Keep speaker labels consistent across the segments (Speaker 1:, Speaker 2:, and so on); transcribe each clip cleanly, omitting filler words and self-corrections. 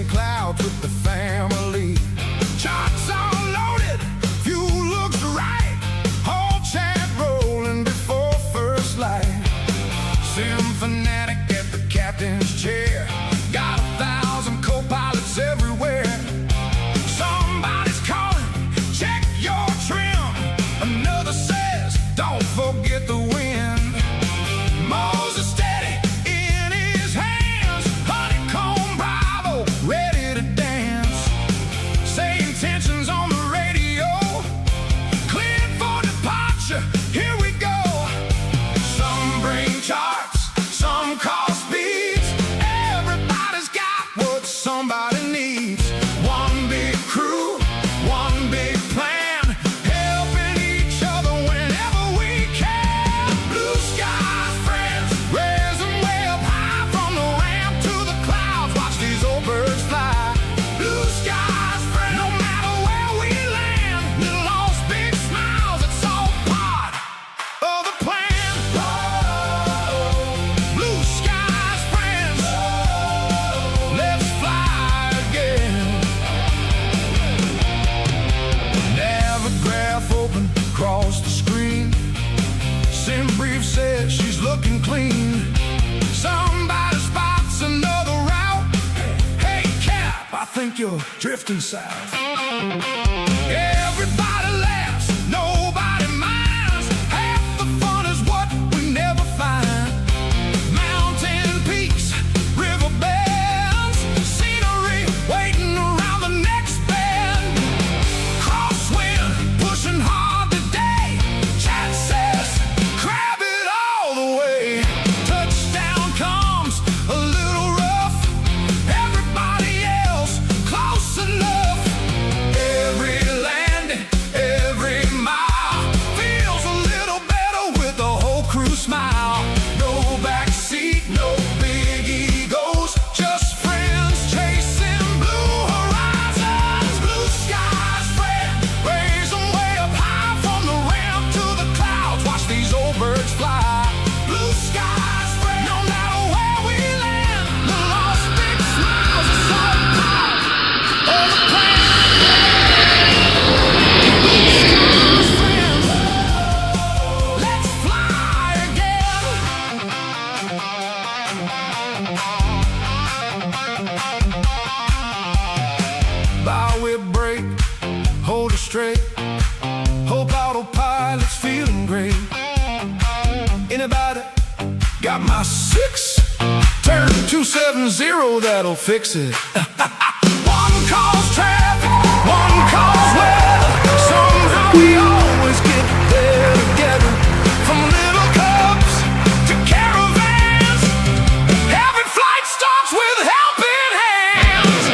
Speaker 1: chasing clouds with the family. Charts all loaded, fuel looks right. Whole chat rolling before first light. SimFanatic at the captain's chair. Got 1,000 co-pilots everywhere. Somebody's calling, check your trim. Another says, don't forget the wind. Moses steady in his hands. Honeycomb Bravo, ready to dance. Sayintentions on the radio. Cleared for departure, here we go. Some bring charts, some call speeds. Everybody's got what somebody needs. One big crew, one big plan, helping each other whenever we can. Blue skies, friends, raising way up high. From the ramp to the clouds, watch these old birds fly. Blue skies, friends, no matter where we land. Little lost big smiles, it's all part of the plan. Blue skies, friends, let's fly again. Navigraph open across the screen. Sim brief says she's looking clean. Somebody spots another route. Hey Cap, I think you're drifting south. Everybody laughs, nobody minds. Half the fun is what we never find. Mountain peaks, river bends, scenery waiting around the next bend. Crosswind, pushing hard today. Chat says, grab it all the way. Touchdown comes a little rough. Everybody else close enough. Every landing, every mile feels a little better with the whole crew smile. No backseat, no big egos, just friends chasing blue horizons. Blue skies, friend, raise them way up high. From the ramp to the clouds, watch these old birds fly. Blue skies, friend, no matter where we land. The lost big smiles, it's all part of the plan. Blue skies, friend, let's fly again. Bow with brake, hold it straight. Hope autopilot's feeling great. Anybody got my 6? Turn 270, that'll fix it. One calls traffic, one calls weather. Somehow we always get there together. From little cubs to caravans, every flight starts with helping hands.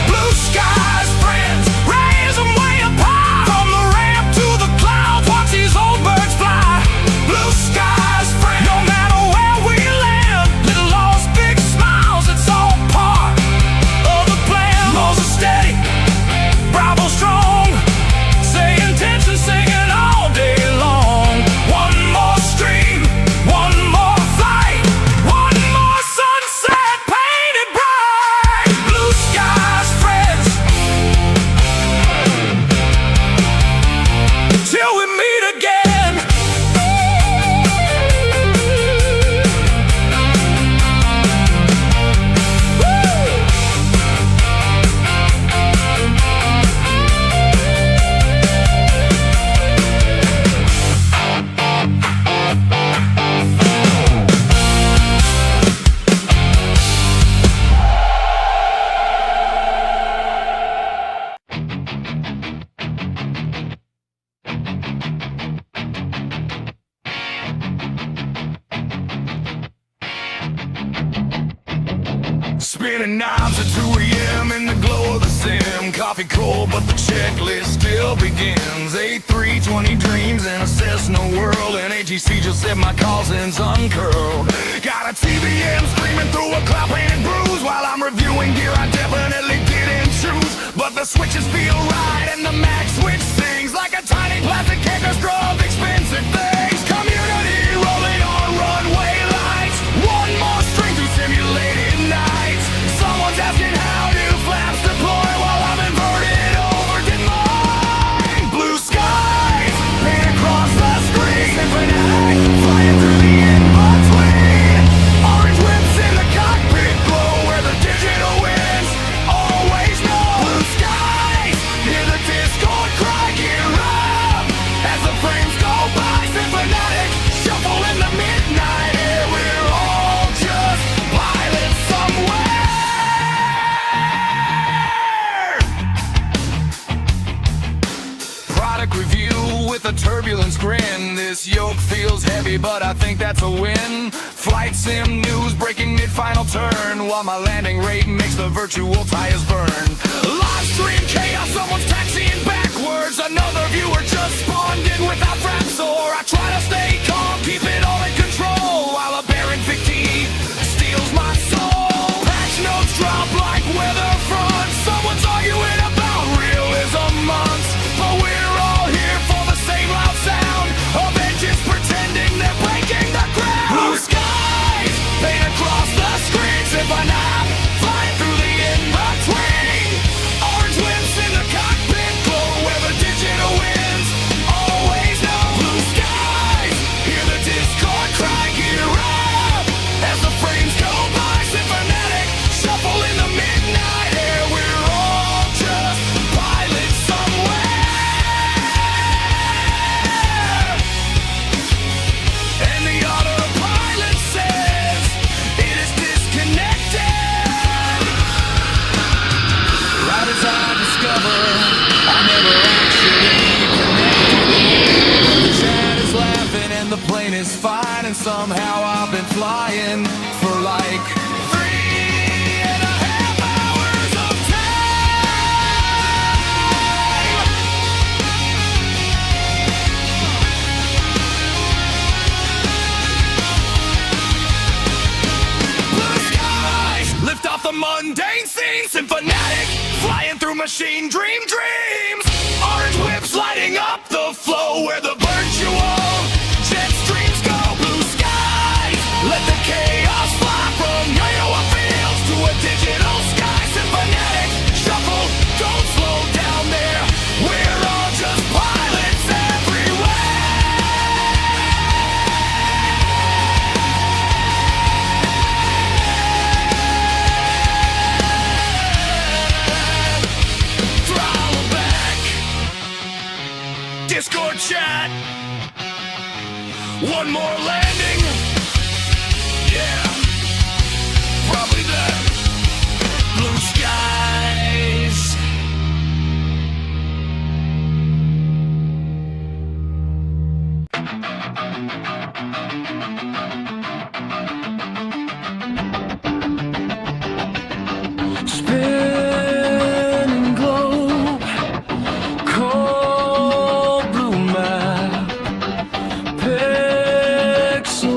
Speaker 1: Blue skies, friends, raise them way up high. From the ramp to the clouds, watch these old birds fly. Blue skies, friends, no matter where we land. Little lost big smiles, it's all part of the plan. Moses steady, Bravo strong. Sayintentions singing all day long. One more stream, one more flight, one more sunset painted bright. Blue skies, friends, till we meet again. Spinning knobs at 2 a.m. p.m. in the glow of the sim. Coffee cold, but the checklist still begins. A320 dreams and a Cessna world. And AGC just said my cousin's uncurled. Got a TBM screaming through a cloud painted bruise. While I'm reviewing gear I definitely didn't choose. But the switches feel right and the Mac switch sings like a tiny plastic orchestra of expensive things. Community rolling on runway lights. One more string through simulated nights. Someone's asking how do flaps deploy while I'm inverted over to mine. Blue skies paint across the screen. SimFanatic flying through the in-between. Orange whips in the cockpit glow where the digital wins. Always know blue skies. Hear the Discord cry, gear up as the frames go by. SimFanatic shuffle in the midnight air. We're all just pilots somewhere. Product review with a turbulence grin. This yoke feels heavy, but I think that's a win. Flight sim news breaking mid-final turn, while my landing rate makes the virtual tires burn. Live stream chaos, someone's taxiing backwards. Another viewer just spawned in without fraps, or I try to stay calm, keep it all in control, while a barren fictive steals my soul. Patch notes drop like weather front. Someone's arguing about realism months, but we're all here for the same loud sound of engines pretending they're breaking the ground. Blue skies paint across the screen. SimFanatic flying through the in-between. Orange whips in the cockpit glow where the digital wins. Always know blue skies. Hear the Discord cry, gear up as the frames go by. SimFanatic shuffle in the midnight air. We're all just pilots somewhere. And the autopilot says it is disconnected. Right as I discover I never actually connected. The chat is laughing and the plane is fine, and somehow I've been flying for like 3.5 hours of time. Blue skies lift off the mundane scene. SimFanatic flying through machine dreams. Orange whips lighting up the flow where the virtual jet streams go. Blue skies let the chaos fly from Iowa fields to a digital sky. SimFanatic shuffle, don't slow down there. We're all just pilots everywhere. Throttle back. Discord chat. One more landing. Yeah, probably that. Blue skies. Spinning globe, cold blue map, pixel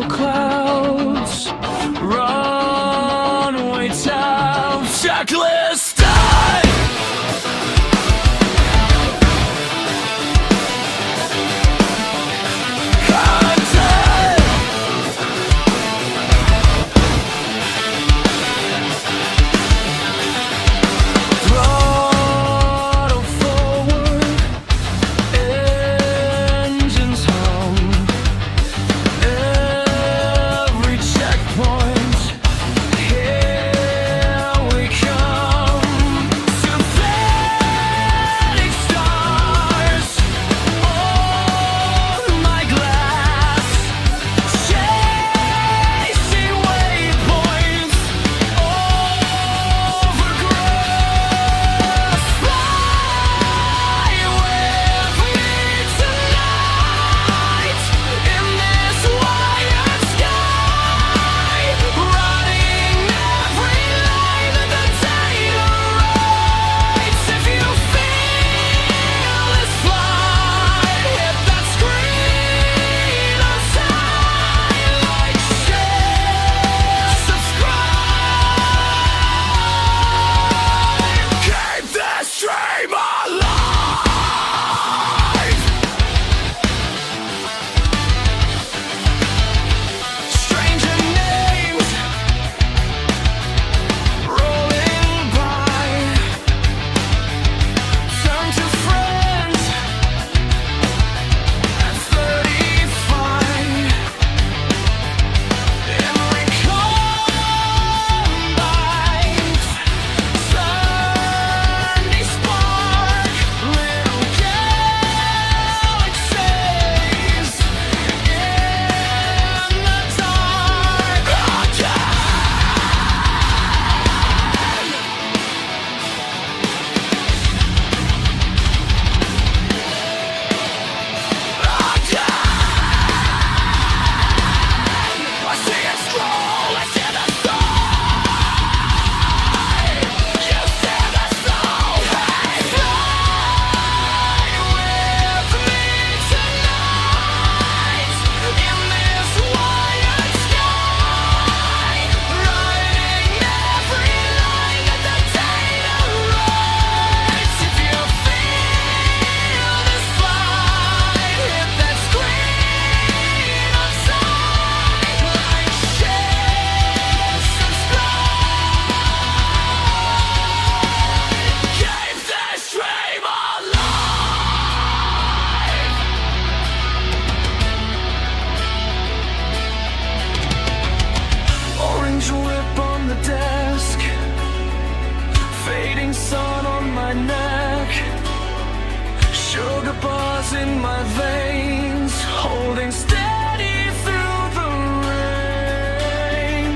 Speaker 2: in my veins, holding steady through the rain.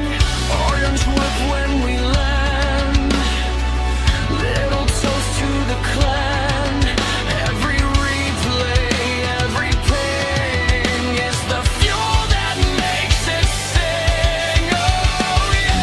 Speaker 2: Orange whip when we land, little toast to the clan. Every replay, every ping is the fuel that makes it sing. Oh yeah.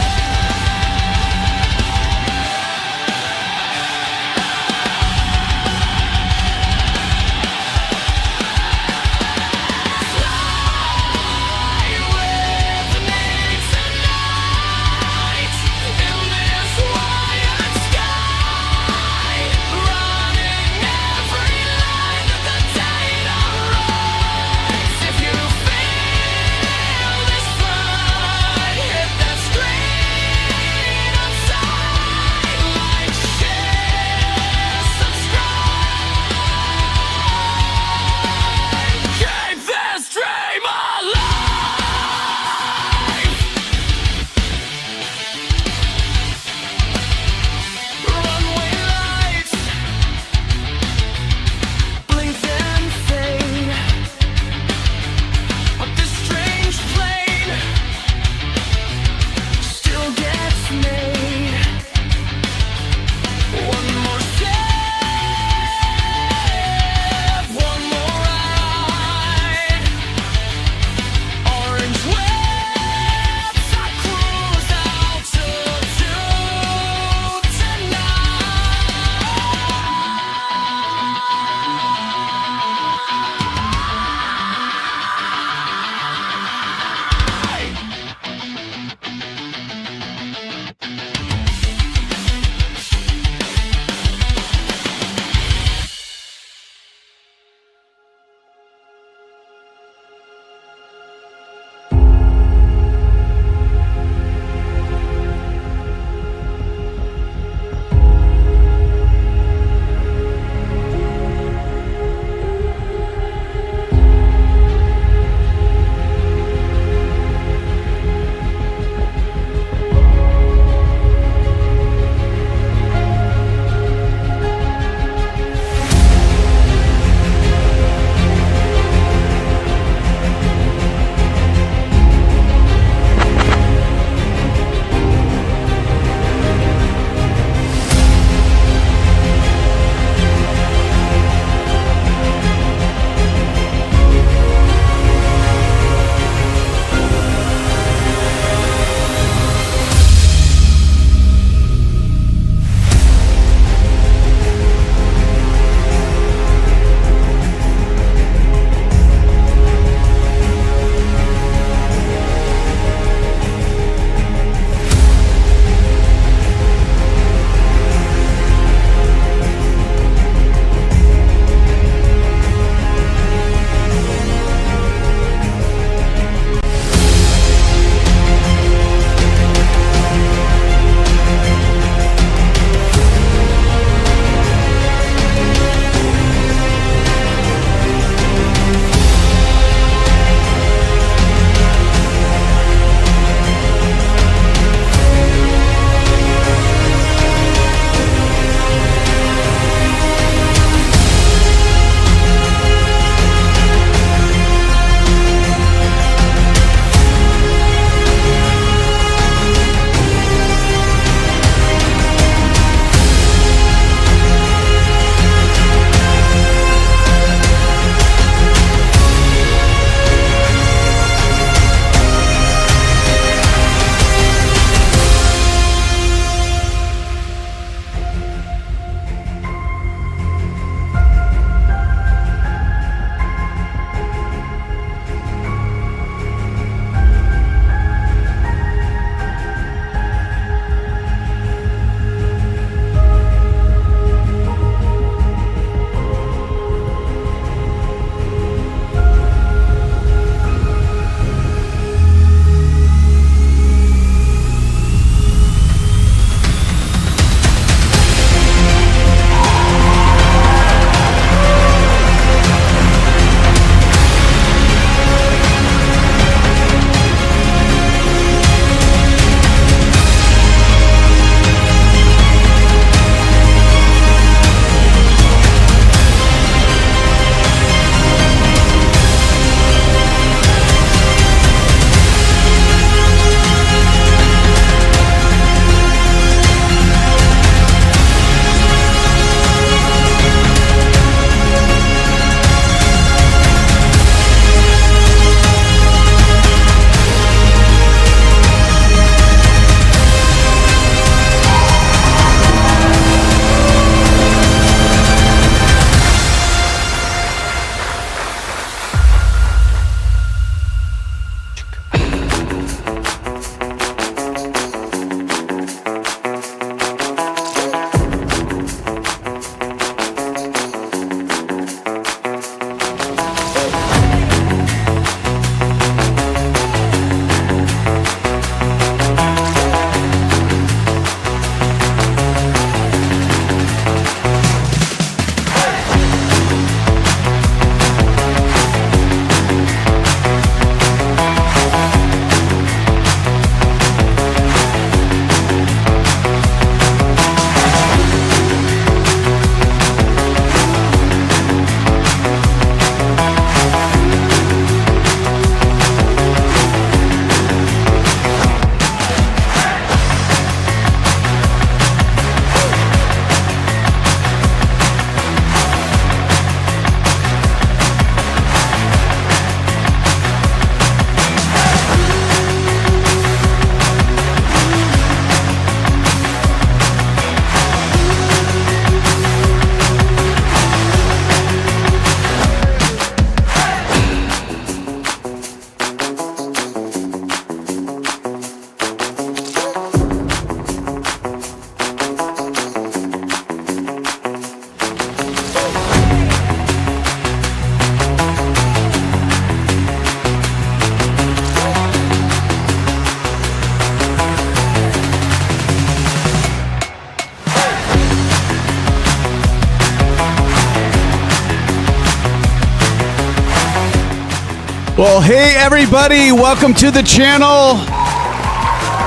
Speaker 3: Well, hey everybody, welcome to the channel.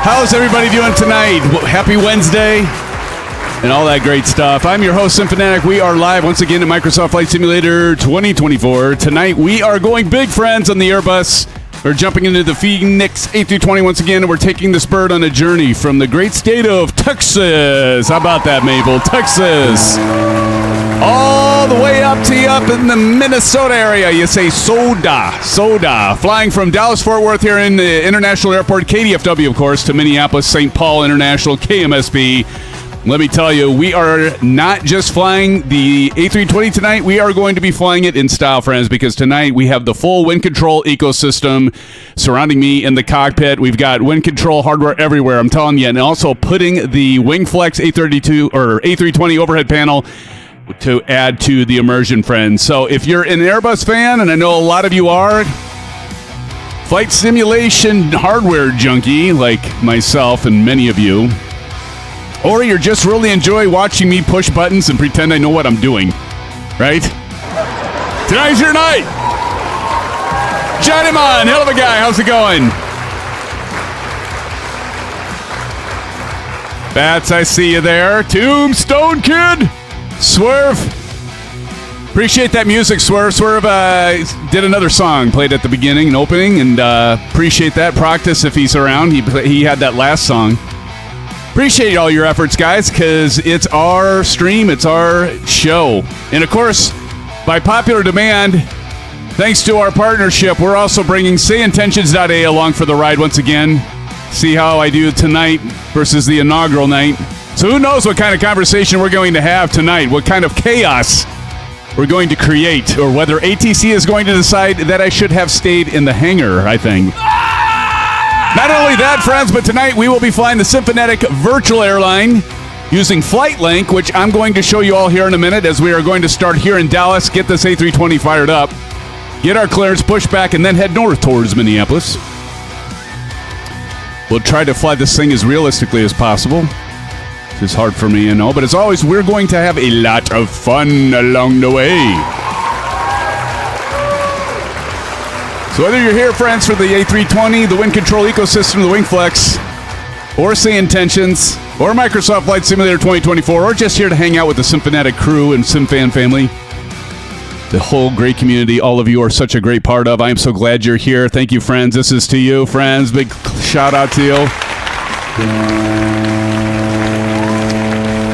Speaker 3: How's everybody doing tonight? Happy Wednesday and all that great stuff. I'm your host, SimFanatic. We are live once again at Microsoft Flight Simulator 2024. Tonight we are going big, friends, on the Airbus. We're jumping into the Fenix A320 once again, and we're taking this bird on a journey from the great state of Texas. How about that, Mabel? Texas. All the way up in the Minnesota area. You say soda. Flying from Dallas-Fort Worth here in the International Airport, KDFW, of course, to Minneapolis, St. Paul International, KMSP. Let me tell you, we are not just flying the A320 tonight. We are going to be flying it in style, friends, because tonight we have the full wind control ecosystem surrounding me in the cockpit. We've got wind control hardware everywhere, I'm telling you, and also putting the WingFlex A320 overhead panel to add to the immersion, friends. So if you're an Airbus fan, and I know a lot of you are, flight simulation hardware junkie like myself and many of you, or you're just really enjoy watching me push buttons and pretend I know what I'm doing, right? Tonight's your night. Johnny Mon, hell of a guy. How's it going? Bats, I see you there. Tombstone Kid. Swerve. Appreciate that music, Swerve. Swerve did another song, played at the beginning and opening, and appreciate that. Proctus, if he's around. He had that last song. Appreciate all your efforts, guys, because it's our stream, it's our show. And, of course, by popular demand, thanks to our partnership, we're also bringing Sayintentions.AI along for the ride once again. See how I do tonight versus the inaugural night. So who knows what kind of conversation we're going to have tonight, what kind of chaos we're going to create, or whether ATC is going to decide that I should have stayed in the hangar, I think. Not only that, friends, but tonight we will be flying the SimFanatic virtual airline using FLIGHTLINQ, which I'm going to show you all here in a minute as we are going to start here in Dallas, get this A320 fired up, get our clearance, push back, and then head north towards Minneapolis. We'll try to fly this thing as realistically as possible. It's hard for me, but as always, we're going to have a lot of fun along the way. So whether you're here, friends, for the A320, the wind control ecosystem, the WingFlex, or Sayintentions, or Microsoft Flight Simulator 2024, or just here to hang out with the SimFanatic crew and SimFan family, the whole great community, all of you are such a great part of. I am so glad you're here. Thank you, friends. This is to you, friends. Big shout out to you.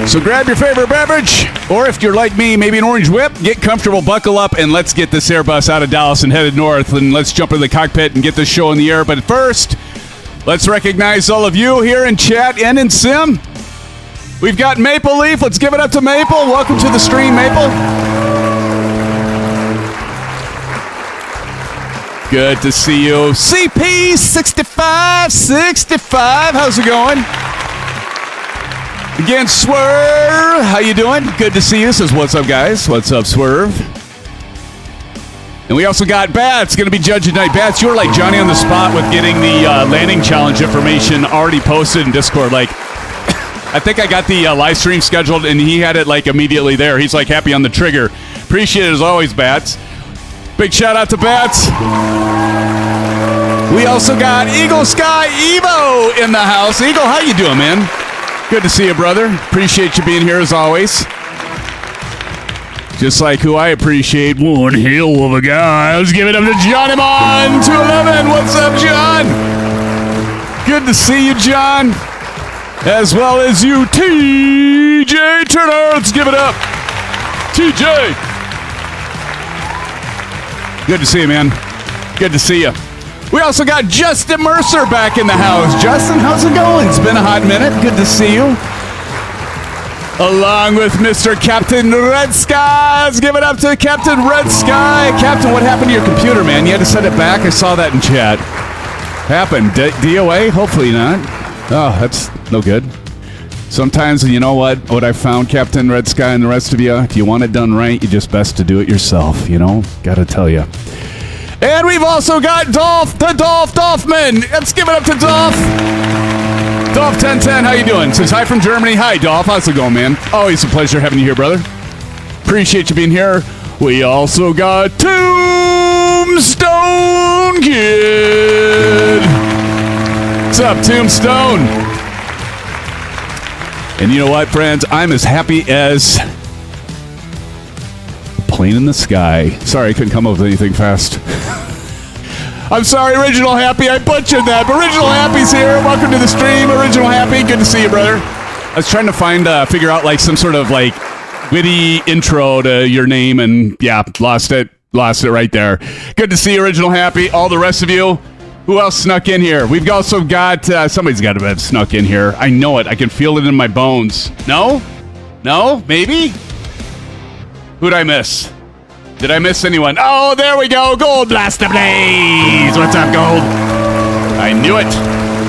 Speaker 3: So grab your favorite beverage, or if you're like me, maybe an orange whip, get comfortable, buckle up, and let's get this Airbus out of Dallas and headed north, and let's jump into the cockpit and get this show in the air. But first, let's recognize all of you here in chat and in Sim. We've got Maple Leaf. Let's give it up to Maple. Welcome to the stream, Maple. Good to see you. CP6565, how's it going? Again, Swerve, how you doing? Good to see you. Says, what's up, guys? What's up, Swerve? And we also got Bats, going to be judging tonight. Bats, you were like Johnny on the spot with getting the landing challenge information already posted in Discord. Like, I think I got the live stream scheduled, and he had it, like, immediately there. He's, like, happy on the trigger. Appreciate it as always, Bats. Big shout out to Bats. We also got Eagle Sky Evo in the house. Eagle, how you doing, man? Good to see you, brother. Appreciate you being here as always. Just like who I appreciate, one hell of a guy. Let's give it up to Johnny Mon 211. What's up, John? Good to see you, John. As well as you, TJ Turner. Let's give it up. TJ. Good to see you, man. Good to see you. We also got Justin Mercer back in the house. Justin, how's it going? It's been a hot minute. Good to see you. Along with Mr. Captain Red Sky. Let's give it up to Captain Red Sky. Captain, what happened to your computer, man? You had to set it back? I saw that in chat. Happened. DOA? Hopefully not. Oh, that's no good. Sometimes, you know what I found, Captain Red Sky and the rest of you, if you want it done right, you just best to do it yourself, Gotta tell you. And we've also got Dolph, the Dolphman. Let's give it up to Dolph. Dolph 1010, how you doing? Says hi from Germany. Hi, Dolph. How's it going, man? Always a pleasure having you here, brother. Appreciate you being here. We also got Tombstone Kid. What's up, Tombstone? And you know what, friends? I'm as happy as a plane in the sky. Sorry, I couldn't come up with anything fast. I'm sorry, Original Happy. I butchered that. But Original Happy's here. Welcome to the stream, Original Happy. Good to see you, brother. I was trying to figure out like some sort of like witty intro to your name, and yeah, lost it right there. Good to see you, Original Happy. All the rest of you. Who else snuck in here? We've also got somebody's got to have snuck in here. I know it. I can feel it in my bones. No, maybe. Who'd I miss? Did I miss anyone? Oh, there we go. Gold Blaster Blaze. What's up, Gold? I knew it.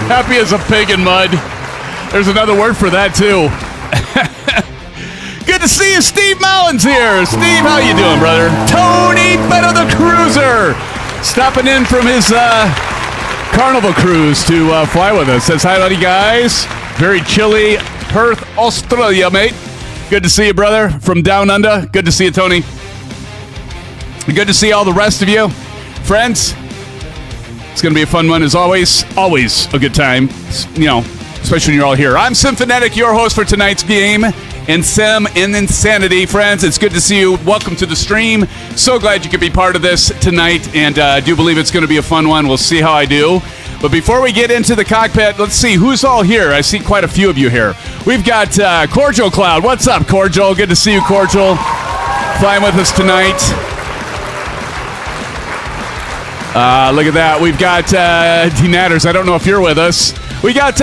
Speaker 3: Happy as a pig in mud. There's another word for that, too. Good to see you, Steve Mullins here. Steve, how you doing, brother? Tony Beto the Cruiser. Stopping in from his Carnival cruise to fly with us. Says hi, buddy, guys. Very chilly Perth, Australia, mate. Good to see you, brother. From down under. Good to see you, Tony. Good to see all the rest of you. Friends, it's going to be a fun one as always. Always a good time, you know, especially when you're all here. I'm SimFanatic, your host for tonight's game, and Sim in Insanity. Friends, it's good to see you. Welcome to the stream. So glad you could be part of this tonight, and I do believe it's going to be a fun one. We'll see how I do. But before we get into the cockpit, let's see who's all here. I see quite a few of you here. We've got Cordial Cloud. What's up, Cordial? Good to see you, Cordial. Flying with us tonight. Look at that. We've got D-Natters. I don't know if you're with us. We got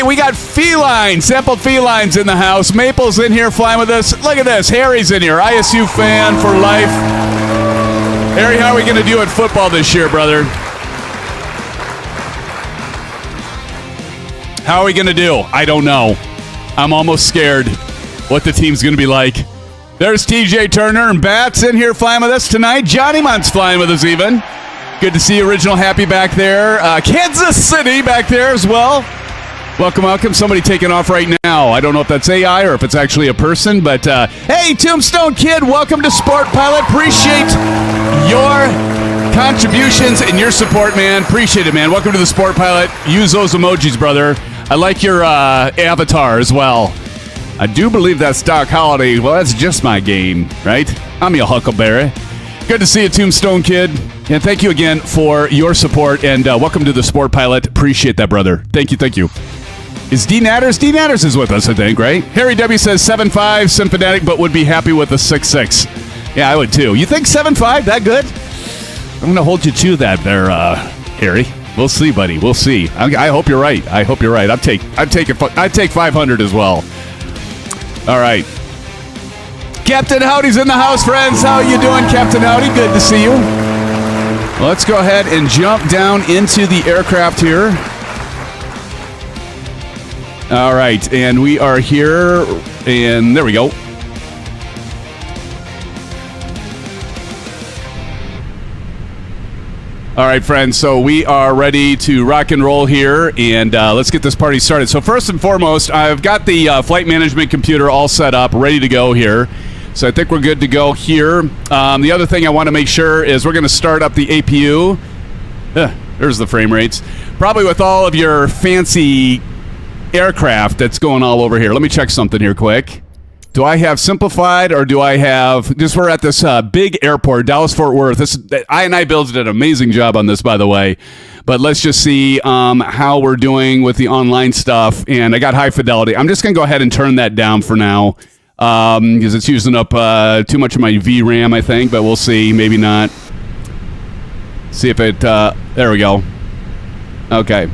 Speaker 3: we got Feline, Sampled Felines in the house. Maple's in here flying with us. Look at this. Harry's in here. ISU fan for life. Harry, how are we going to do at football this year, brother? How are we going to do? I don't know. I'm almost scared what the team's going to be like. There's TJ Turner and Bats in here flying with us tonight. Johnny Munt's flying with us even. Good to see Original Happy back there. Kansas City back there as well. Welcome. Somebody taking off right now. I don't know if that's AI or if it's actually a person, but hey, Tombstone Kid, welcome to Sport Pilot. Appreciate your contributions and your support, man. Appreciate it, man. Welcome to the Sport Pilot. Use those emojis, brother. I like your avatar as well. I do believe that's Doc Holliday. Well, that's just my game, right? I'm your Huckleberry. Good to see you, Tombstone Kid. And thank you again for your support, and welcome to the Sport Pilot. Appreciate that, brother. Thank you. Is D-Natters? D-Natters is with us, I think, right? Harry W. says 7.5, SimFanatic, but would be happy with a 6.6. Yeah, I would, too. You think 7.5? That good? I'm going to hold you to that there, Harry. We'll see, buddy. We'll see. I hope you're right. I'd take 500 as well. All right. Captain Howdy's in the house, friends. How you doing, Captain Howdy? Good to see you. Let's go ahead and jump down into the aircraft here. All right, and we are here, and there we go. All right, friends, so we are ready to rock and roll here, and let's get this party started. So first and foremost, I've got the flight management computer all set up, ready to go here. So I think we're good to go here. The other thing I want to make sure is we're going to start up the APU. There's the frame rates. Probably with all of your fancy aircraft that's going all over here. Let me check something here quick. Do I have simplified or do I have... Just we're at this big airport, Dallas-Fort Worth. I Builds did an amazing job on this, by the way. But let's just see how we're doing with the online stuff. And I got high fidelity. I'm just going to go ahead and turn that down for now. Because it's using up too much of my VRAM, I think, but we'll see. Maybe not. See if it... there we go. Okay.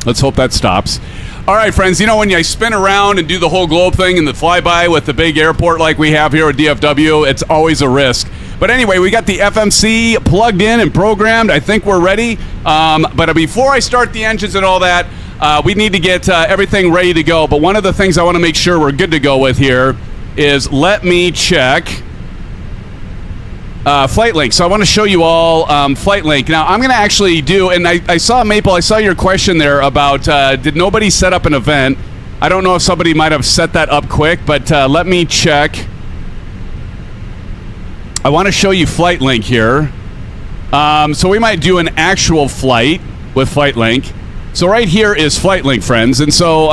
Speaker 3: Let's hope that stops. All right, friends, you know when you spin around and do the whole globe thing and the flyby with the big airport like we have here at DFW, it's always a risk. But anyway, we got the FMC plugged in and programmed. I think we're ready. But before I start the engines and all that, we need to get everything ready to go. But one of the things I want to make sure we're good to go with here is let me check FlightLINQ. So I want to show you all FlightLINQ. Now, I'm going to actually do, and I saw, Maple, I saw your question there about did nobody set up an event? I don't know if somebody might have set that up quick, but let me check. I want to show you FlightLINQ here. So we might do an actual flight with FLIGHTLINQ. So right here is FLIGHTLINQ, friends. And so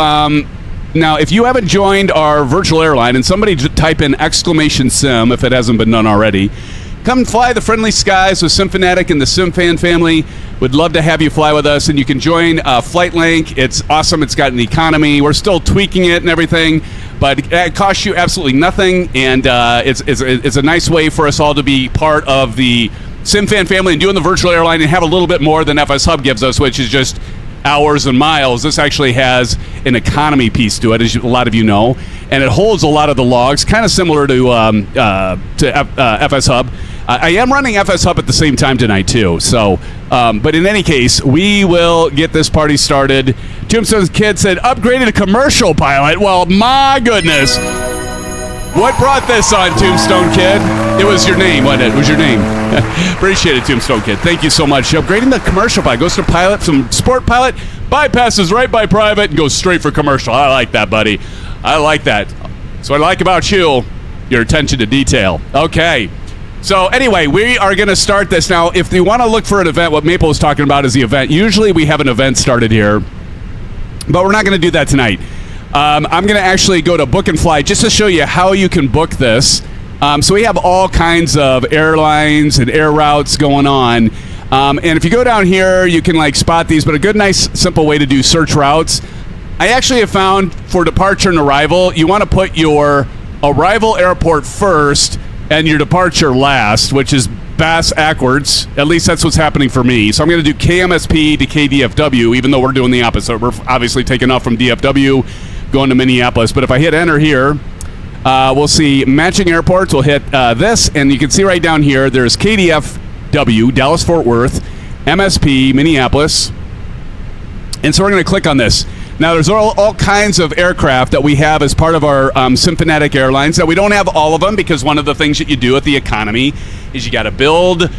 Speaker 3: now if you haven't joined our virtual airline, and somebody type in !sim if it hasn't been done already, come fly the friendly skies with SimFanatic and the SimFan family. Would love to have you fly with us, and you can join FLIGHTLINQ. It's awesome. It's got an economy. We're still tweaking it and everything, but it costs you absolutely nothing, and it's a nice way for us all to be part of the SimFan family and doing the virtual airline and have a little bit more than FS Hub gives us, which is just hours and miles. This actually has an economy piece to it, as a lot of you know, and it holds a lot of the logs, kind of similar to FS Hub. I am running FS Hub at the same time tonight too. So, but in any case, we will get this party started. Tombstone's kid said upgraded to commercial pilot. Well, my goodness. What brought this on, Tombstone Kid? It was your name, wasn't it? It was your name. Appreciate it, Tombstone Kid. Thank you so much. Upgrading the commercial pilot. Goes to pilot, some sport pilot, bypasses right by private, and goes straight for commercial. I like that, buddy. I like that. So what I like about you, your attention to detail. Okay. So anyway, we are going to start this. Now, if you want to look for an event, what Maple is talking about is the event. Usually we have an event started here, but we're not going to do that tonight. I'm going to actually go to Book and Fly just to show you how you can book this. So we have all kinds of airlines and air routes going on. And if you go down here, you can like spot these, but a good, nice, simple way to do search routes. I actually have found for departure and arrival, you want to put your arrival airport first and your departure last, which is backwards. At least that's what's happening for me. So I'm going to do KMSP to KDFW, even though we're doing the opposite. We're obviously taking off from DFW, going to Minneapolis. But if I hit enter here, we'll see matching airports. We'll hit this, and you can see right down here, there's KDFW, Dallas-Fort Worth, MSP, Minneapolis. And so we're going to click on this. Now, there's all kinds of aircraft that we have as part of our SimFanatic Airlines. That we don't have all of them, because one of the things that you do at the economy is you got to build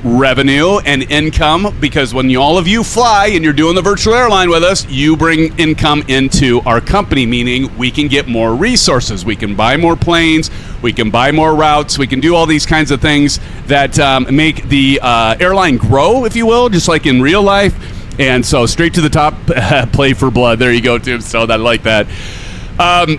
Speaker 3: revenue and income, because when all of you fly and you're doing the virtual airline with us, you bring income into our company, meaning we can get more resources. We can buy more planes. We can buy more routes. We can do all these kinds of things that make the airline grow, if you will, just like in real life. And so straight to the top, play for blood. There you go, Tim. So I like that.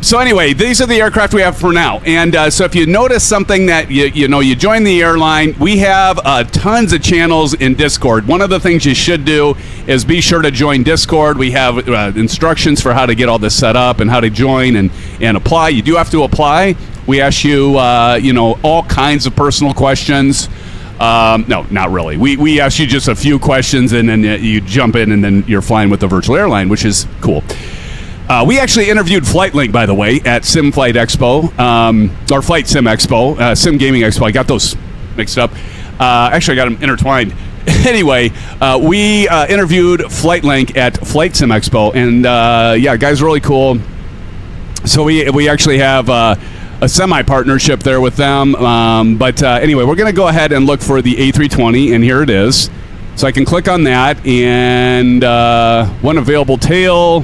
Speaker 3: So anyway, these are the aircraft we have for now. And so if you notice something that, you join the airline, we have tons of channels in Discord. One of the things you should do is be sure to join Discord. We have instructions for how to get all this set up and how to join and apply. You do have to apply. We ask you, all kinds of personal questions. No, not really. We ask you just a few questions, and then you jump in, and then you're flying with the virtual airline, which is cool. We actually interviewed FLIGHTLINQ, by the way, at Sim Flight Expo, or Flight Sim Expo, Sim Gaming Expo. I got those mixed up. Actually, I got them intertwined. Anyway, we interviewed FLIGHTLINQ at Flight Sim Expo, and guys, really cool. So we actually have a semi-partnership there with them. But anyway, we're going to go ahead and look for the A320, and here it is. So I can click on that, and one available tail.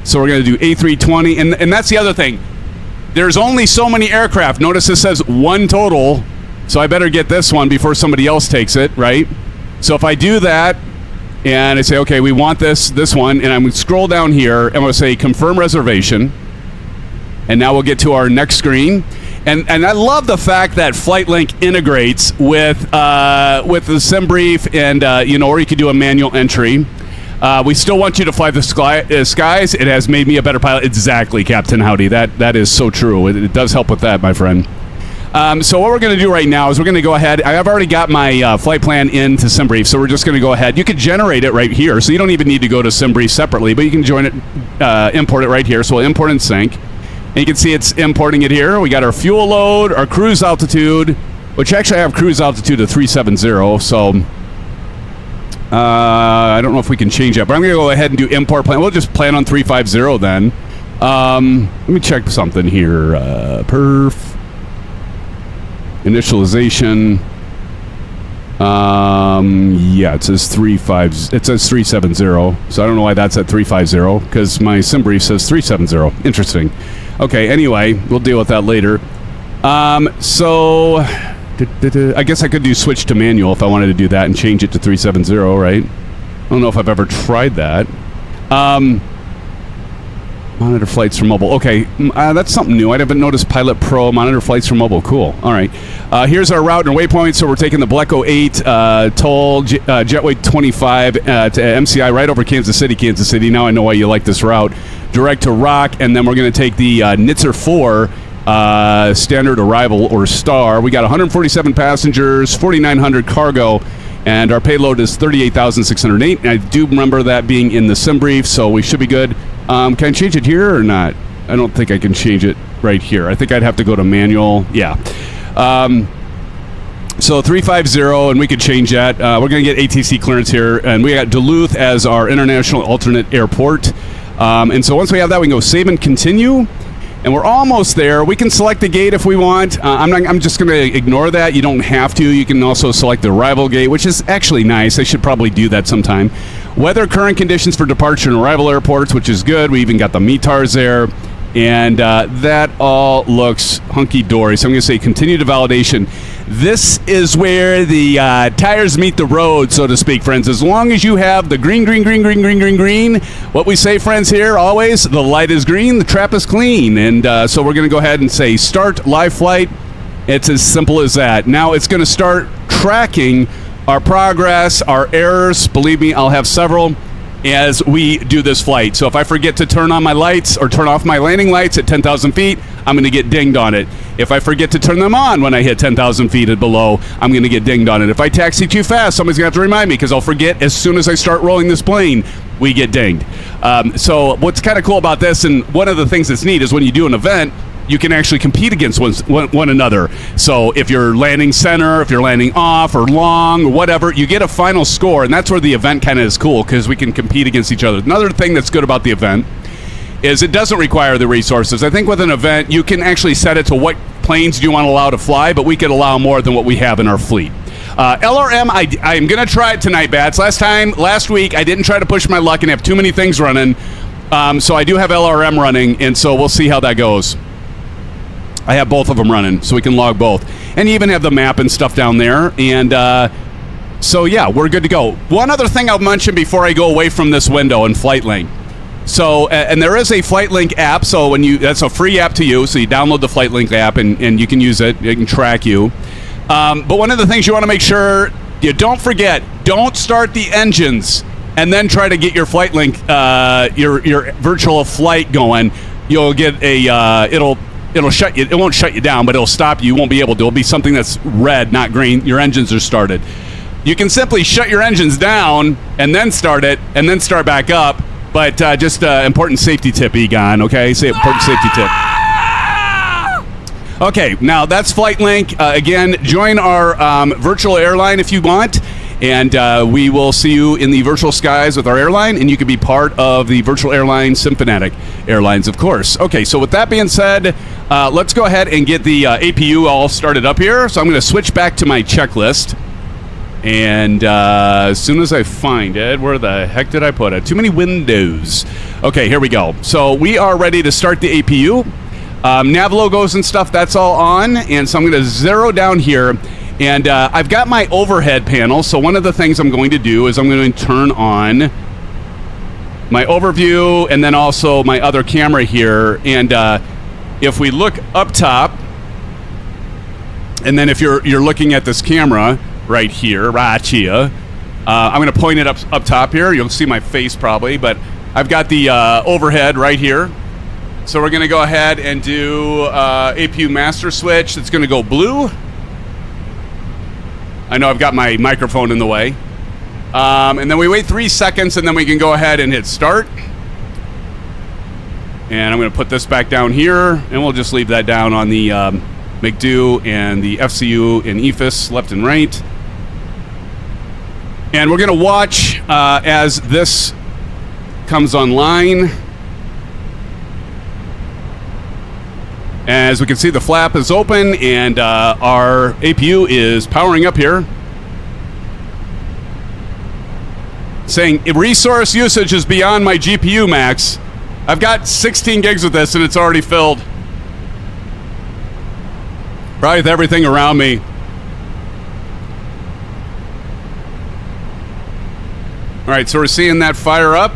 Speaker 3: So we're going to do A320, and that's the other thing. There's only so many aircraft. Notice it says one total, so I better get this one before somebody else takes it, right? So if I do that, and I say, okay, we want this one, and I'm going to scroll down here, and I'm going to say confirm reservation. And now we'll get to our next screen. And I love the fact that FLIGHTLINQ integrates with the SimBrief, and or you could do a manual entry. We still want you to fly the skies. It has made me a better pilot. Exactly, Captain Howdy. That is so true. It does help with that, my friend. So what we're going to do right now is we're going to go ahead. I have already got my flight plan into SimBrief, so we're just going to go ahead. You could generate it right here, so you don't even need to go to SimBrief separately, but you can join it, import it right here. So we'll import and sync. And you can see it's importing it here. We got our fuel load, our cruise altitude, which actually I have cruise altitude of 370, so I don't know if we can change that, but I'm going to go ahead and do import plan. We'll just plan on 350 then. Let me check something here. Perf. Initialization. It says 370, so I don't know why that's at 350, because my SimBrief says 370. Interesting. Okay, anyway, we'll deal with that later. So I guess I could do switch to manual if I wanted to do that and change it to 370, right? I don't know if I've ever tried that. Monitor flights from mobile. Okay, that's something new. I haven't noticed Pilot Pro monitor flights from mobile. Cool. All right. Here's our route and waypoint. So we're taking the Bleco 8 toll Jetway 25 to MCI right over Kansas City, Kansas City. Now I know why you like this route. Direct to Rock, and then we're going to take the Nitzer 4 standard arrival or star. We got 147 passengers, 4,900 cargo, and our payload is 38,608. And I do remember that being in the sim brief, so we should be good. Can I change it here or not? I don't think I can change it right here. I think I'd have to go to manual. Yeah. So 350, and we could change that. We're going to get ATC clearance here, and we got Duluth as our international alternate airport. And so once we have that, we can go save and continue. And we're almost there. We can select the gate if we want. I'm just going to ignore that. You don't have to. You can also select the arrival gate, which is actually nice. I should probably do that sometime. Weather current conditions for departure and arrival airports, which is good. We even got the METARs there. And that all looks hunky-dory. So I'm going to say continue to validation. This is where the tires meet the road, so to speak, friends. As long as you have the green, what we say, friends, here always, the light is green, the trap is clean. And so we're going to go ahead and say start live flight. It's as simple as that. Now it's going to start tracking our progress, our errors. Believe me, I'll have several as we do this flight. So if I forget to turn on my lights or turn off my landing lights at 10,000 feet, I'm going to get dinged on it. If I forget to turn them on when I hit 10,000 feet and below, I'm going to get dinged on it. If I taxi too fast, somebody's going to have to remind me because I'll forget as soon as I start rolling this plane, we get dinged. So what's kind of cool about this, and one of the things that's neat, is when you do an event, you can actually compete against one another. So if you're landing center, if you're landing off or long or whatever, you get a final score, and that's where the event kind of is cool because we can compete against each other. Another thing that's good about the event is it doesn't require the resources. I think with an event, you can actually set it to what planes do you want to allow to fly, but we could allow more than what we have in our fleet. LRM, I am going to try it tonight, Bats. Last week, I didn't try to push my luck and have too many things running. So I do have LRM running, and so we'll see how that goes. I have both of them running, so we can log both. And you even have the map and stuff down there. And so, yeah, we're good to go. One other thing I'll mention before I go away from this window in FLIGHTLINQ. So, and there is a FLIGHTLINQ app, so that's a free app to use, so you download the FLIGHTLINQ app and you can use it. It can track you. But one of the things you want to make sure you don't forget, don't start the engines and then try to get your FLIGHTLINQ, your virtual flight going. You'll get a, it'll shut you. It won't shut you down, but it'll stop you. You won't be able to. It'll be something that's red, not green. Your engines are started. You can simply shut your engines down and then start it and then start back up. But just important safety tip, Egon, okay? Important safety tip. Okay, now that's FLIGHTLINQ. Again, join our virtual airline if you want. And we will see you in the virtual skies with our airline, and you can be part of the virtual airline, SimFanatic Airlines, of course. Okay, so with that being said, let's go ahead and get the APU all started up here. So I'm going to switch back to my checklist. And as soon as I find it, where the heck did I put it? Too many windows. Okay, here we go. So we are ready to start the APU. Nav logos and stuff, that's all on. And so I'm going to zero down here. And I've got my overhead panel. So one of the things I'm going to do is I'm going to turn on my overview and then also my other camera here. And if we look up top, and then if you're looking at this camera right here, I'm going to point it up top here. You'll see my face probably, but I've got the overhead right here. So we're going to go ahead and do APU master switch. It's going to go blue. I know I've got my microphone in the way. And then we wait 3 seconds, and then we can go ahead and hit start. And I'm going to put this back down here, and we'll just leave that down on the McDo and the FCU and EFIS left and right. And we're going to watch as this comes online. As we can see, the flap is open, and our APU is powering up here. Saying resource usage is beyond my GPU max. I've got 16 gigs of this, and it's already filled. Probably with everything around me. right, so we're seeing that fire up.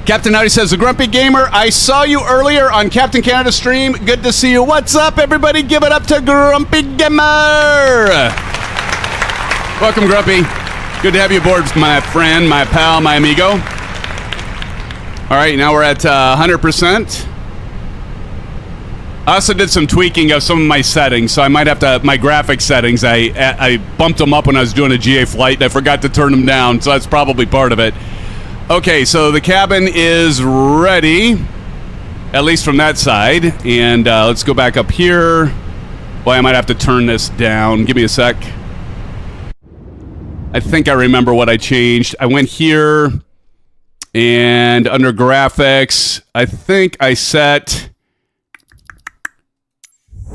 Speaker 3: Captain Howdy says, the Grumpy Gamer, I saw you earlier on Captain Canada stream. Good to see you. What's up, everybody? Give it up to Grumpy Gamer. Welcome, Grumpy. Good to have you aboard, my friend, my pal, my amigo. All right, now we're at 100%. I also did some tweaking of some of my settings, so I might have to, my graphic settings, I bumped them up when I was doing a GA flight, and I forgot to turn them down, so that's probably part of it. Okay, so the cabin is ready, at least from that side. And let's go back up here. Boy, I might have to turn this down. Give me a sec. I think I remember what I changed. I went here, and under graphics, I think I set...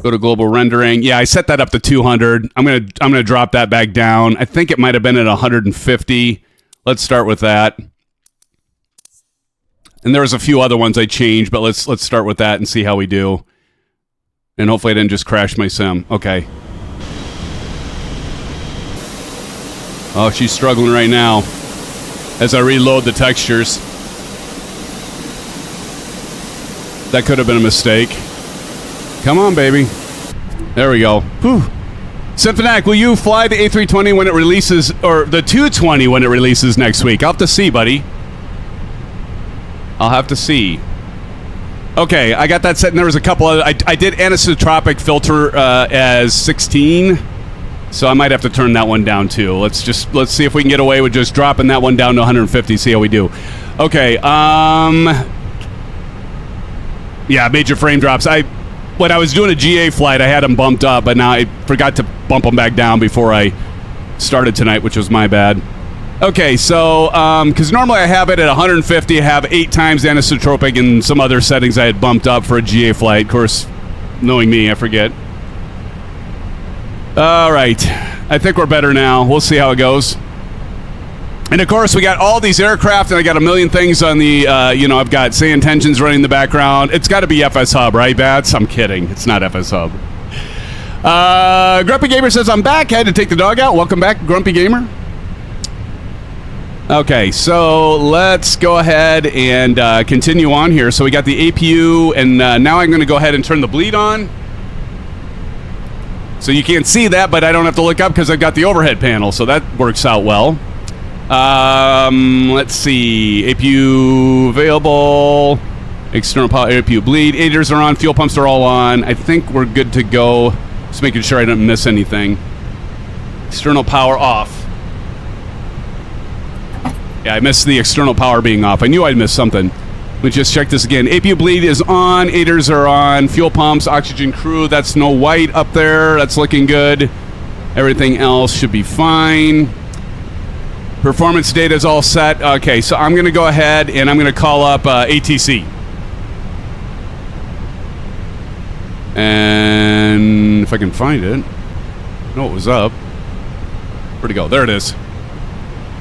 Speaker 3: Go to global rendering. Yeah, I set that up to 200. I'm gonna drop that back down. I think it might have been at 150. Let's start with that. And there was a few other ones I changed, but let's start with that and see how we do. And hopefully I didn't just crash my sim. Okay. Oh, she's struggling right now as I reload the textures. That could have been a mistake. Come on, baby. There we go. Whew. SimFanatic, will you fly the A320 when it releases, or the 220 when it releases next week? I'll have to see, buddy. I'll have to see. Okay, I got that set, and there was a couple other... I did anisotropic filter as 16, so I might have to turn that one down, too. Let's see if we can get away with just dropping that one down to 150, see how we do. Okay, yeah, major frame drops. When I was doing a GA flight, I had them bumped up, but now I forgot to bump them back down before I started tonight, which was my bad. Okay, so, because normally I have it at 150, I have 8 times the anisotropic and some other settings I had bumped up for a GA flight. Of course, knowing me, I forget. All right, I think we're better now. We'll see how it goes. And of course, we got all these aircraft, and I got a million things on the, you know, I've got Sayintentions running in the background. It's got to be FS Hub, right, Bats? I'm kidding. It's not FS Hub. Grumpy Gamer says, I'm back. I had to take the dog out. Welcome back, Grumpy Gamer. Okay, so let's go ahead and continue on here. So we got the APU, and now I'm going to go ahead and turn the bleed on. So you can't see that, but I don't have to look up because I've got the overhead panel, so that works out well. Let's see. APU available. External power, APU bleed. Aiders are on. Fuel pumps are all on. I think we're good to go. Just making sure I don't miss anything. External power off. Yeah, I missed the external power being off. I knew I'd missed something. Let me just check this again. APU bleed is on. Aiders are on. Fuel pumps, oxygen crew. That's no white up there. That's looking good. Everything else should be fine. Performance data is all set. Okay, so I'm going to go ahead and I'm going to call up ATC. And if I can find it. No, it was up. Where'd it go? There it is.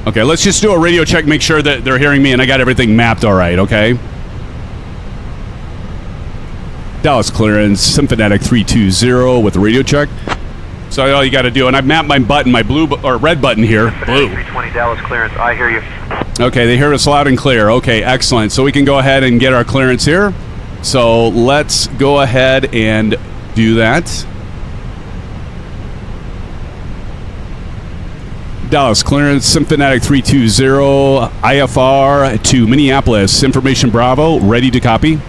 Speaker 3: Okay, let's just do a radio check, make sure that they're hearing me and I got everything mapped all right, okay? Dallas clearance, SimFanatic 320 with a radio check. So all you got to do, and I've mapped my button, my blue or red button here. Blue.
Speaker 4: 320 Dallas clearance. I hear you.
Speaker 3: Okay, they hear us loud and clear. Okay, excellent. So we can go ahead and get our clearance here. So let's go ahead and do that. Dallas clearance, SimFanatic 320, IFR to Minneapolis. Information Bravo, ready to copy.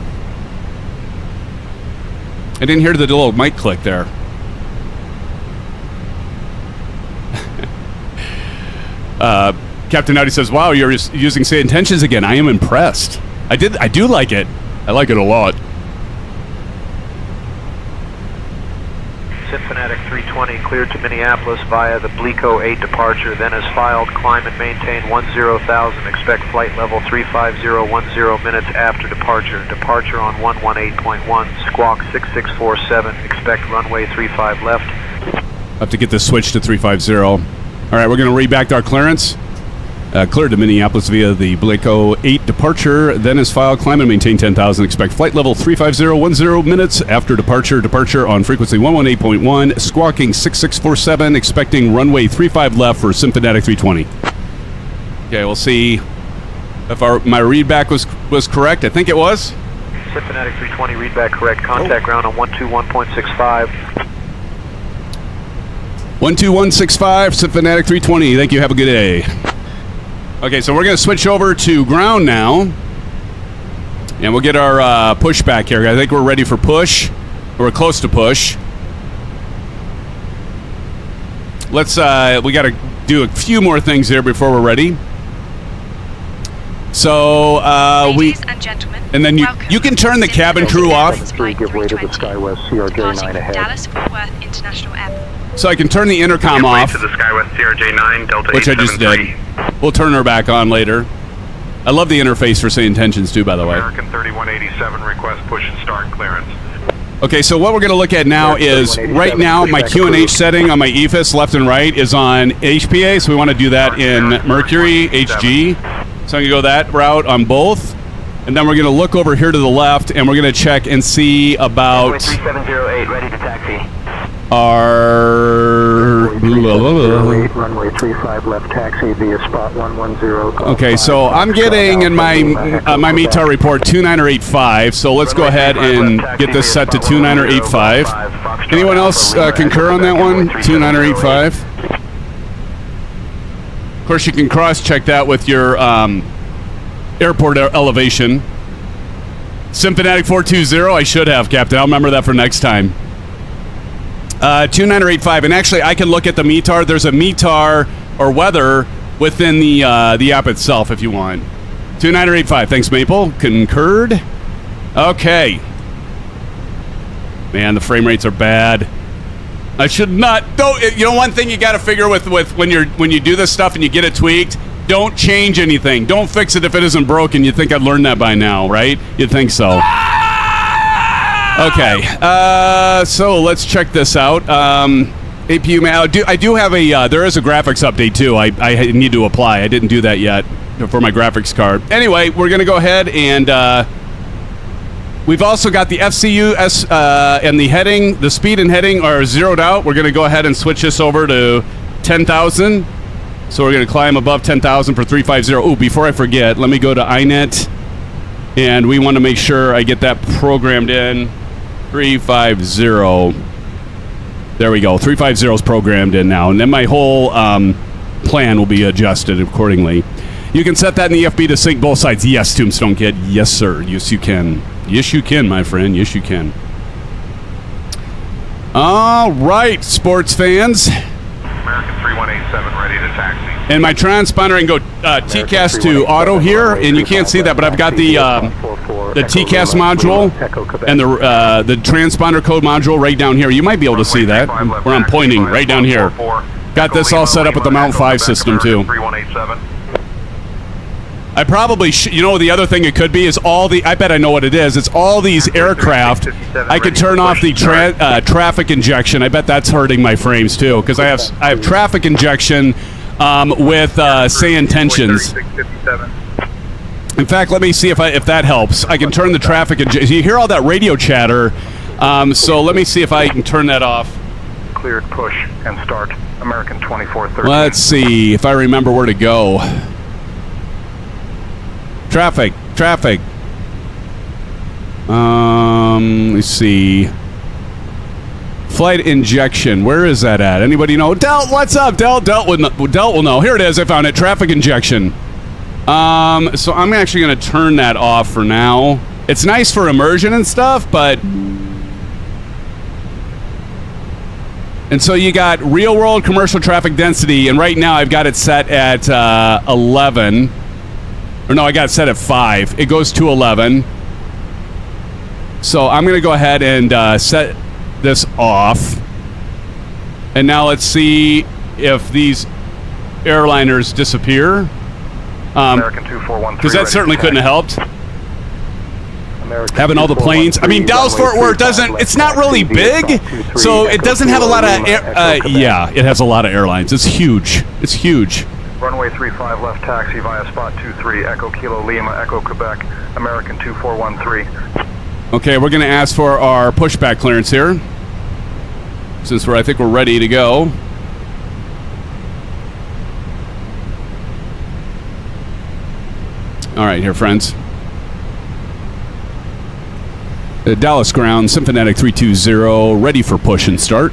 Speaker 3: I didn't hear the little mic click there. Captain Nutty says, wow, you're using Sayintentions again. I am impressed. I do like it. I like it a lot.
Speaker 4: SimFanatic 320 cleared to Minneapolis via the Blico 8 departure, then is filed, climb and maintain 10,000. Expect flight level 35010 minutes after departure. Departure on 118.1, squawk 6647. Expect runway 35 left.
Speaker 3: I have to get this switch to 350. All right, we're going to read back our clearance. Cleared to Minneapolis via the Blico 8 departure, then is filed, climb and maintain 10,000. Expect flight level 35010 minutes after departure. Departure on frequency 118.1, squawking 6647. Expecting runway 35 left for SimFanatic 320. Okay, we'll see if my readback was correct. I think it was.
Speaker 4: SimFanatic 320, readback correct. Contact ground on 121.65.
Speaker 3: 12165, SimFanatic 320. Thank you. Have a good day. Okay, so we're going to switch over to ground now. And we'll get our pushback here. I think we're ready for push. We're close to push. Let's, we got to do a few more things here before we're ready. So,
Speaker 5: Ladies and gentlemen,
Speaker 3: and then you can turn the cabin crew off.
Speaker 6: Give way to the SkyWest CRJ9 ahead.
Speaker 5: Dallas-Fort Worth International Airport.
Speaker 3: So I can turn the intercom off,
Speaker 7: to the SkyWest CRJ9 Delta
Speaker 3: which I just did. We'll turn her back on later. I love the interface for Sayintentions too, by the way.
Speaker 7: American 3187, request push and start clearance.
Speaker 3: Okay, so what we're going to look at now is, right now, my QNH setting on my EFIS left and right is on HPA, so we want to do that in Mercury, HG. So I'm going to go that route on both. And then we're going to look over here to the left, and we're going to check and see about
Speaker 6: 3708, ready to taxi.
Speaker 3: our...
Speaker 6: Runway 35 left taxi via spot 110.
Speaker 3: Okay, so I'm getting in my my METAR report 2985, so let's go ahead and get this set to 2985. Anyone else concur on that one? 2985. Of course, you can cross-check that with your airport elevation. SimFanatic 420, I should have, Captain. I'll remember that for next time. 2985, and actually I can look at the METAR. There's a METAR or weather within the app itself if you want. 2985, thanks Maple. Concurred. Okay. Man, the frame rates are bad. I should not. Don't. You know, one thing you got to figure with when you do this stuff and you get it tweaked, don't change anything. Don't fix it if it isn't broken. You'd think I'd learned that by now, right? You'd think so. Okay, so let's check this out. APU, I do have a, there is a graphics update too. I need to apply. I didn't do that yet for my graphics card. Anyway, we're going to go ahead and we've also got the FCU and the heading, the speed and heading are zeroed out. We're going to go ahead and switch this over to 10,000. So we're going to climb above 10,000 for 350. Oh, before I forget, let me go to INET. And we want to make sure I get that programmed in. 350. There we go. 350 is programmed in now. And then my whole plan will be adjusted accordingly. You can set that in the EFB to sync both sides. Yes, Tombstone Kid. Yes, sir. Yes, you can. Yes, you can, my friend. Yes, you can. All right, sports fans.
Speaker 7: American 3187, ready to taxi.
Speaker 3: And my transponder, I can go TCAS to auto here, and you can't see that, but I've got the TCAS module and the transponder code module right down here. You might be able to see that where I'm pointing right down here. Got this all set up with the Mount 5 system too. I probably you know, the other thing it could be is I bet I know what it is. It's all these aircraft. I could turn off the traffic injection. I bet that's hurting my frames too, because I have traffic injection with Sayintentions. In fact, let me see if that helps. I can turn the traffic injection. You hear all that radio chatter, so let me see if I can turn that off.
Speaker 7: Cleared push and start. American 2430.
Speaker 3: Let's see if I remember where to go. Traffic. Let's see. Flight injection. Where is that at? Anybody know? Delt, what's up? Delt will know. Here it is. I found it. Traffic injection. So I'm actually going to turn that off for now. It's nice for immersion and stuff, but... And so you got real-world commercial traffic density, and right now I've got it set at 11. Or no, I got it set at 5. It goes to 11. So I'm going to go ahead and set this off. And now let's see if these airliners disappear.
Speaker 7: American 2413.
Speaker 3: Because that certainly couldn't have helped. Having all the planes. I mean, Dallas-Fort Worth doesn't... It's not really big, so it doesn't have a lot of... yeah, it has a lot of airlines. It's huge. It's huge.
Speaker 7: Runway 35 left taxi via spot 23, Echo Kilo Lima, Echo Quebec, American 2413.
Speaker 3: Okay, we're going to ask for our pushback clearance here, since I think we're ready to go. All right, here, friends. The Dallas ground, SimFanatic 320, ready for push and start.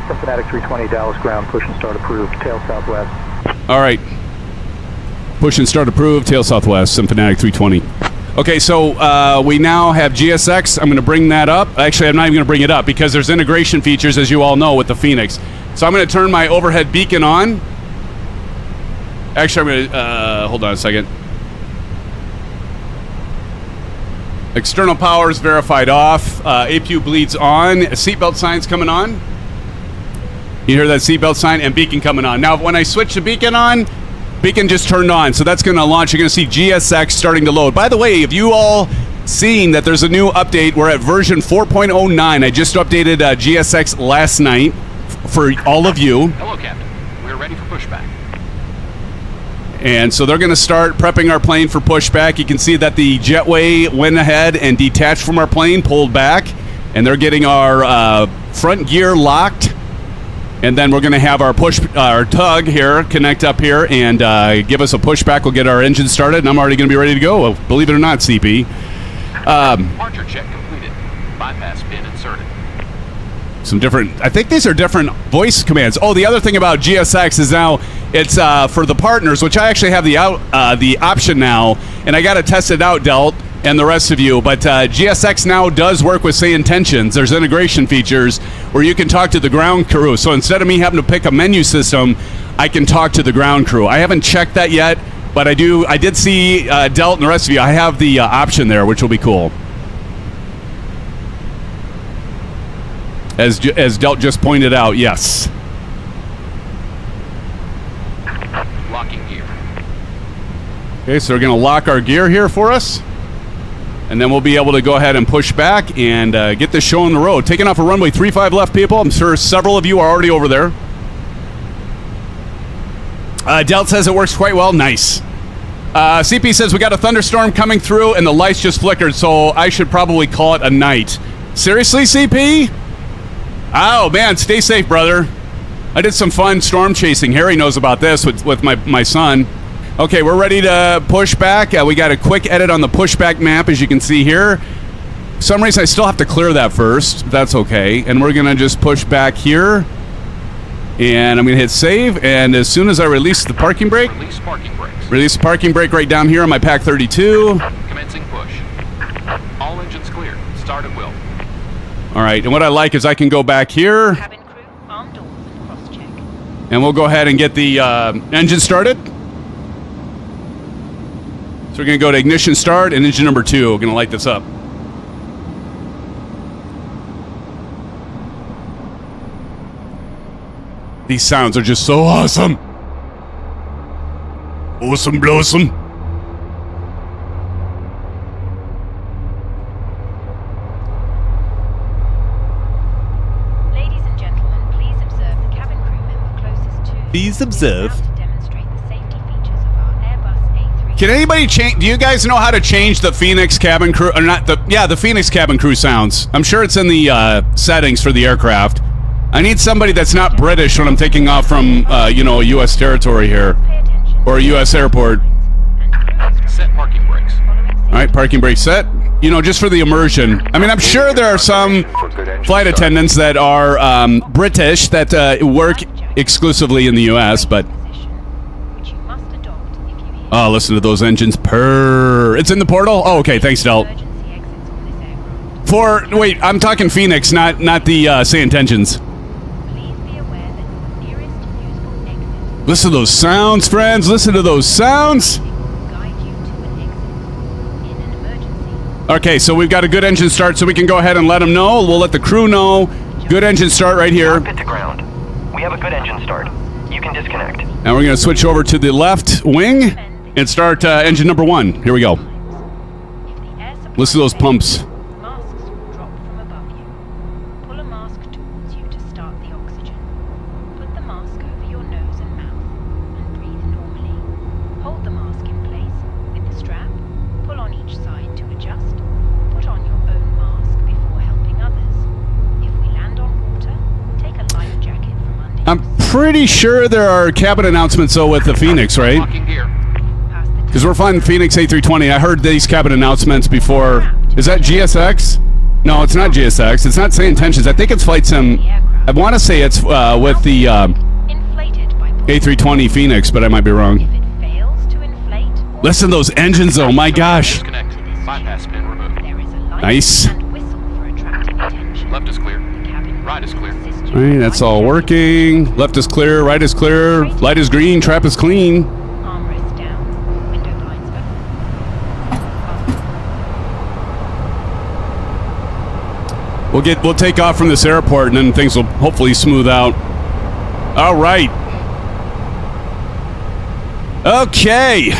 Speaker 6: SimFanatic 320, Dallas ground, push and start approved, tail southwest.
Speaker 3: All right. Push and start approved, tail southwest, SimFanatic 320. Okay, so we now have GSX. I'm going to bring that up. Actually, I'm not even going to bring it up because there's integration features, as you all know, with the Fenix. So I'm going to turn my overhead beacon on. Actually, I'm going to, hold on a second. External power is verified off. APU bleeds on. Seatbelt sign's coming on. You hear that seatbelt sign and beacon coming on. Now, when I switch the beacon on, beacon just turned on, so that's going to launch. You're going to see GSX starting to load. By the way, have you all seen that there's a new update? We're at version 4.09. I just updated GSX last night for all of you.
Speaker 8: Hello, Captain. We're ready for pushback.
Speaker 3: And so they're going to start prepping our plane for pushback. You can see that the jetway went ahead and detached from our plane, pulled back, and they're getting our front gear locked. And then we're going to have our tug here connect up here and give us a pushback. We'll get our engine started, and I'm already going to be ready to go. Believe it or not, CP.
Speaker 8: Departure check completed. Bypass pin inserted.
Speaker 3: Some different, I think these are different voice commands. Oh, the other thing about GSX is now it's for the partners, which I actually have the option now, and I got to test it out, Delt, and the rest of you. But GSX now does work with Sayintentions. There's integration features where you can talk to the ground crew. So instead of me having to pick a menu system, I can talk to the ground crew. I haven't checked that yet, but I did see Delt and the rest of you. I have the option there, which will be cool. As Delt just pointed out, yes.
Speaker 8: Locking gear.
Speaker 3: Okay, so we're going to lock our gear here for us. And then we'll be able to go ahead and push back and get this show on the road. Taking off a runway 35 left, people. I'm sure several of you are already over there. Delt says it works quite well. Nice. CP says we got a thunderstorm coming through and the lights just flickered, so I should probably call it a night. Seriously, CP? Oh, man, stay safe, brother. I did some fun storm chasing. Harry knows about this with my son. Okay, we're ready to push back. We got a quick edit on the pushback map, as you can see here. For some reason, I still have to clear that first. That's okay. And we're going to just push back here. And I'm going to hit save. And as soon as I release the parking brake...
Speaker 8: Release parking brakes.
Speaker 3: Release the parking brake right down here on my Pack 32.
Speaker 8: Commencing push. All engines clear. Start at will.
Speaker 3: All right, and what I like is I can go back here.
Speaker 5: Cabin crew, arm doors and cross-check.
Speaker 3: And we'll go ahead and get the engine started. So we're going to go to ignition start and engine number 2. We're going to light this up. These sounds are just so awesome. Awesome blossom.
Speaker 5: Ladies and gentlemen, please observe the cabin crew member closest to...
Speaker 3: Please observe.
Speaker 5: To demonstrate the safety features of our Airbus A320.
Speaker 3: Can anybody change? Do you guys know how to change the Fenix cabin crew? Or not the? Yeah, the Fenix cabin crew sounds. I'm sure it's in the settings for the aircraft. I need somebody that's not British when I'm taking off from, U.S. territory here, or a U.S. airport.
Speaker 8: Set parking brakes.
Speaker 3: All right, parking brake set. Just for the immersion. I mean, I'm sure there are some flight attendants that are British that work exclusively in the U.S., but... Oh, listen to those engines purr. It's in the portal? Oh, okay, thanks, Delt. Wait, I'm talking Fenix, not the Sayintentions. Listen to those sounds, friends. Listen to those sounds. Okay, so we've got a good engine start, so we can go ahead and let them know. We'll let the crew know. Good engine start right here.
Speaker 9: Cockpit to ground. We have a good engine start. You can disconnect.
Speaker 3: Now we're going to switch over to the left wing and start engine number 1. Here we go. Listen to those pumps.
Speaker 5: Masks will drop from above you. Pull a mask towards you to start the oxygen. Put the mask over your nose and mouth and breathe normally. Hold the mask in place with the strap. Pull on each side to adjust. Put on your own mask before helping others. If we land on water, take a life jacket from under.
Speaker 3: I'm pretty sure there are cabin announcements, though, with the Fenix, right?
Speaker 8: Locking gear.
Speaker 3: Because we're flying Fenix A320. I heard these cabin announcements before. Is that GSX? No, it's not GSX. It's not Sayintentions. I think it's Flight Sim. I want to say it's with the A320 Fenix, but I might be wrong. Listen to those engines, though. My gosh.
Speaker 8: Disconnect. Bypass pin removed.
Speaker 3: Nice.
Speaker 8: Left is clear. Right is clear.
Speaker 3: All right, that's all working. Left is clear. Right is clear. Light is green. Trap is clean.
Speaker 5: Armrest down. Window blinds open.
Speaker 3: We'll take off from this airport, and then things will hopefully smooth out. All right. Okay,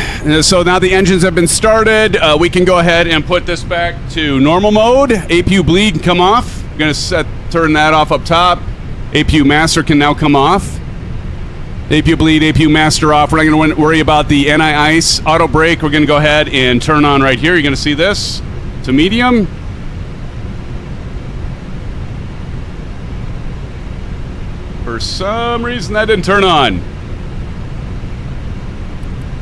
Speaker 3: so now the engines have been started. We can go ahead and put this back to normal mode. APU bleed can come off. We're going to turn that off up top. APU master can now come off. APU bleed, APU master off. We're not going to worry about the anti-ice. Auto brake, we're going to go ahead and turn on right here. You're going to see this to medium. For some reason, that didn't turn on.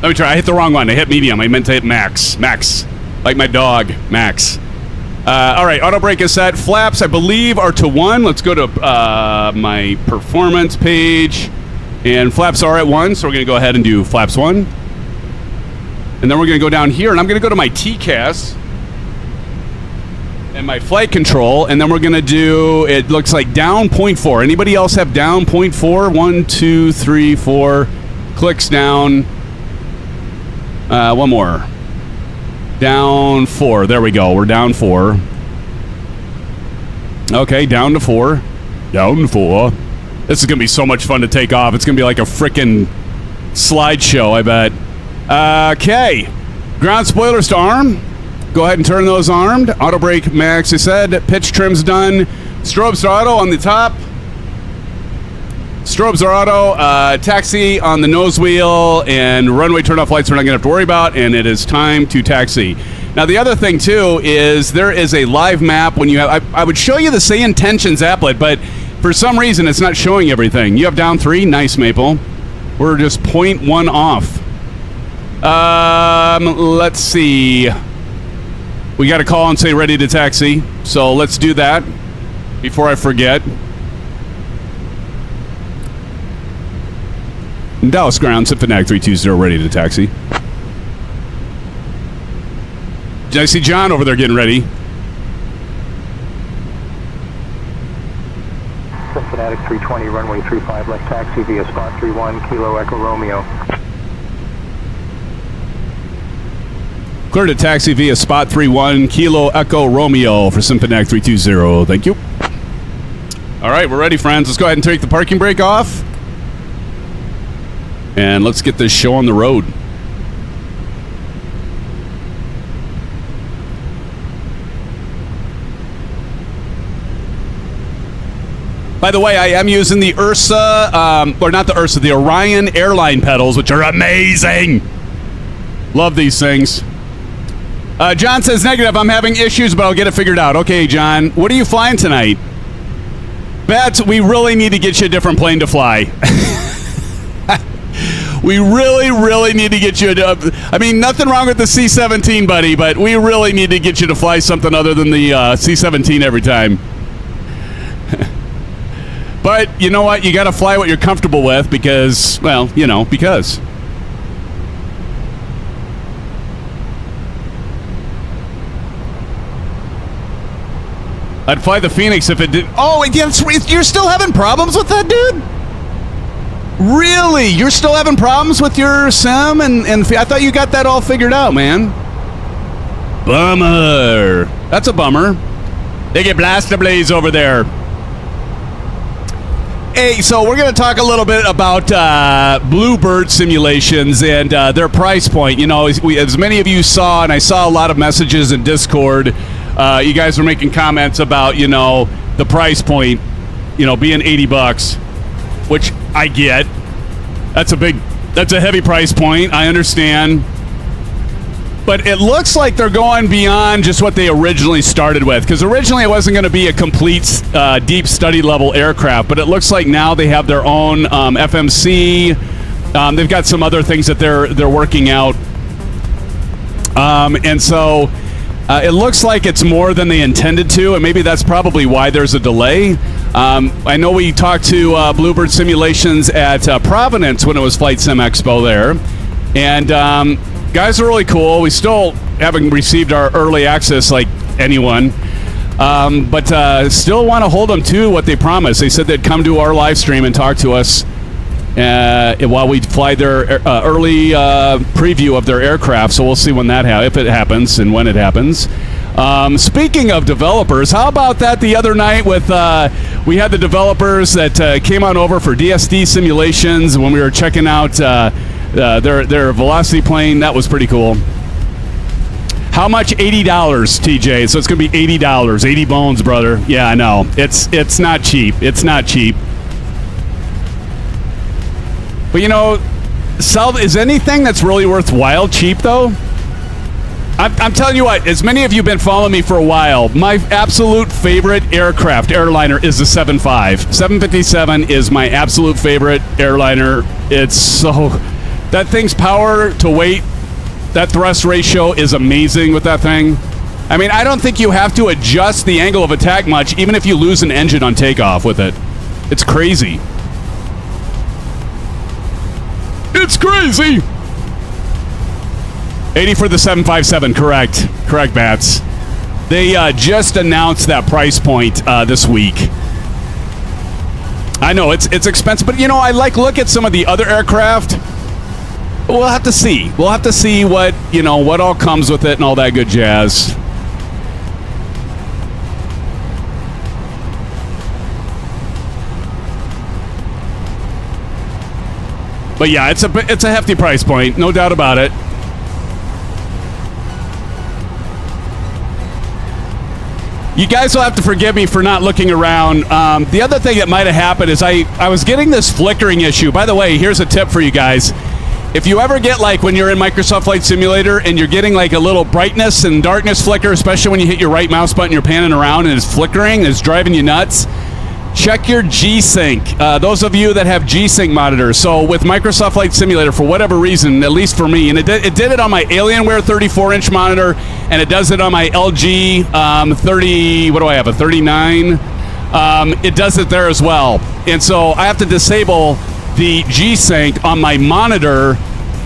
Speaker 3: Let me try. I hit the wrong one. I hit medium. I meant to hit max. Max. Like my dog. Max. All right. Auto brake is set. Flaps, I believe, are to 1. Let's go to my performance page. And flaps are at 1, so we're going to go ahead and do flaps 1. And then we're going to go down here, and I'm going to go to my TCAS and my flight control, and then we're going to do, it looks like down 0.4. Anybody else have down 0.4? 1, 2, 3, 4. Clicks down. One more. Down 4. There we go. We're down 4. Okay, down to 4. Down to 4. This is going to be so much fun to take off. It's going to be like a frickin' slideshow, I bet. Okay. Ground spoilers to arm. Go ahead and turn those armed. Auto brake max, I said. Pitch trim's done. Strobes to auto on the top. Strobes are auto, taxi on the nose wheel, and runway turn-off lights we're not going to have to worry about, and it is time to taxi. Now, the other thing, too, is there is a live map when you have... I would show you the Sayintentions applet, but for some reason, it's not showing everything. You have down 3. Nice, Maple. We're just 0.1 off. Let's see. We got to call and say ready to taxi, so let's do that before I forget. Dallas ground, SimFanatic 320, ready to taxi. I see John over there getting ready.
Speaker 6: SimFanatic 320, runway 35, left taxi via spot 31, Kilo Echo Romeo.
Speaker 3: Clear to taxi via spot 31, Kilo Echo Romeo for SimFanatic 320. Thank you. All right, we're ready, friends. Let's go ahead and take the parking brake off. And let's get this show on the road. By the way, I am using the Ursa, or not the Ursa, the Orion airline pedals, which are amazing. Love these things. John says negative. I'm having issues, but I'll get it figured out. Okay, John, what are you flying tonight? Bats, we really need to get you a different plane to fly. We really, really need to get you I mean, nothing wrong with the C-17, buddy, but we really need to get you to fly something other than the C-17 every time. But you know what? You got to fly what you're comfortable with because, well, you know, because. I'd fly the Fenix if it did. Oh, you're still having problems with that, dude? Really? You're still having problems with your sim? And I thought you got that all figured out, man. Bummer. That's a bummer. They get Blaster Blaze over there. Hey, so we're going to talk a little bit about Bluebird simulations and their price point. You know, as many of you saw, and I saw a lot of messages in Discord, you guys were making comments about, you know, the price point, you know, being $80, which I get. That's a heavy price point. I understand. But it looks like they're going beyond just what they originally started with, because originally it wasn't going to be a complete deep study level aircraft, but it looks like now they have their own FMC. They've got some other things that they're working out, and so it looks like it's more than they intended to, and maybe that's probably why there's a delay. I know we talked to Bluebird Simulations at Providence when it was Flight Sim Expo there, and guys are really cool. We still haven't received our early access like anyone, but still want to hold them to what they promised. They said they'd come to our live stream and talk to us while we fly their early preview of their aircraft. So we'll see when that if it happens and when it happens. Speaking of developers, how about that the other night with we had the developers that came on over for DSD simulations when we were checking out their Velocity plane. That was pretty cool. How much? $80, TJ. So it's going to be $80. 80 bones, brother. Yeah, I know. It's not cheap. It's not cheap. But, you know, is anything that's really worthwhile cheap, though? I'm telling you what, as many of you have been following me for a while, my absolute favorite airliner is the 7.5. 757 is my absolute favorite airliner. It's so... That thing's power to weight, that thrust ratio is amazing with that thing. I mean, I don't think you have to adjust the angle of attack much, even if you lose an engine on takeoff with it. It's crazy. It's crazy! 80 for the 757, correct. Correct, Bats. They just announced that price point this week. I know, it's expensive, but, you know, I look at some of the other aircraft. We'll have to see. We'll have to see what, you know, what all comes with it and all that good jazz. But yeah, it's a hefty price point, no doubt about it. You guys will have to forgive me for not looking around. The other thing that might have happened is I was getting this flickering issue. By the way, here's a tip for you guys. If you ever get, like, when you're in Microsoft Flight Simulator and you're getting, like, a little brightness and darkness flicker, especially when you hit your right mouse button, you're panning around and it's flickering, it's driving you nuts, check your G-Sync. Those of you that have G-Sync monitors. So with Microsoft Flight Simulator, for whatever reason, at least for me, and it did it on my Alienware 34-inch monitor, and it does it on my LG 30, what do I have, a 39? It does it there as well. And so I have to disable the G-Sync on my monitor,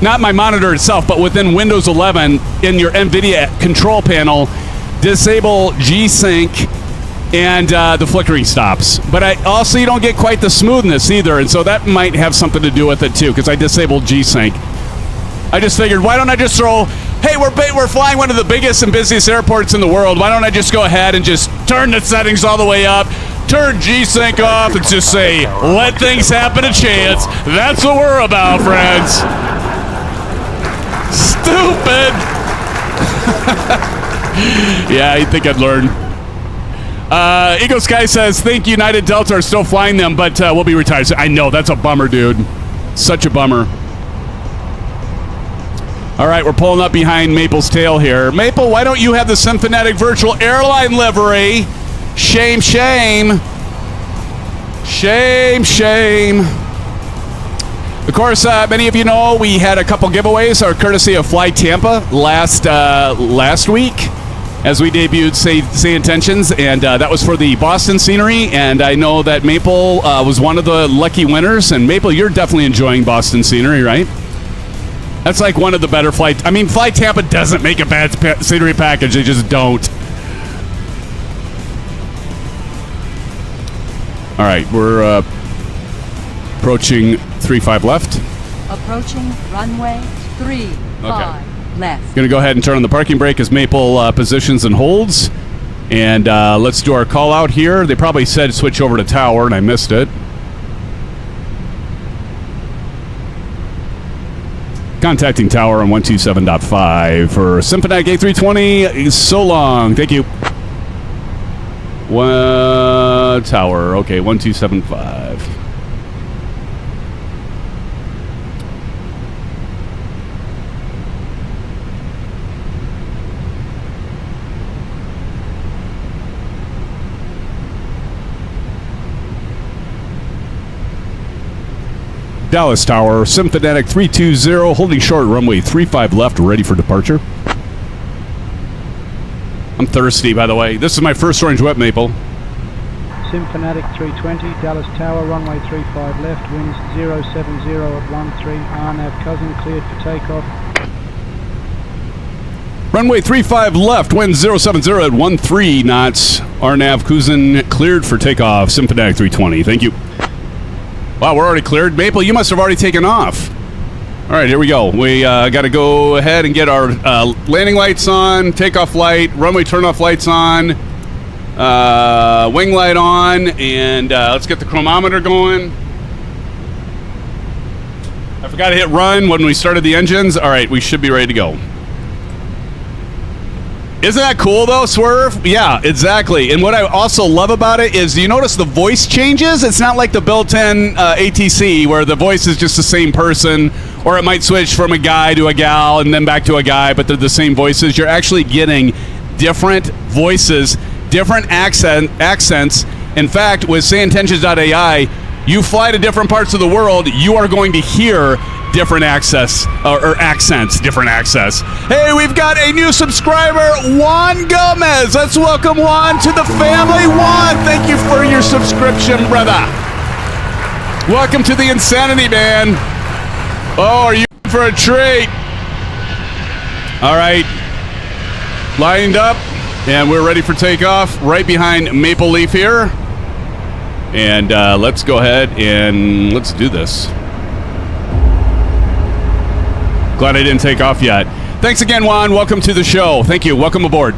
Speaker 3: not my monitor itself, but within Windows 11 in your NVIDIA control panel, disable G-Sync, and the flickering stops. But you don't get quite the smoothness either, and so that might have something to do with it too, because I disabled G-Sync. I just figured, why don't I just throw, hey, we're flying one of the biggest and busiest airports in the world, why don't I just go ahead and just turn the settings all the way up, turn G-Sync off, and just say, let things happen a chance. That's what we're about, friends. Stupid. Yeah, you'd think I'd learn. Eagle Sky says, think United Delta are still flying them, but we'll be retired. I know, that's a bummer, dude. Such a bummer. All right, we're pulling up behind Maple's tail here. Maple, why don't you have the SimFanatic virtual airline livery? Shame, shame. Shame, shame. Of course, many of you know we had a couple giveaways, courtesy of Fly Tampa last week, as we debuted Sayintentions, and that was for the Boston scenery, and I know that Maple was one of the lucky winners, and Maple, you're definitely enjoying Boston scenery, right? That's like one of the better flights. I mean, Fly Tampa doesn't make a bad scenery package, they just don't. All right, we're approaching 35 left.
Speaker 10: Approaching runway 35 left.
Speaker 3: Going to go ahead and turn on the parking brake as Maple positions and holds. And let's do our call out here. They probably said switch over to tower, and I missed it. Contacting tower on 127.5 for SimFanatic A320. So long. Thank you. Tower. Okay, 1275. Dallas Tower, SimFanatic 320, holding short, runway 35 left, ready for departure. I'm thirsty, by the way. This is my first orange wet maple.
Speaker 11: SimFanatic 320, Dallas Tower, runway 35 left, winds 070 at 13, RNAV cousin, cleared for takeoff.
Speaker 3: Runway 35 left, wind 070 at 13 knots. RNAV Kuzin cleared for takeoff. SimFanatic 320. Thank you. Wow, we're already cleared. Maple, you must have already taken off. All right, here we go. We got to go ahead and get our landing lights on, takeoff light, runway turn-off lights on, wing light on, and let's get the chronometer going. I forgot to hit run when we started the engines. All right, we should be ready to go. Isn't that cool, though, Swerve? Yeah, exactly. And what I also love about it is, do you notice the voice changes? It's not like the built-in ATC, where the voice is just the same person, or it might switch from a guy to a gal and then back to a guy, but they're the same voices. You're actually getting different voices, different accents. In fact, with Sayintentions.AI, you fly to different parts of the world, you are going to hear different accents. Hey, we've got a new subscriber, Juan Gomez. Let's welcome Juan to the family. Juan, thank you for your subscription, brother. Welcome to the insanity, man. Oh, are you for a treat? All right, lined up, and we're ready for takeoff right behind Maple Leaf here. And let's go ahead and let's do this. Glad I didn't take off yet. Thanks again, Juan. Welcome to the show. Thank you. Welcome aboard.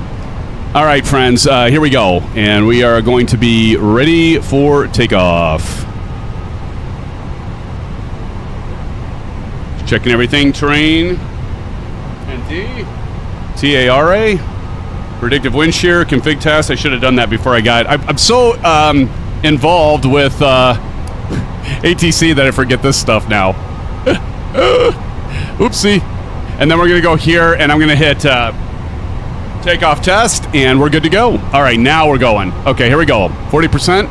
Speaker 3: All right, friends. Here we go. And we are going to be ready for takeoff. Checking everything. Terrain. NT. TARA. Predictive wind shear. Config test. I should have done that before I got it. I'm so involved with ATC that I forget this stuff now. Oopsie. And then we're going to go here, and I'm going to hit takeoff test, and we're good to go. All right, now we're going. Okay, here we go. 40%.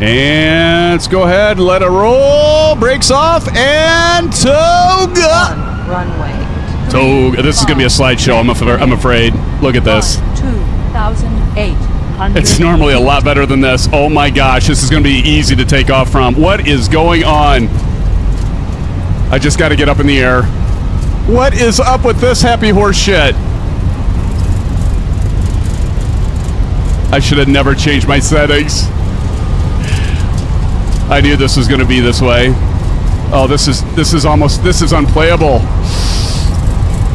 Speaker 3: And let's go ahead and let it roll. Brakes off, and toga.
Speaker 10: Runway.
Speaker 3: Toga. This is going to be a slideshow, I'm afraid. Look at this.
Speaker 10: 2,800.
Speaker 3: It's normally a lot better than this. Oh my gosh, this is going to be easy to take off from. What is going on? I just got to get up in the air. What is up with this happy horse shit? I should have never changed my settings. I knew this was going to be this way. Oh, this is unplayable.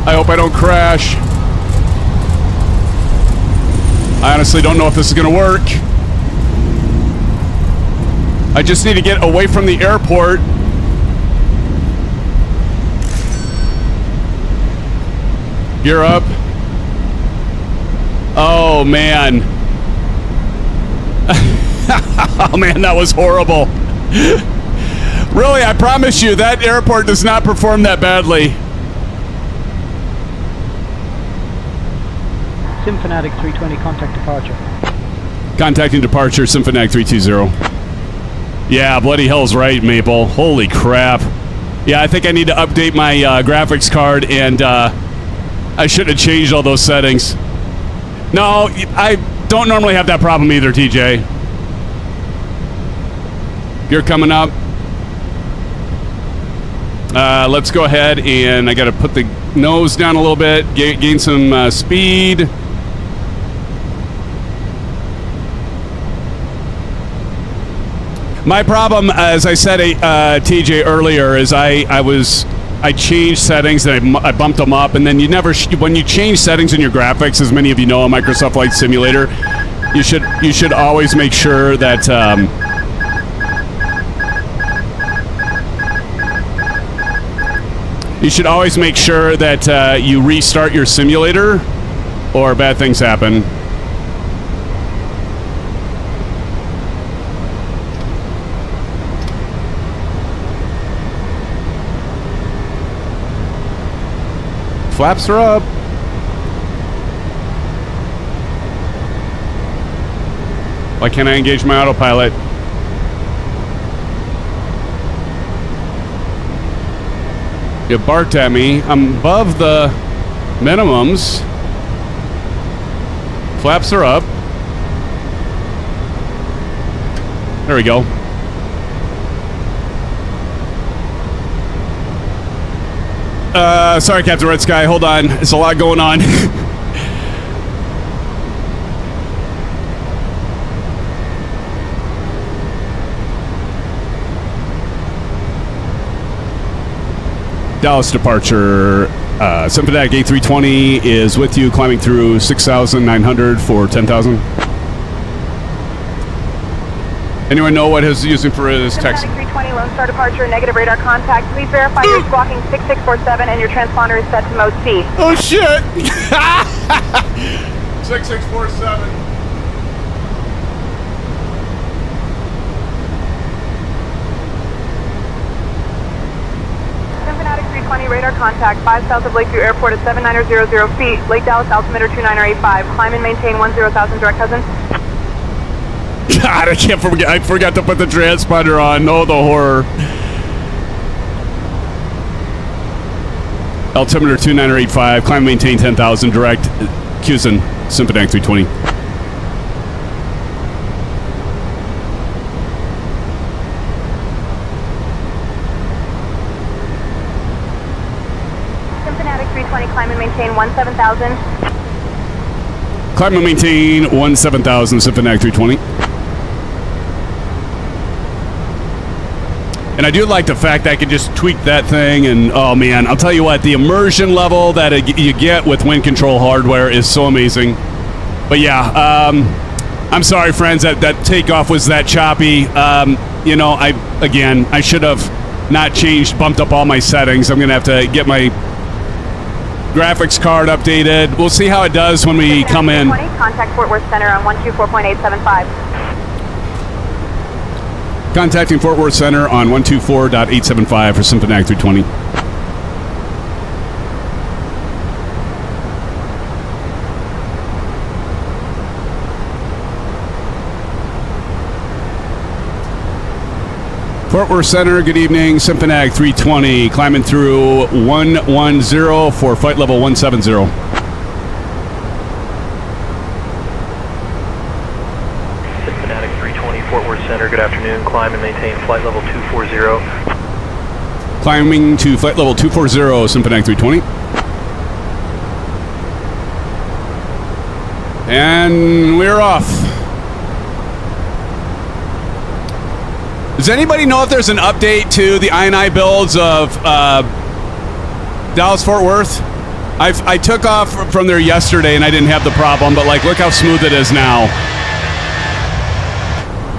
Speaker 3: I hope I don't crash. I honestly don't know if this is going to work. I just need to get away from the airport. Gear up. Oh, man. Oh, man, that was horrible. Really, I promise you, that airport does not perform that badly.
Speaker 11: SimFanatic 320, contact departure.
Speaker 3: Contacting departure, SimFanatic 320. Yeah, bloody hell's right, Maple. Holy crap. Yeah, I think I need to update my graphics card, and I should have changed all those settings. No, I don't normally have that problem either, TJ. You're coming up. Let's go ahead, and I got to put the nose down a little bit, gain some speed. My problem, as I said, TJ earlier, is I changed settings and I bumped them up, and then you never when you change settings in your graphics, as many of you know, on Microsoft Flight Simulator, you should always make sure that you restart your simulator, or bad things happen. Flaps are up. Why can't I engage my autopilot? It barked at me. I'm above the minimums. Flaps are up. There we go. Sorry, Captain Red Sky. Hold on. There's a lot going on. Dallas departure. SimFanatic A320 is with you, climbing through 6,900 for 10,000. Anyone know what he's using for his text?
Speaker 12: SimFanatic 320, Lone Star departure, negative radar contact. Please verify you're squawking 6647 and your transponder is set to mode C.
Speaker 3: Oh shit! 6647.
Speaker 12: SimFanatic 320, radar contact, 5 south of Lakeview Airport at 7900 feet. Lake Dallas altimeter 2985. Climb and maintain 10,000 direct cousin.
Speaker 3: God, I can't forget. I forgot to put the transponder on. Oh, the horror. Altimeter 2985. Climb, maintain 10,000. Direct. Houston. SimFanatic 320.
Speaker 12: SimFanatic 320, climb and maintain 17,000.
Speaker 3: Climb and maintain 17,000. SimFanatic 320. And I do like the fact that I can just tweak that thing, and oh man, I'll tell you what, the immersion level that you get with wind control hardware is so amazing. But yeah, I'm sorry, friends, that takeoff was that choppy. You know, I should have not bumped up all my settings. I'm gonna have to get my graphics card updated. We'll see how it does when we come in.
Speaker 12: Contact Fort Worth Center on 124.875.
Speaker 3: Contacting Fort Worth Center on 124.875 for SimFanatic 320. Fort Worth Center, good evening. SimFanatic 320, climbing through 110 for flight level 170.
Speaker 13: SimFanatic 320, Fort Worth Center, good afternoon. Climb and maintain flight level 240.
Speaker 3: Climbing to flight level 240, SimFanatic 320. And we're off. Does anybody know if there's an update to the I&I builds of Dallas-Fort Worth? I took off from there yesterday and I didn't have the problem, but like, look how smooth it is now.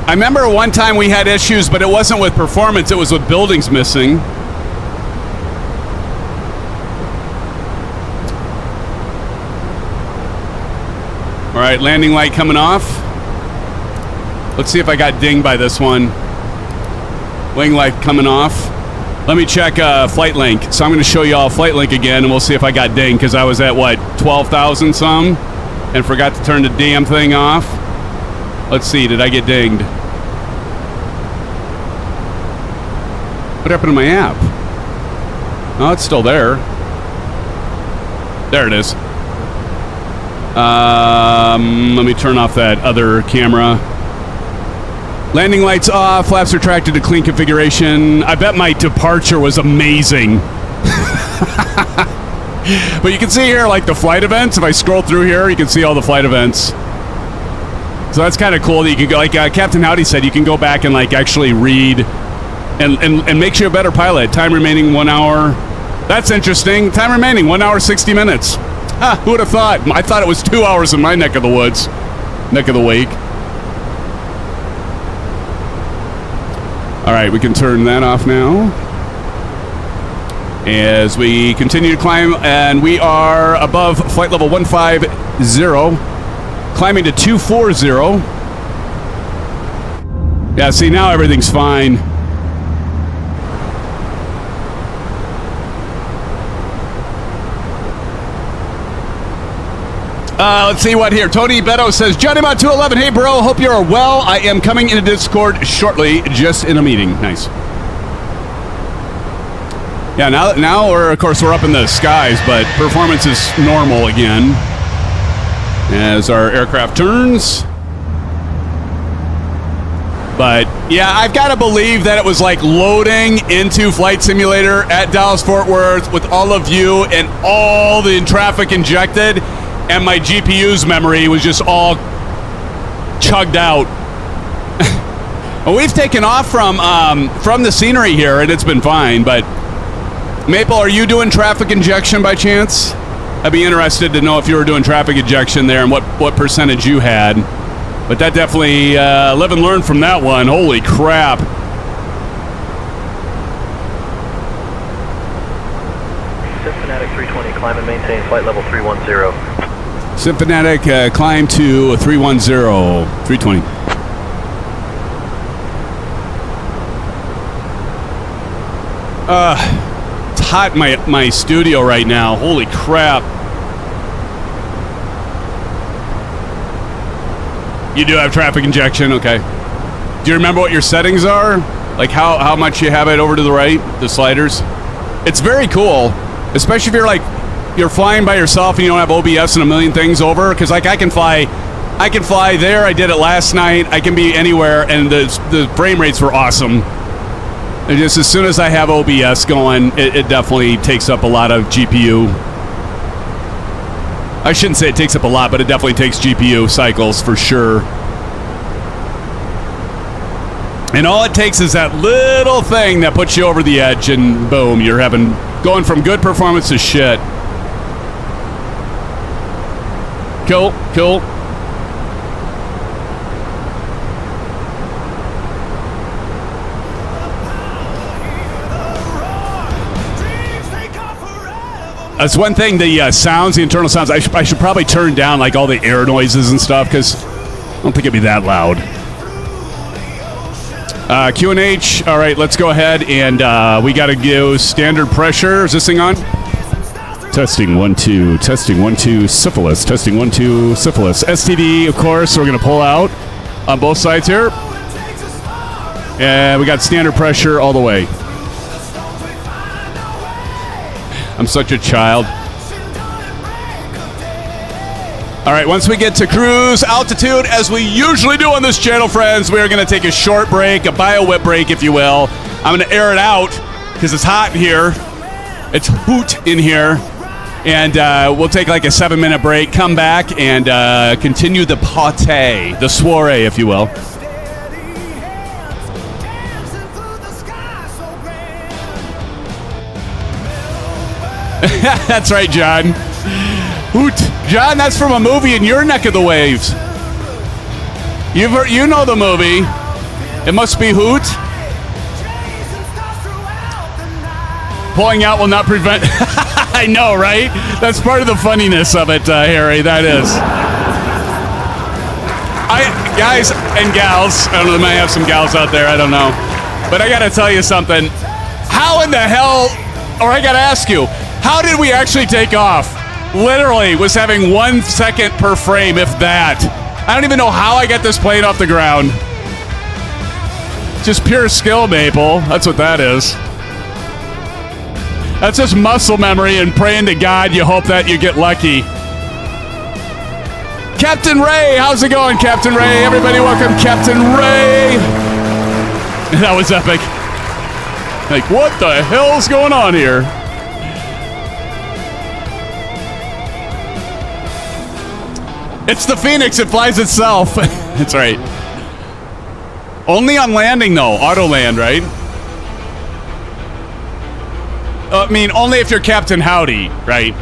Speaker 3: I remember one time we had issues, but it wasn't with performance, it was with buildings missing. All right, landing light coming off. Let's see if I got dinged by this one. Wing light coming off. Let me check FLIGHTLINQ. So I'm going to show you all FLIGHTLINQ again, and we'll see if I got dinged, because I was at, what, 12,000 some? And forgot to turn the damn thing off. Let's see, did I get dinged? What happened to my app? Oh, it's still there. There it is. Let me turn off that other camera. Landing lights off, flaps retracted to clean configuration. I bet my departure was amazing. But you can see here, like, the flight events. If I scroll through here, you can see all the flight events. So that's kind of cool that you can go, like Captain Howdy said, you can go back and, like, actually read and make you a better pilot. Time remaining 1 hour. That's interesting. Time remaining 1 hour, 60 minutes. Huh, who would have thought? I thought it was 2 hours in my neck of the woods. Neck of the wake. All right, we can turn that off now. As we continue to climb, and we are above flight level 150, climbing to 240. Yeah, see, now everything's fine. Let's see what here. Tony Beto says, Johnny Mott 211, hey bro, hope you're well. I am coming into Discord shortly, just in a meeting. Nice. Yeah, now of course, we're up in the skies, but performance is normal again as our aircraft turns. But yeah, I've got to believe that it was like loading into Flight Simulator at Dallas-Fort Worth with all of you and all the traffic injected, and my GPU's memory was just all chugged out. Well, we've taken off from the scenery here, and it's been fine. But Maple, are you doing traffic injection by chance? I'd be interested to know if you were doing traffic injection there and what percentage you had. But that definitely live and learn from that one. Holy crap.
Speaker 13: SimFanatic 320, climb and maintain flight level 310.
Speaker 3: SimFanatic, climb to 310, 320. It's hot in my studio right now. Holy crap. You do have traffic injection, okay. Do you remember what your settings are? Like how much you have it over to the right, the sliders? It's very cool, especially if you're flying by yourself and you don't have OBS and a million things over. Because like I can fly there. I did it last night. I can be anywhere, and the frame rates were awesome. And just as soon as I have OBS going, it definitely takes up a lot of GPU. I shouldn't say it takes up a lot, but it definitely takes GPU cycles for sure. And all it takes is that little thing that puts you over the edge, and boom, you're going from good performance to shit. Cool, cool. That's one thing, the sounds, the internal sounds, I should probably turn down like all the air noises and stuff, because I don't think it'd be that loud. Q&H, all right, let's go ahead, and we got to do standard pressure. Is this thing on? Testing 1 2, testing 1 2, syphilis, testing 1 2, syphilis. STD, of course, we're going to pull out on both sides here. And we got standard pressure all the way. I'm such a child. All right, once we get to cruise altitude, as we usually do on this channel, friends, we are going to take a short break, a bio-whip break, if you will. I'm going to air it out because it's hot in here. It's hoot in here. And we'll take like a 7-minute break, come back, and continue the party, the soiree, if you will. That's right, John. Hoot. John, that's from a movie in your neck of the waves. You know the movie. It must be Hoot. Pulling out will not prevent... I know, right? That's part of the funniness of it, Harry. That is. Guys and gals, I don't know, there might have some gals out there, I don't know. But I gotta tell you something. How in the hell... Or I gotta ask you, how did we actually take off? Literally was having 1 second per frame, if that. I don't even know how I got this plane off the ground. Just pure skill, Maple. That's what that is. That's just muscle memory and praying to God you hope that you get lucky. Captain Ray, how's it going, Captain Ray? Everybody welcome Captain Ray. That was epic. Like, what the hell's going on here? It's the Phoenix, it flies itself. That's right. Only on landing, though. Auto land, right? I mean, only if you're Captain Howdy, right?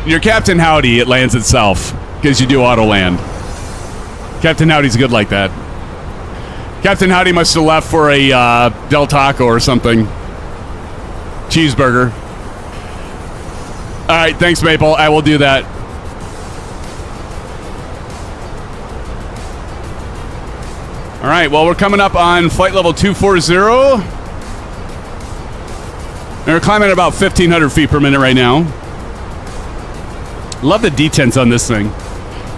Speaker 3: You're Captain Howdy, it lands itself. Because you do auto land. Captain Howdy's good like that. Captain Howdy must have left for a Del Taco or something. Cheeseburger. All right, thanks, Maple. I will do that. All right, well, we're coming up on flight level 240. And we're climbing at about 1,500 feet per minute right now. Love the detents on this thing.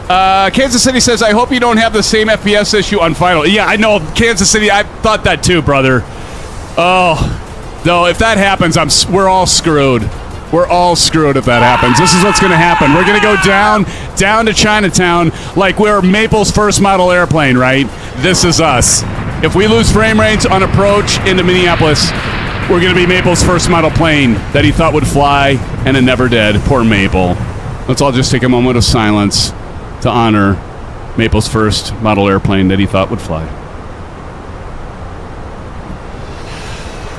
Speaker 3: Kansas City says, I hope you don't have the same FPS issue on final. Yeah, I know, Kansas City, I thought that too, brother. Oh, Though, if that happens, we're all screwed. We're all screwed if that happens. This is what's going to happen. We're going to go down to Chinatown like we're Maple's first model airplane, right? This is us. If we lose frame rates on approach into Minneapolis, we're going to be Maple's first model plane that he thought would fly, and it never did. Poor Maple. Let's all just take a moment of silence to honor Maple's first model airplane that he thought would fly.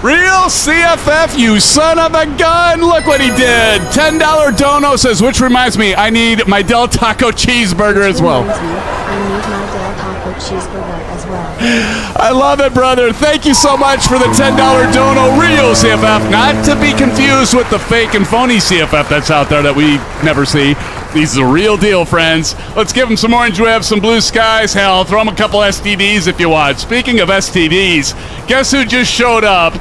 Speaker 3: Real CFF, you son of a gun! Look what he did! $10 dono says, which reminds me, I need my Del Taco cheeseburger as well.
Speaker 14: I need my Del Taco cheeseburger as well.
Speaker 3: I love it, brother. Thank you so much for the $10 dono. Real CFF, not to be confused with the fake and phony CFF that's out there that we never see. These are the real deal, friends. Let's give them some orange whips, some blue skies. Hell, throw them a couple STDs if you want. Speaking of STDs, guess who just showed up?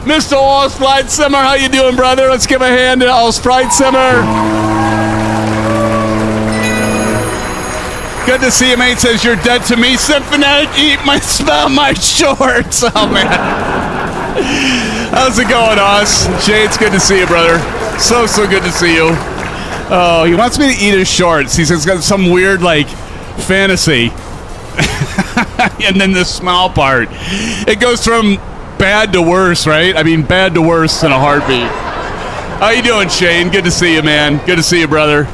Speaker 3: Mr. All's Flight Simmer, how you doing, brother? Let's give a hand to All's Flight Simmer. Good to see you, mate. Says you're dead to me. SimFanatic, smell my shorts. Oh, man. How's it going, Oz? Shay, it's good to see you, brother. So good to see you. Oh, he wants me to eat his shorts. He says he's got some weird, like, fantasy. And then the smell part. It goes from bad to worse, right? I mean, bad to worse in a heartbeat. How you doing, Shane? Good to see you, man. Good to see you, brother.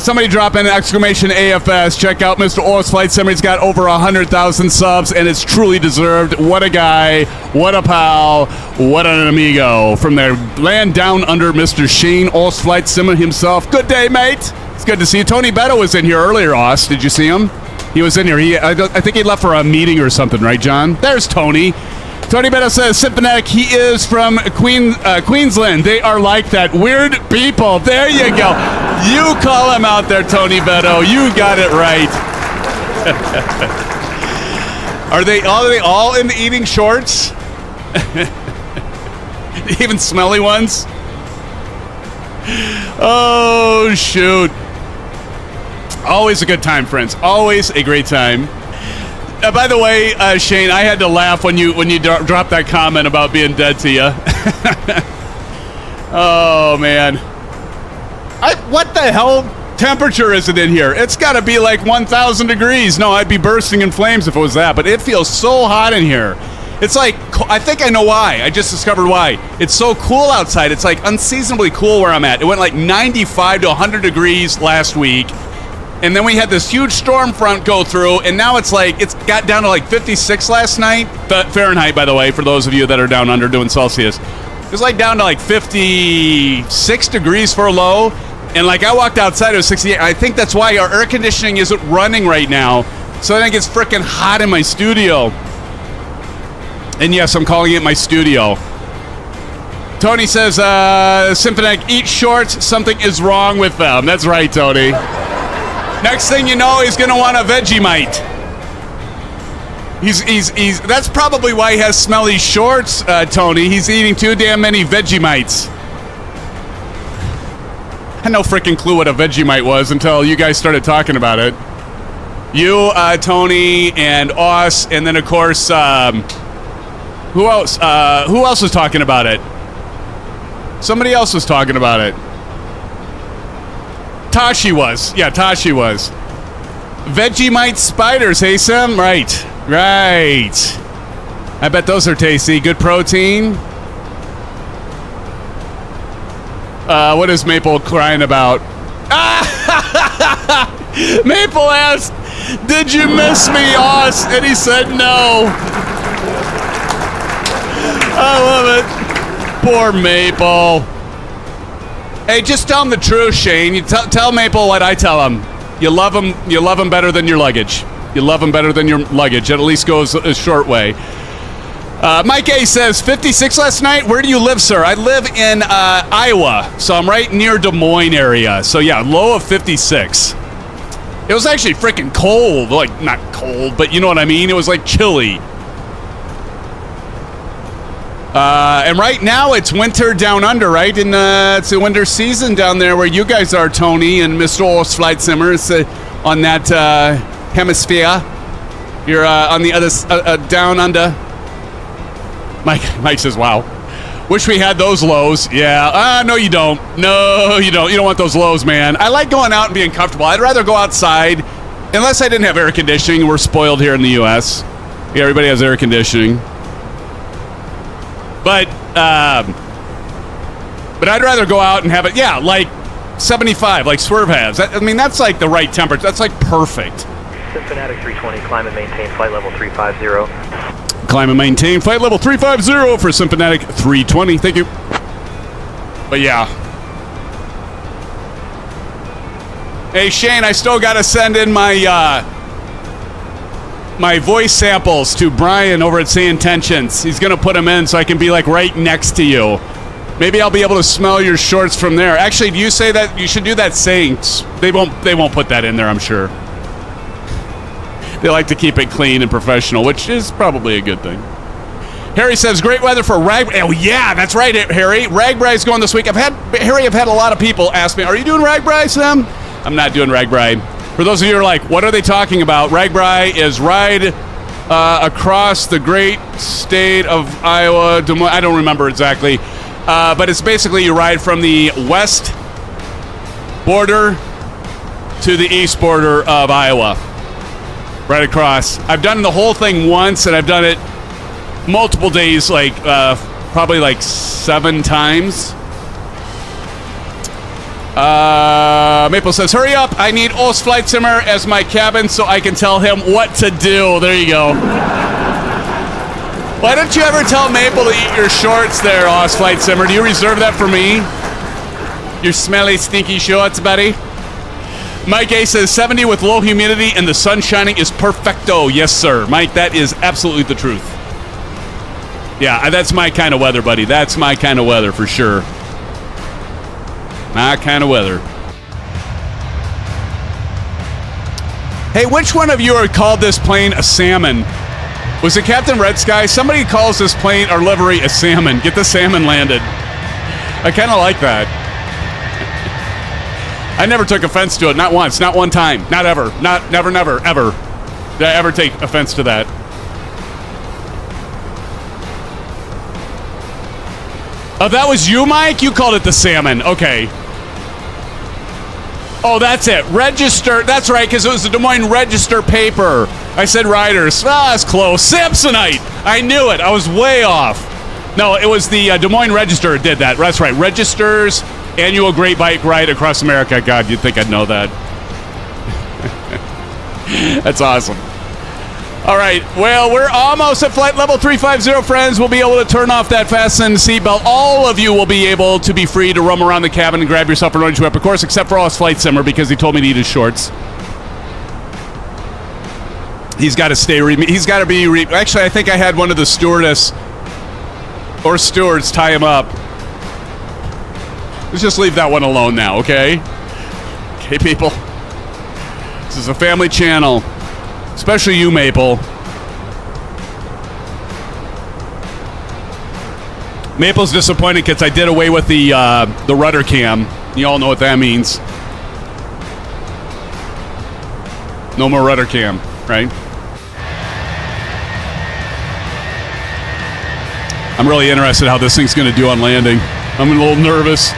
Speaker 3: Somebody drop in an exclamation AFS. Check out Mr. Orr's Flight Simmer. He's got over 100,000 subs, and it's truly deserved. What a guy. What a pal. What an amigo. From their land down under, Mr. Shane Orr's Flight Simmer himself. Good day, mate. It's good to see you. Tony Beto was in here earlier, Oz. Did you see him? He was in here. I think he left for a meeting or something, right, John? There's Tony. Tony Beto says, SimFanatic, he is from Queensland. They are like that. Weird people. There you go. You call him out there, Tony Beto. You got it right. Are they all into eating shorts? Even smelly ones? Oh, shoot. Always a good time, friends. Always a great time. By the way, Shane, I had to laugh when you dropped that comment about being dead to you. Oh, man. What the hell temperature is it in here? It's got to be like 1,000 degrees. No, I'd be bursting in flames if it was that, but it feels so hot in here. It's like, I think I know why. I just discovered why. It's so cool outside. It's like unseasonably cool where I'm at. It went like 95 to 100 degrees last week. And then we had this huge storm front go through, and now it's got down to like 56 last night. Fahrenheit, by the way, for those of you that are down under doing Celsius. It's like down to like 56 degrees for a low. And like I walked outside, it was 68. I think that's why our air conditioning isn't running right now. So I think it's freaking hot in my studio. And yes, I'm calling it my studio. Tony says, SimFanatic, eat shorts. Something is wrong with them. That's right, Tony. Next thing you know, he's gonna want a Vegemite. He's that's probably why he has smelly shorts, Tony. He's eating too damn many Vegemites. I had no freaking clue what a Vegemite was until you guys started talking about it. You, Tony, and Oz, and then of course, who else? Who else was talking about it? Somebody else was talking about it. Tashi was. Yeah, Tashi was. Vegemite spiders, hey, Sim? Right. I bet those are tasty. Good protein. What is Maple crying about? Maple asked, did you miss me, Oz? And he said no. I love it. Poor Maple. Hey, just tell him the truth, Shane. You tell Maple what I tell him. You love him. You love him better than your luggage. You love him better than your luggage. It at least goes a short way. Mike A says 56 last night. Where do you live, sir? I live in Iowa, so I'm right near Des Moines area. So yeah, low of 56. It was actually freaking cold. Like not cold, but you know what I mean. It was like chilly. And right now it's winter down under, right? And it's the winter season down there where you guys are, Tony and Mr. Orr's Flight Simmer. It's on that hemisphere. You're on the other down under. Mike says, "Wow." Wish we had those lows. Yeah. No, you don't. No, you don't. You don't want those lows, man. I like going out and being comfortable. I'd rather go outside, unless I didn't have air conditioning. We're spoiled here in the U.S. Yeah, everybody has air conditioning. But I'd rather go out and have it, like 75, like Swerve has. I mean, that's like the right temperature. That's like perfect.
Speaker 13: SimFanatic 320, climb and maintain flight level 350.
Speaker 3: Climb and maintain flight level 350 for SimFanatic 320. Thank you. But yeah. Hey, Shane, I still got to send in my my voice samples to Brian over at Sayintentions. He's going to put them in so I can be like right next to you. Maybe I'll be able to smell your shorts from there. Actually, do you say that you should do that Saints? They won't put that in there, I'm sure. They like to keep it clean and professional, which is probably a good thing. Harry says, great weather for Ragbri. Oh, yeah, that's right, Harry. Ragbri going this week. I've had a lot of people ask me, are you doing Ragbri, Sam? I'm not doing Ragbri. For those of you who are like, what are they talking about? Ragbri is ride across the great state of Iowa. Des Moines. I don't remember exactly. But it's basically you ride from the west border to the east border of Iowa. Right across. I've done the whole thing once, and I've done it multiple days, like probably like 7 times. Maple says, hurry up. I need Os Flight Simmer as my cabin so I can tell him what to do. There you go. Why don't you ever tell Maple to eat your shorts there, Os Flight Simmer? Do you reserve that for me? Your smelly, stinky shorts, buddy? Mike A says 70 with low humidity and the sun shining is perfecto. Yes, sir. Mike, that is absolutely the truth. Yeah, that's my kind of weather, buddy. That's my kind of weather for sure. My kind of weather. Hey, which one of you are called this plane a salmon? Was it Captain Red Sky? Somebody calls this plane or livery a salmon. Get the salmon landed. I kind of like that. I never took offense to it. Not once. Not one time. Not ever. Never, ever. Did I ever take offense to that? Oh, that was you, Mike? You called it the salmon. Okay. Oh, that's it. Register. That's right, because it was the Des Moines Register paper. I said riders. That's close. Samsonite. I knew it. I was way off. No, it was the Des Moines Register did that. That's right. Registers annual Great Bike Ride across America. God, you'd think I'd know that. That's awesome. All right. Well, we're almost at flight level 350, friends. We'll be able to turn off that fasten seatbelt. All of you will be able to be free to roam around the cabin and grab yourself a running whip, of course, except for Os Flight Simmer because he told me to eat his shorts. He's got to stay. He's got to be. Actually, I think I had one of the stewardess or stewards tie him up. Let's just leave that one alone now, okay? Okay, people. This is a family channel. Especially you, Maple. Maple's disappointed because I did away with the rudder cam. You all know what that means. No more rudder cam, right? I'm really interested how this thing's going to do on landing. I'm a little nervous.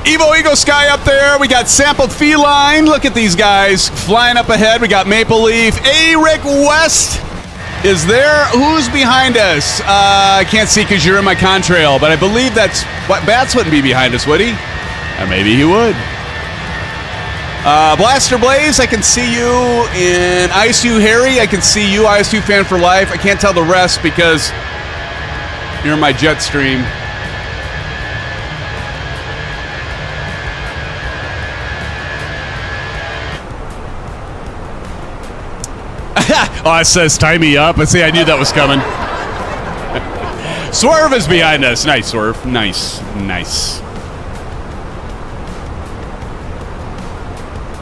Speaker 3: Evo Eagle Sky up there. We got Sampled Feline. Look at these guys flying up ahead. We got Maple Leaf. Eric West is there. Who's behind us? I can't see because you're in my contrail, but I believe that's what Bats wouldn't be behind us, would he? Or maybe he would. Blaster Blaze, I can see you. And ISU Harry, I can see you. ISU Fan for Life. I can't tell the rest because you're in my jet stream. Oh, it says tie me up. Let's see, I knew that was coming. Swerve is behind us. Nice, Swerve. Nice.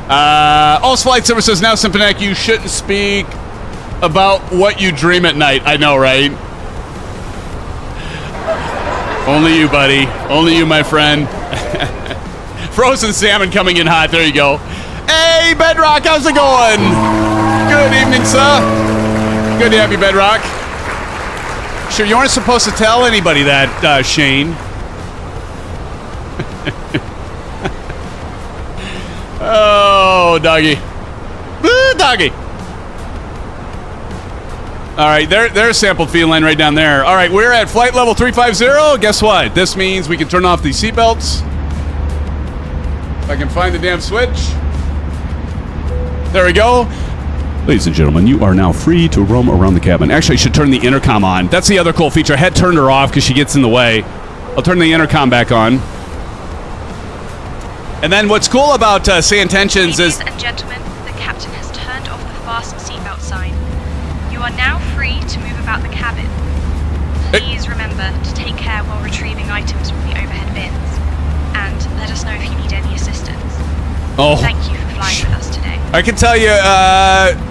Speaker 3: Os Flight Simmer says, now, SimFanatic, you shouldn't speak about what you dream at night. I know, right? Only you, buddy. Only you, my friend. Frozen salmon coming in hot. There you go. Hey, Bedrock, how's it going? Good evening, sir. Good to have you, Bedrock. Sure, you weren't supposed to tell anybody that, Shane. Oh, doggy. Woo, doggy. All right, there's sampled field line right down there. All right, we're at flight level 350. Guess what? This means we can turn off these seatbelts. If I can find the damn switch. There we go. Ladies and gentlemen, you are now free to roam around the cabin. Actually, I should turn the intercom on. That's the other cool feature. I had turned her off because she gets in the way. I'll turn the intercom back on. And then what's cool about Sayintentions is...
Speaker 15: Ladies and gentlemen, the captain has turned off the fasten seatbelt sign. You are now free to move about the cabin. Please remember to take care while retrieving items from the overhead bins. And let us know if you need any assistance.
Speaker 3: Oh.
Speaker 15: Thank you for flying with us today.
Speaker 3: I can tell you,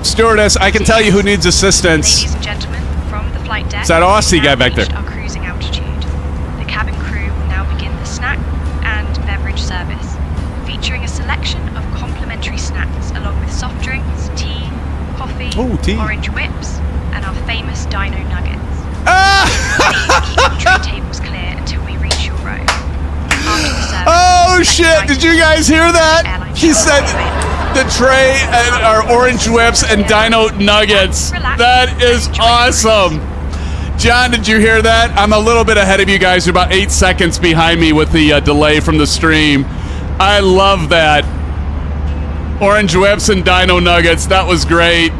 Speaker 3: stewardess, I can tell you who needs assistance.
Speaker 15: Ladies and gentlemen, from the flight deck...
Speaker 3: It's that Aussie guy back there.
Speaker 15: Our cruising altitude. The cabin crew will now begin the snack and beverage service, featuring a selection of complimentary snacks along with soft drinks, tea, coffee, orange whips, and our famous dino nuggets. Please keep your tray tables clear until we reach your row. After the service,
Speaker 3: Oh shit, did you guys hear that? He said the tray and our orange whips and dino nuggets. That is awesome. John, did you hear that? I'm a little bit ahead of you guys. You're about 8 seconds behind me with the delay from the stream. I love that. Orange whips and dino nuggets. That was great.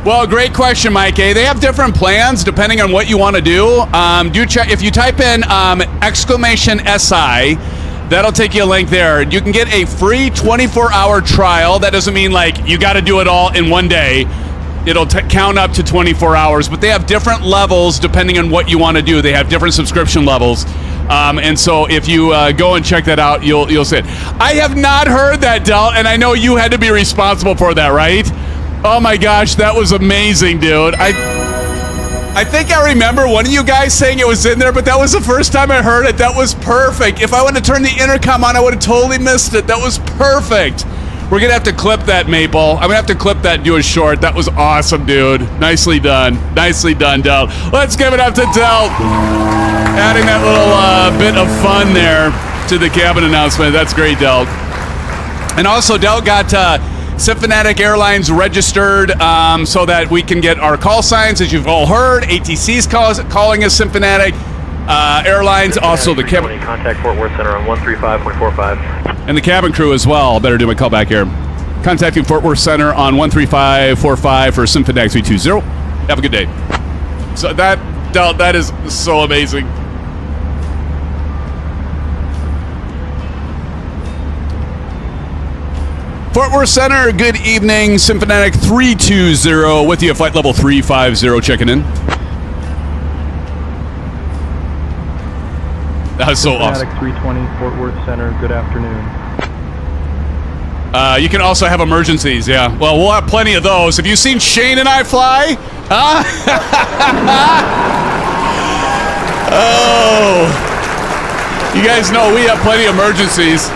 Speaker 3: Well, great question, Mike A. They have different plans depending on what you want to do. Do check if you type in !SI, that'll take you a link there. You can get a free 24-hour trial. That doesn't mean like you got to do it all in one day. It'll count up to 24 hours, but they have different levels depending on what you want to do. They have different subscription levels. And so if you go and check that out, you'll see it. I have not heard that, Del, and I know you had to be responsible for that, right? Oh my gosh, that was amazing, dude. I think I remember one of you guys saying it was in there, but that was the first time I heard it. That was perfect. If I would have turned the intercom on, I would have totally missed it. That was perfect. We're going to have to clip that, Maple. I'm going to have to clip that and do a short. That was awesome, dude. Nicely done. Nicely done, Del. Let's give it up to Del. Adding that little bit of fun there to the cabin announcement. That's great, Del. And also, Del got SimFanatic Airlines registered so that we can get our call signs, as you've all heard. ATC's calling us SimFanatic Airlines. Also, the cabin.
Speaker 13: Contact Fort Worth Center on 135.45.
Speaker 3: And the cabin crew as well. Better do my call back here. Contacting Fort Worth Center on 13545 for SimFanatic 320. Have a good day. So that is so amazing. Fort Worth Center, good evening. SimFanatic 320 with you at flight level 350 checking in. That was so awesome.
Speaker 13: SimFanatic 320 Fort Worth Center, good afternoon.
Speaker 3: You can also have emergencies, yeah. Well, we'll have plenty of those. Have you seen Shane and I fly? Huh? Oh. You guys know we have plenty of emergencies.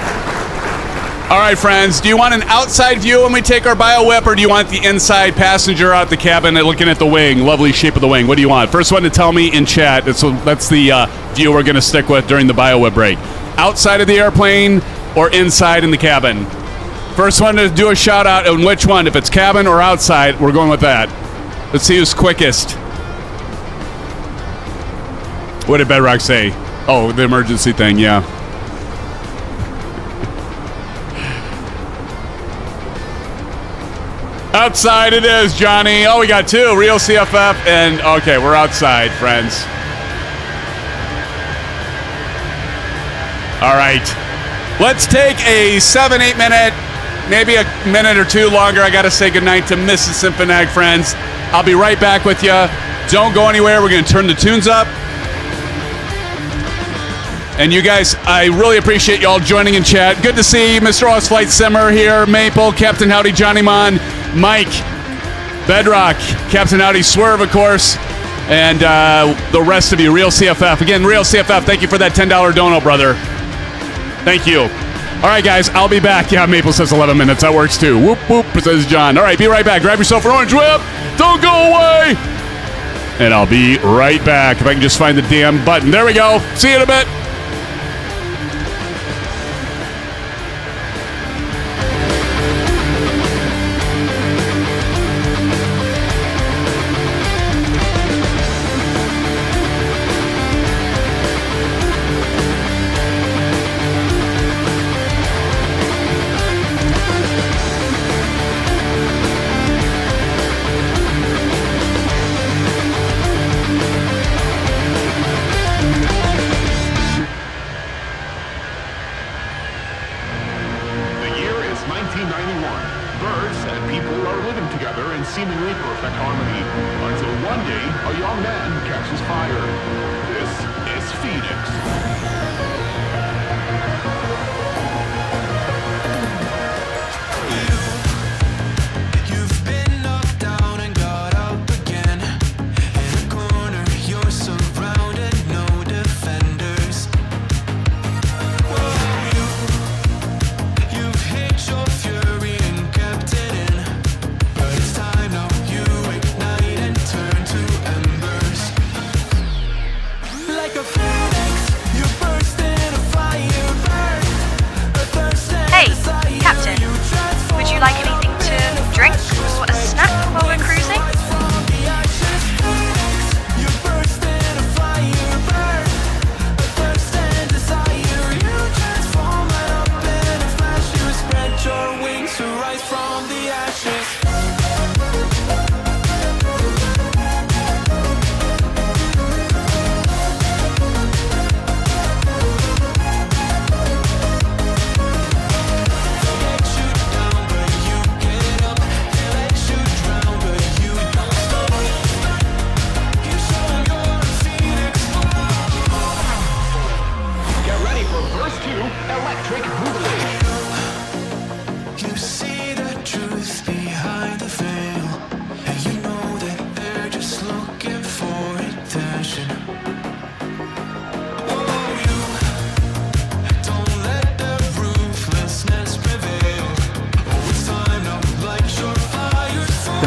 Speaker 3: All right, friends, do you want an outside view when we take our bio whip, or do you want the inside passenger out the cabin and looking at the wing, lovely shape of the wing? What do you want? First one to tell me in chat. That's the view we're going to stick with during the bio whip break. Outside of the airplane or inside in the cabin? First one to do a shout out on which one. If it's cabin or outside, we're going with that. Let's see who's quickest. What did Bedrock say? Oh, the emergency thing, yeah. Outside it is, Johnny. Oh, we got two. Real CFF and... Okay, we're outside, friends. All right. Let's take a 7-8 minute, maybe a minute or two longer. I got to say goodnight to Mrs. SimFanatic, friends. I'll be right back with you. Don't go anywhere. We're going to turn the tunes up. And you guys, I really appreciate y'all joining in chat. Good to see Mr. Oz Flight Simmer here, Maple, Captain Howdy, Johnny Mon, Mike, Bedrock, Captain Howdy, Swerve, of course, and the rest of you, Real CFF. Again, Real CFF, thank you for that $10 dono, brother. Thank you. All right, guys, I'll be back. Yeah, Maple says 11 minutes. That works too. Whoop, whoop, says John. All right, be right back. Grab yourself an orange whip. Don't go away. And I'll be right back if I can just find the damn button. There we go. See you in a bit.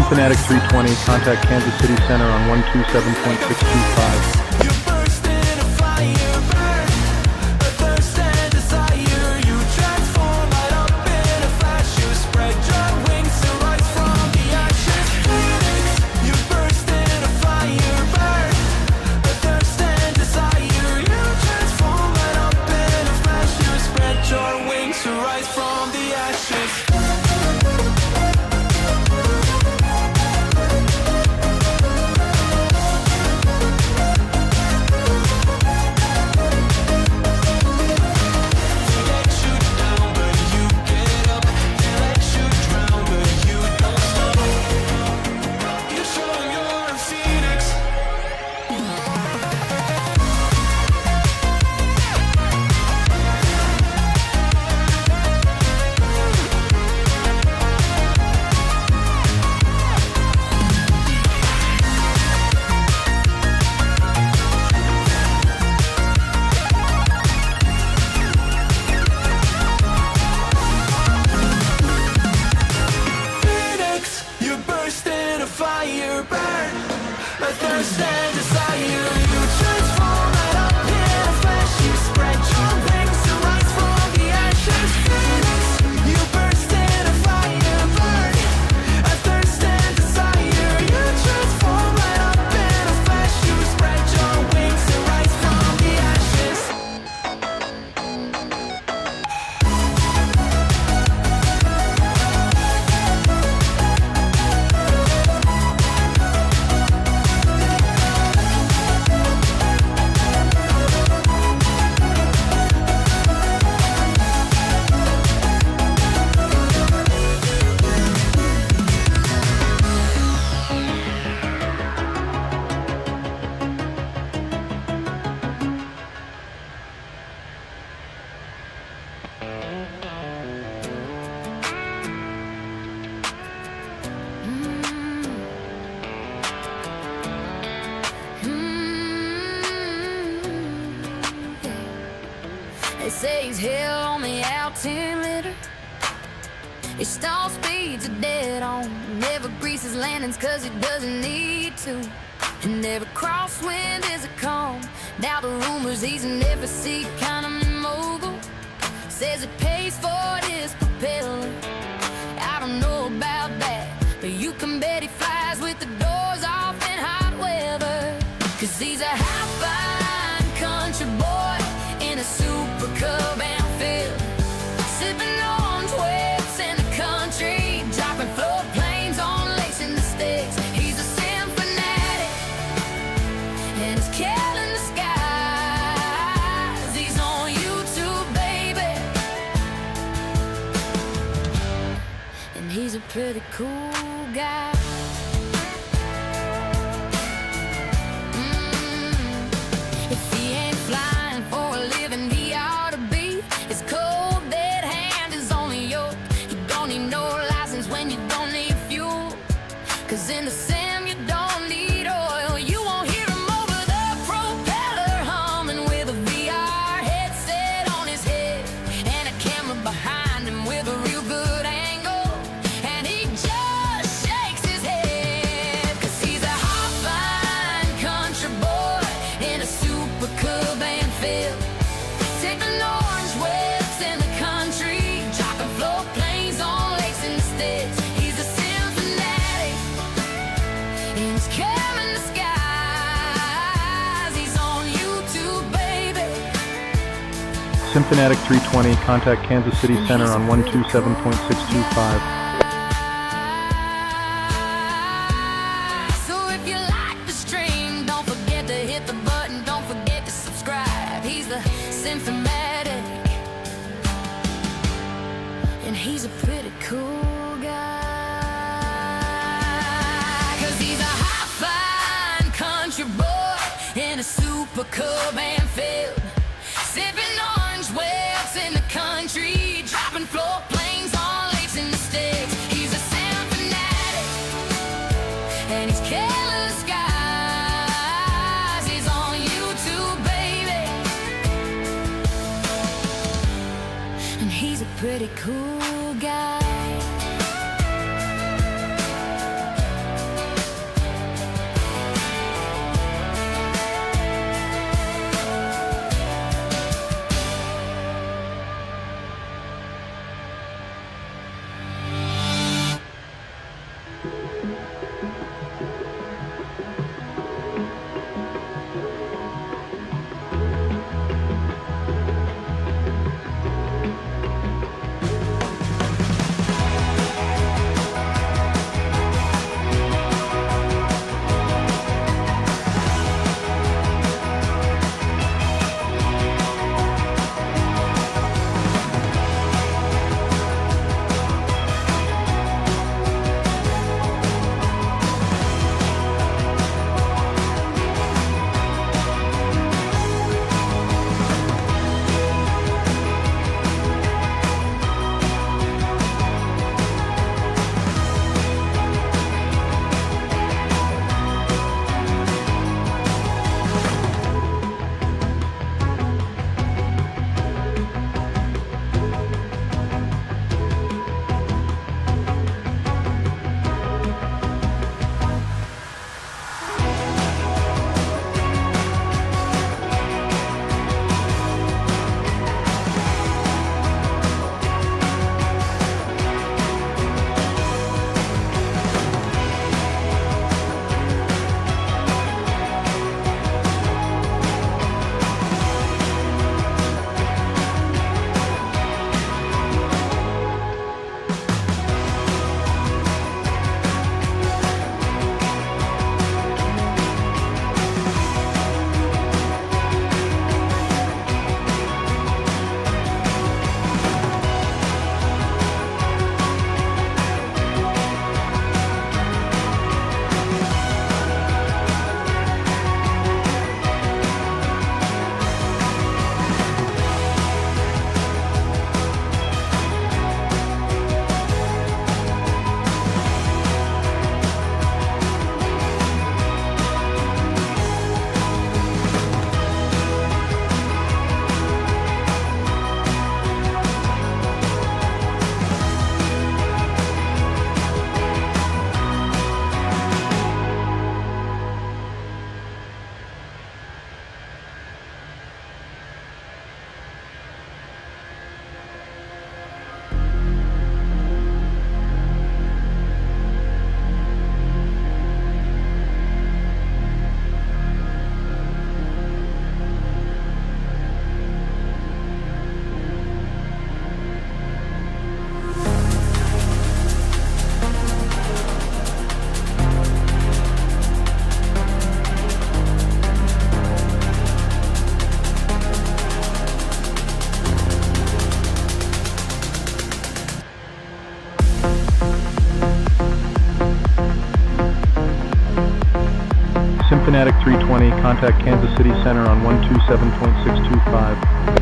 Speaker 13: SimFanatic 320, contact Kansas City Center on 127.625.
Speaker 16: They say he's hell on the altimeter. His stall speeds are dead on. Never greases landings cause he doesn't need to. And every crosswind is a calm. Now the rumors he's an every-seat kind of mogul. Says it pays for his propeller. I don't know about that, but you can bet he flies with the doors off in hot weather. Cause he's a high-fine country boy in a super cub and field, sipping on 12s in the country, dropping floor planes on lakes in the sticks. He's a SimFanatic, and he's killing the skies. He's on YouTube, baby, and he's a pretty cool guy. If he ain't flying for a living, he ought to be. His cold dead hand is on the yoke. You don't need no license when you don't need fuel. Cause in the sim you don't need oil. You won't hear him over the propeller humming, with a VR headset on his head and a camera behind him with a real good angle. And he just shakes his head. Cause he's a hot, fine country boy in a super cub and field, tipping orange whips in the country, dropping float planes on lakes in the sticks. He's a SimFanatic, and he's carrying the skies. He's on YouTube, baby.
Speaker 7: SimFanatic 320, contact Kansas City Center on 127.625.
Speaker 16: So if you like the stream, don't forget to hit the button, don't forget to subscribe. He's the SimFanatic, and he's a pretty cool guy. Cause he's a high-fine country boy in a super cub and field, sipping orange whips in the country, dropping floor planes on lakes in the sticks. He's a SimFanatic, and he's killing the skies. He's on YouTube, baby, and he's a pretty cool guy.
Speaker 13: contact Kansas City Center on 127.625.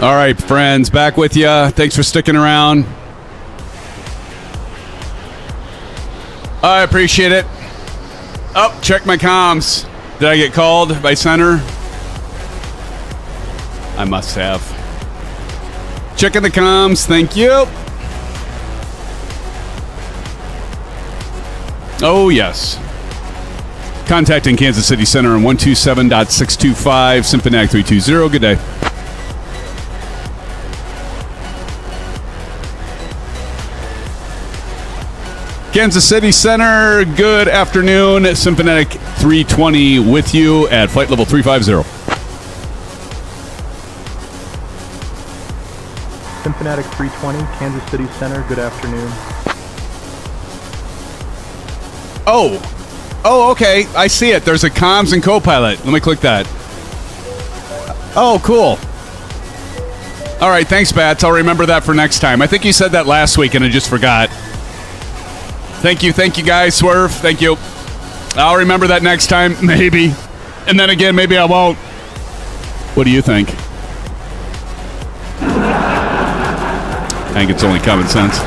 Speaker 3: All right, friends, back with you. Thanks for sticking around. I appreciate it. Oh, check my comms. Did I get called by center? I must have. Checking the comms. Thank you. Oh, yes. Contacting Kansas City Center on 127.625, SimFanatic 320. Good day. Kansas City Center, good afternoon. SimFanatic 320 with you at flight level 350.
Speaker 13: SimFanatic 320, Kansas City Center, good afternoon.
Speaker 3: Oh, okay. I see it. There's a comms and co-pilot. Let me click that. Oh, cool. All right, thanks, Bats. I'll remember that for next time. I think you said that last week and I just forgot. Thank you, guys. Swerve, thank you. I'll remember that next time, maybe. And then again, maybe I won't. What do you think? I think it's only common sense.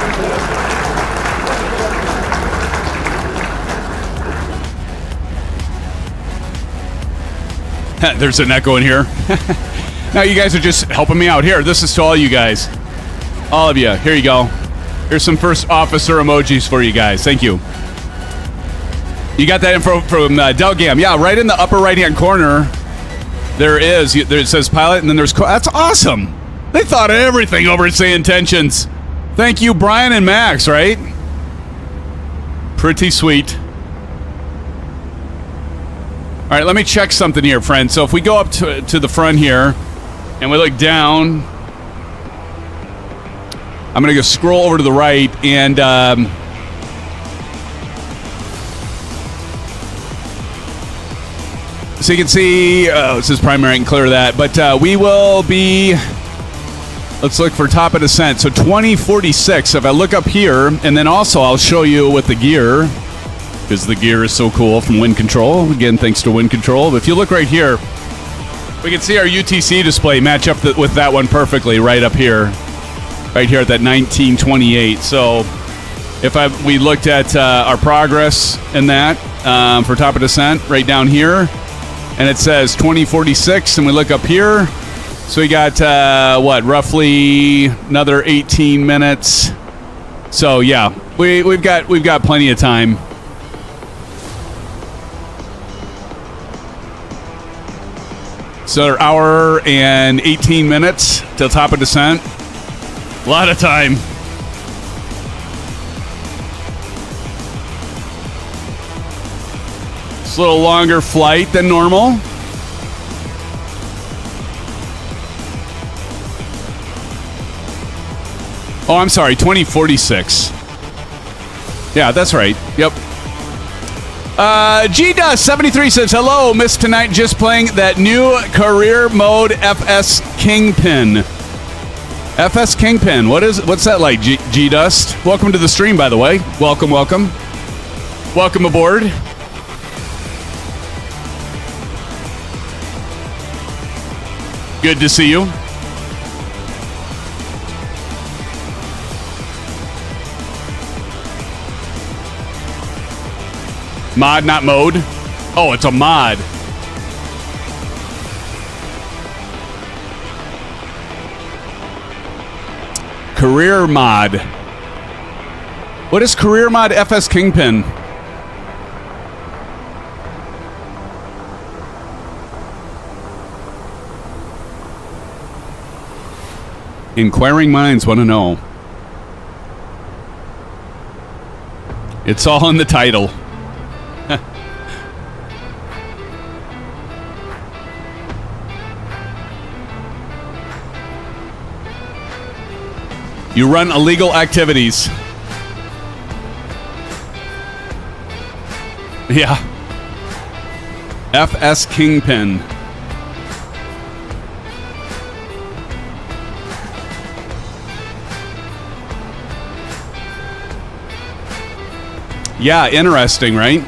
Speaker 3: There's an echo in here. Now you guys are just helping me out. Here, this is to all you guys. All of you. Here you go. Here's some first officer emojis for you guys. Thank you. You got that info from Delgam. Yeah, right in the upper right-hand corner, there is. It says pilot, and then there's... That's awesome. They thought of everything over at Sayintentions. Thank you, Brian and Max, right? Pretty sweet. All right, let me check something here, friends. So if we go up to the front here, and we look down... I'm going to go scroll over to the right, and so you can see, this is primary, I can clear that, but we will be, let's look for top of descent. So 2046, if I look up here, and then also I'll show you with the gear, because the gear is so cool from WINCTRL. Again, thanks to WINCTRL. But if you look right here, we can see our UTC display match up with that one perfectly right up here. Right here at that 1928. So if we looked at our progress in that for top of descent right down here, and it says 2046, and we look up here, so we got roughly another 18 minutes. So yeah, we've got plenty of time. So an hour and 18 minutes till top of descent. A lot of time. It's a little longer flight than normal. Oh, I'm sorry, 2046. Yeah, that's right. Yep. G-Dust73 says, hello, missed tonight just playing that new career mode FS Kingpin. FS Kingpin, what's that like, G-Dust? Welcome to the stream, by the way. Welcome. Welcome aboard. Good to see you. Mod, not mode. Oh, it's a mod. Career mod. What is career mod FS Kingpin? Inquiring minds want to know. It's all in the title. You run illegal activities. Yeah. FS Kingpin. Yeah, interesting, right?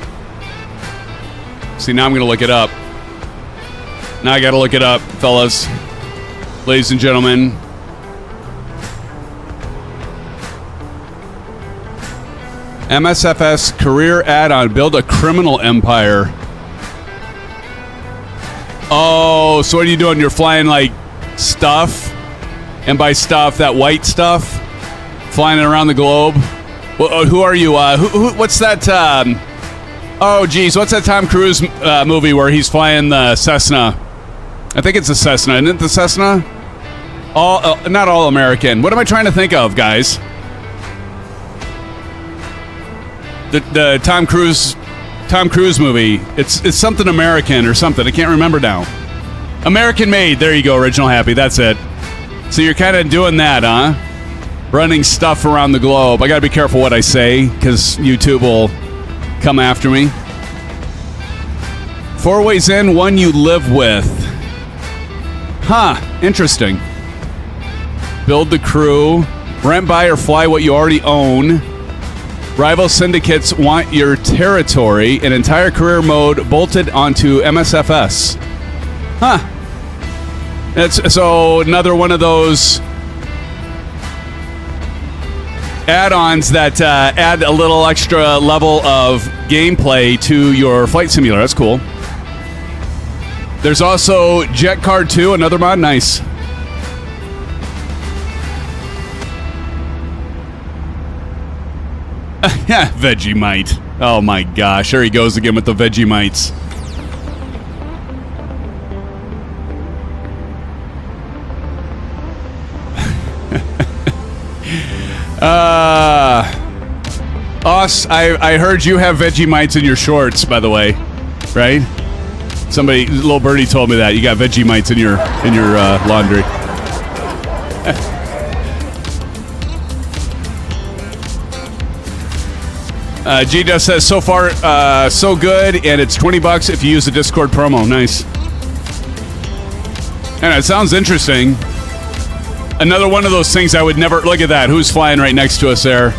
Speaker 3: See, now I'm going to look it up. Now I got to look it up, fellas. Ladies and gentlemen. MSFS career add-on. Build a criminal empire. Oh, so what are you doing? You're flying like stuff? And by stuff, that white stuff? Flying it around the globe? Well, who are you? What's that? Oh, geez. What's that Tom Cruise movie where he's flying the Cessna? I think it's a Cessna. Isn't it the Cessna? Not all American. What am I trying to think of, guys? The Tom Cruise movie. It's something American or something. I can't remember now. American made. There you go. Original happy. That's it. So you're kind of doing that, huh? Running stuff around the globe. I got to be careful what I say because YouTube will come after me. 4 ways in, one you live with. Huh. Interesting. Build the crew. Rent, buy, or fly what you already own. Rival syndicates want your territory. An entire career mode bolted onto MSFS. Huh. So another one of those add-ons that add a little extra level of gameplay to your flight simulator. That's cool. There's also Jet Card 2, another mod. Nice. Yeah, Vegemite. Oh my gosh, there he goes again with the Vegemites. Us, I heard you have Vegemites in your shorts, by the way, right? Somebody, little birdie told me that you got Vegemites in your laundry. G-Dust says, so far, so good, and it's $20 if you use the Discord promo. Nice. And it sounds interesting. Another one of those things I would never... Look at that. Who's flying right next to us there?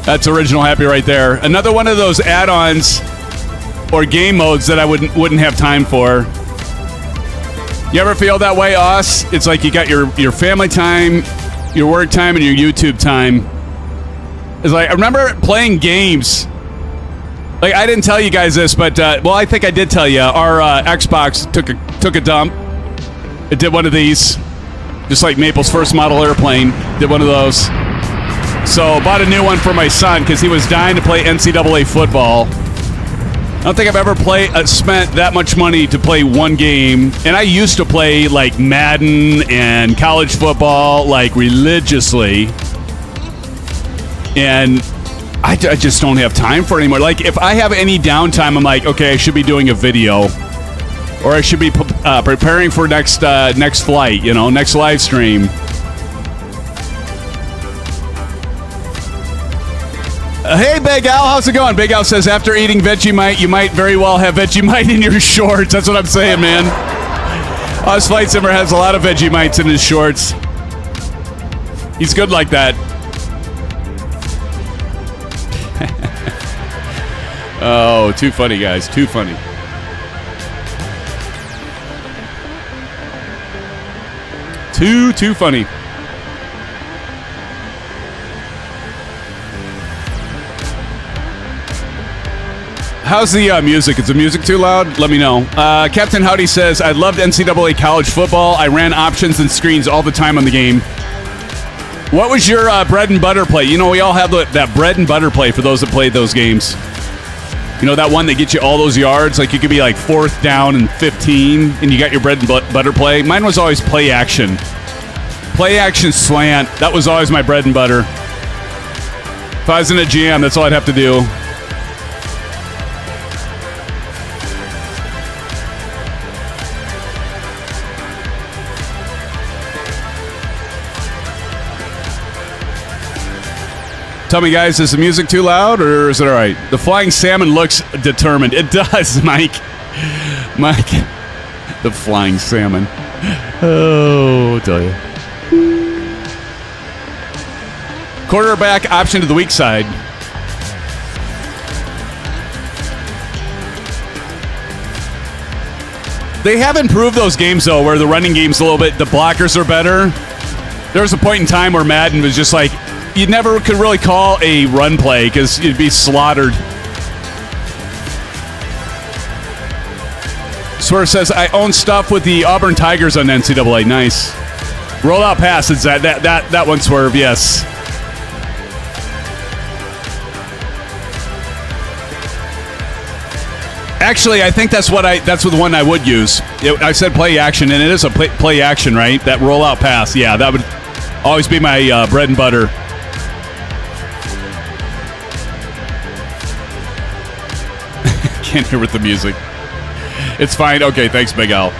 Speaker 3: That's Original Happy right there. Another one of those add-ons or game modes that I wouldn't have time for. You ever feel that way, Us? It's like you got your family time, your work time, and your YouTube time. It's like, I remember playing games. Like, I didn't tell you guys this, but, well, I think I did tell you. Our Xbox took a dump. It did one of these. Just like Maple's first model airplane. Did one of those. So, bought a new one for my son because he was dying to play NCAA football. I don't think I've ever spent that much money to play one game. And I used to play, like, Madden and college football, like, religiously. And I just don't have time for it anymore. Like, if I have any downtime, I'm like, okay, I should be doing a video. Or I should be preparing for next flight, next live stream. Hey, Big Al, how's it going? Big Al says, after eating Vegemite, you might very well have Vegemite in your shorts. That's what I'm saying, man. Us Flight Simmer has a lot of Vegemites in his shorts. He's good like that. Oh, too funny, guys. Too funny. Too funny. How's the music? Is the music too loud? Let me know. Captain Howdy says, I loved NCAA college football. I ran options and screens all the time on the game. What was your bread and butter play? You know, we all have that bread and butter play for those that played those games. You know, that one that gets you all those yards? Like, you could be like 4th down and 15, and you got your bread and butter play. Mine was always play action. Play action slant. That was always my bread and butter. If I was in a GM, that's all I'd have to do. Tell me, guys, is the music too loud or is it all right? The flying salmon looks determined. It does, Mike. Mike, the flying salmon. Oh, I'll tell you. Quarterback option to the weak side. They have improved those games, though, where the running game's a little bit, the blockers are better. There was a point in time where Madden was just like, you never could really call a run play because you'd be slaughtered. Swerve says, I own stuff with the Auburn Tigers on NCAA. Nice. Rollout pass. It's that one, Swerve. Yes. Actually, I think that's the one I would use. I said play action, and it is a play action, right? That rollout pass. Yeah, that would always be my bread and butter. Can't hear with the music. It's fine. Okay, thanks, Big Al.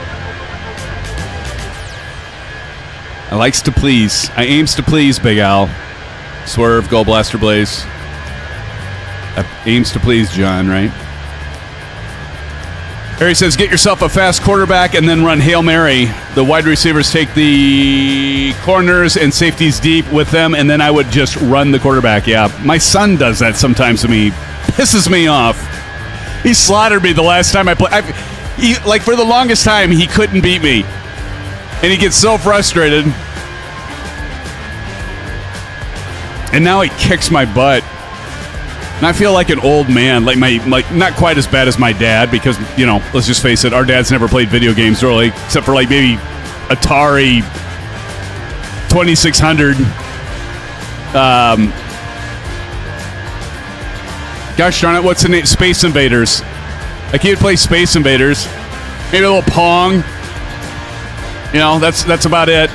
Speaker 3: I likes to please. I aims to please, Big Al. Swerve, Gold Blaster Blaze. Aims to please, John, right? Harry says, get yourself a fast quarterback and then run Hail Mary. The wide receivers take the corners and safeties deep with them, and then I would just run the quarterback. Yeah, my son does that sometimes to me. Pisses me off. He slaughtered me the last time I played. Like, for the longest time, he couldn't beat me. And he gets so frustrated. And now he kicks my butt. And I feel like an old man. Like not quite as bad as my dad, because, you know, let's just face it, our dads never played video games really, except for like maybe Atari 2600. Gosh darn it, what's the name? Space Invaders. I can't play Space Invaders. Maybe a little Pong. You know, that's about it.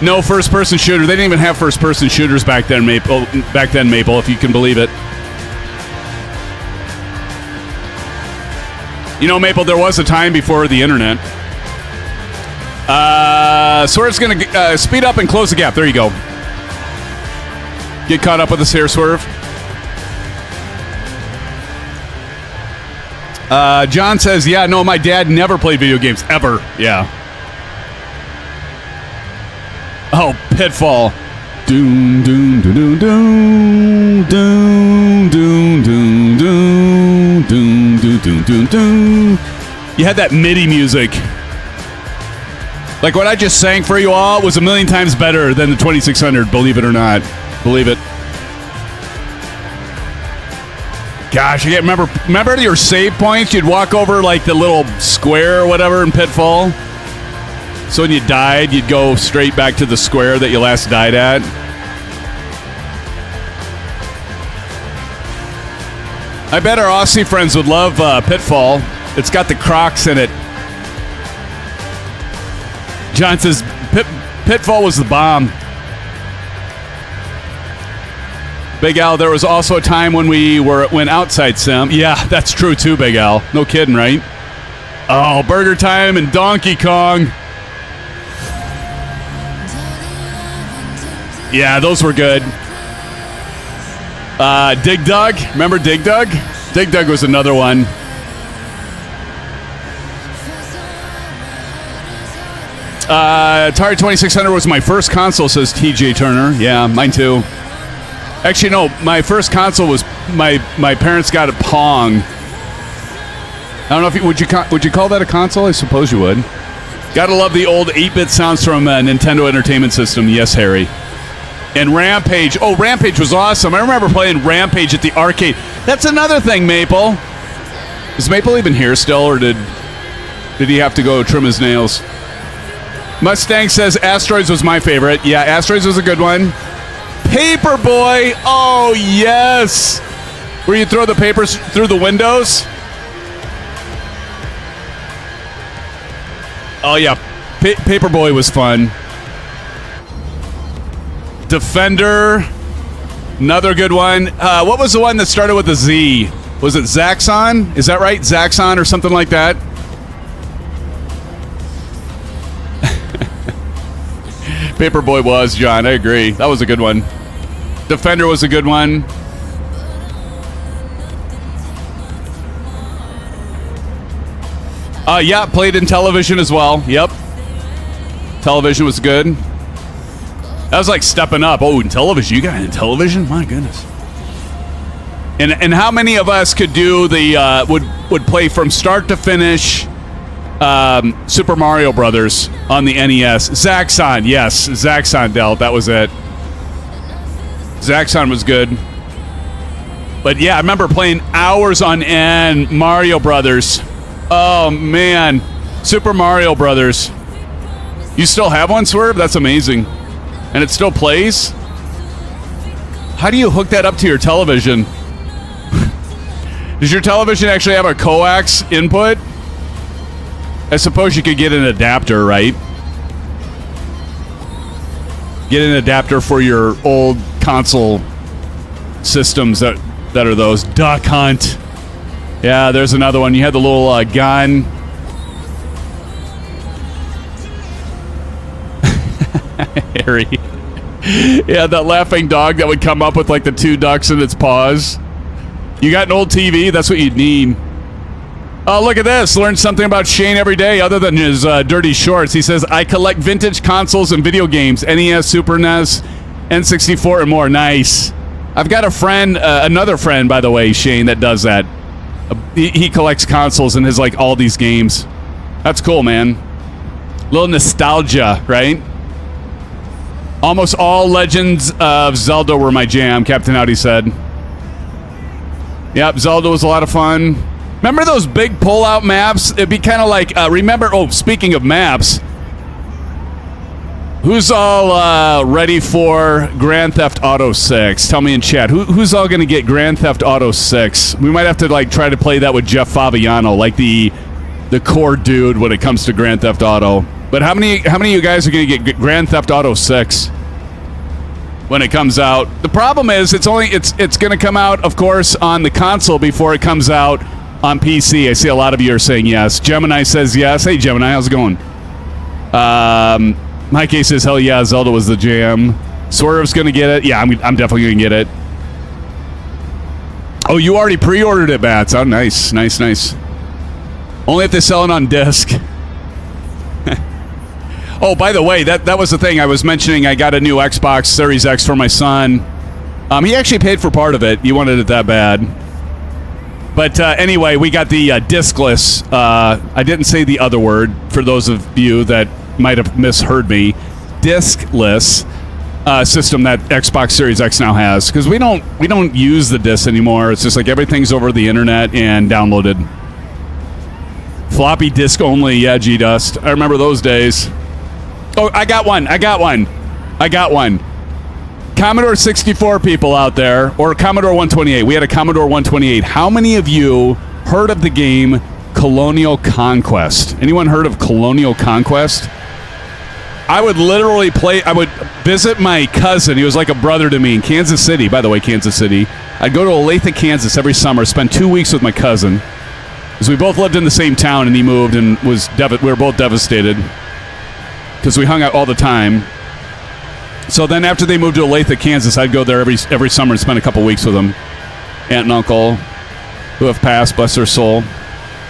Speaker 3: No first-person shooter. They didn't even have first-person shooters back then, Maple, if you can believe it. You know, Maple, there was a time before the internet. Swerve's going to speed up and close the gap. There you go. Get caught up with us here, Swerve. John says, yeah, no, my dad never played video games, ever. Yeah. Oh, Pitfall. Doom, doom, doom, doom, doom, doom, doom, doom, doom, doom, doom, doom, doom. You had that MIDI music. Like what I just sang for you all was a million times better than the 2600, believe it or not. Believe it. Gosh, I can't remember your save points? You'd walk over like the little square or whatever in Pitfall. So when you died, you'd go straight back to the square that you last died at. I bet our Aussie friends would love Pitfall. It's got the Crocs in it. John says, Pitfall was the bomb. Big Al, there was also a time when we went outside sim. Yeah, that's true too, Big Al. No kidding, right? Oh, Burger Time and Donkey Kong. Yeah, those were good. Dig Dug. Remember Dig Dug? Dig Dug was another one. Atari 2600 was my first console, says TJ Turner. Yeah, mine too. Actually, no, my first console was my parents got a Pong. I don't know if would you call that a console? I suppose you would. Gotta love the old 8-bit sounds from Nintendo Entertainment System. Yes, Harry. And Rampage. Oh, Rampage was awesome. I remember playing Rampage at the arcade. That's another thing, Maple. Is Maple even here still, or did he have to go trim his nails? Mustang says Asteroids was my favorite. Yeah, Asteroids was a good one. Paperboy. Oh, yes. Where you throw the papers through the windows. Oh, yeah. Paperboy was fun. Defender. Another good one. What was the one that started with a Z? Was it Zaxxon? Is that right? Zaxxon or something like that? Paperboy was, John. I agree. That was a good one. Defender was a good one. Yeah, played in television as well. Yep. Television was good. That was like stepping up. Oh, in television. You got in television? My goodness. And how many of us could do the would play from start to finish Super Mario Brothers on the NES? Zaxxon, yes. Zaxxon, Del. That was it. Zaxxon was good. But yeah, I remember playing hours on end Mario Brothers. Oh, man. Super Mario Brothers. You still have one, Swerve? That's amazing. And it still plays? How do you hook that up to your television? Does your television actually have a coax input? I suppose you could get an adapter, right? Get an adapter for your old console systems that are those. Duck Hunt. Yeah, there's another one. You had the little gun. Harry. Yeah, that laughing dog that would come up with like the two ducks in its paws. You got an old TV? That's what you'd need. Oh, look at this. Learned something about Shane every day other than his dirty shorts. He says, I collect vintage consoles and video games. NES, Super NES, N64, and more. Nice. I've got a friend, another friend, by the way, Shane, that does that. He collects consoles and has like all these games. That's cool, man. Little nostalgia, right? Almost all Legends of Zelda were my jam, Captain Audi said. Yep, Zelda was a lot of fun. Remember those big pull-out maps? It'd be kind of like, speaking of maps, who's all ready for Grand Theft Auto 6? Tell me in chat. Who's all going to get Grand Theft Auto 6? We might have to like try to play that with Jeff Fabiano, like the core dude when it comes to Grand Theft Auto. But how many of you guys are going to get Grand Theft Auto 6 when it comes out? The problem is it's going to come out, of course, on the console before it comes out on PC. I see a lot of you are saying yes. Gemini says yes. Hey, Gemini, how's it going? Mike A says, hell yeah, Zelda was the jam. Swerve's going to get it. Yeah, I'm definitely going to get it. Oh, you already pre-ordered it, Bats. Oh, nice. Only if they sell it on disc. Oh, by the way, that was the thing I was mentioning. I got a new Xbox Series X for my son. He actually paid for part of it. He wanted it that bad. But anyway, we got the discless. I didn't say the other word for those of you that might have misheard me. Discless system that Xbox Series X now has, because we don't use the disc anymore. It's just like everything's over the internet and downloaded. Floppy disk only. Yeah, G-Dust. I remember those days. Oh, I got one. Commodore 64 people out there, or Commodore 128. We had a Commodore 128. How many of you heard of the game Colonial Conquest? Anyone heard of Colonial Conquest? I would literally I would visit my cousin. He was like a brother to me in Kansas City. By the way, Kansas City. I'd go to Olathe, Kansas every summer, spend 2 weeks with my cousin, because we both lived in the same town, and he moved and we were both devastated because we hung out all the time. So then after they moved to Olathe, Kansas, I'd go there every summer and spend a couple weeks with them. Aunt and uncle who have passed, bless their soul.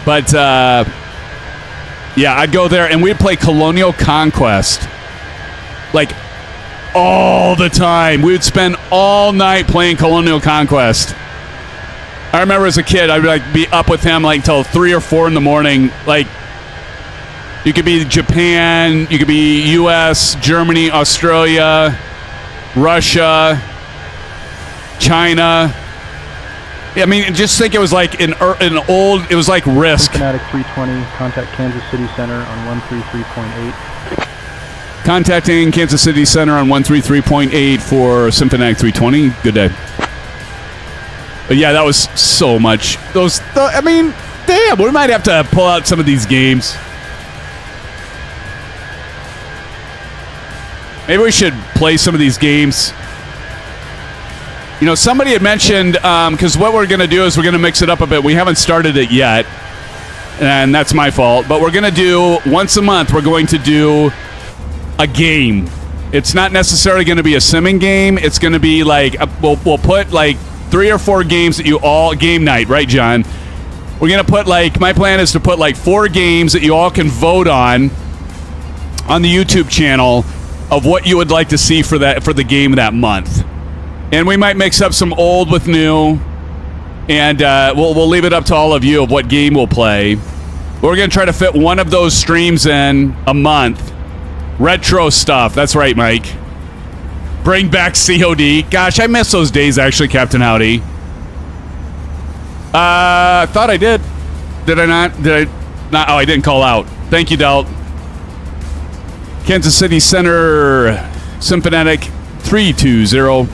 Speaker 3: But, yeah, I'd go there and we'd play Colonial Conquest. Like, all the time. We would spend all night playing Colonial Conquest. I remember as a kid, I'd be up with him till 3 or 4 in the morning. Like, you could be Japan, you could be U.S., Germany, Australia, Russia, China. I mean, just think it was like it was like Risk.
Speaker 11: SimFanatic 320, contact Kansas City Center on 133.8.
Speaker 3: Contacting Kansas City Center on 133.8 for SimFanatic 320. Good day. But yeah, that was so much. I mean, damn, we might have to pull out some of these games. Maybe we should play some of these games. You know, somebody had mentioned, because what we're going to do is we're going to mix it up a bit. We haven't started it yet, and that's my fault. But we're going to do, once a month, we're going to do a game. It's not necessarily going to be a simming game. It's going to be like, we'll put like 3 or 4 games that you all, game night, right, John? We're going to put my plan is to put 4 games that you all can vote on the YouTube channel of what you would like to see for the game that month. And we might mix up some old with new, and we'll leave it up to all of you of what game we'll play. We're going to try to fit one of those streams in a month. Retro stuff. That's right, Mike. Bring back COD. Gosh, I miss those days, actually, Captain Howdy. I thought I did. Did I not? Did I not? Oh, I didn't call out. Thank you, Delt. Kansas City Center, SimFanatic 320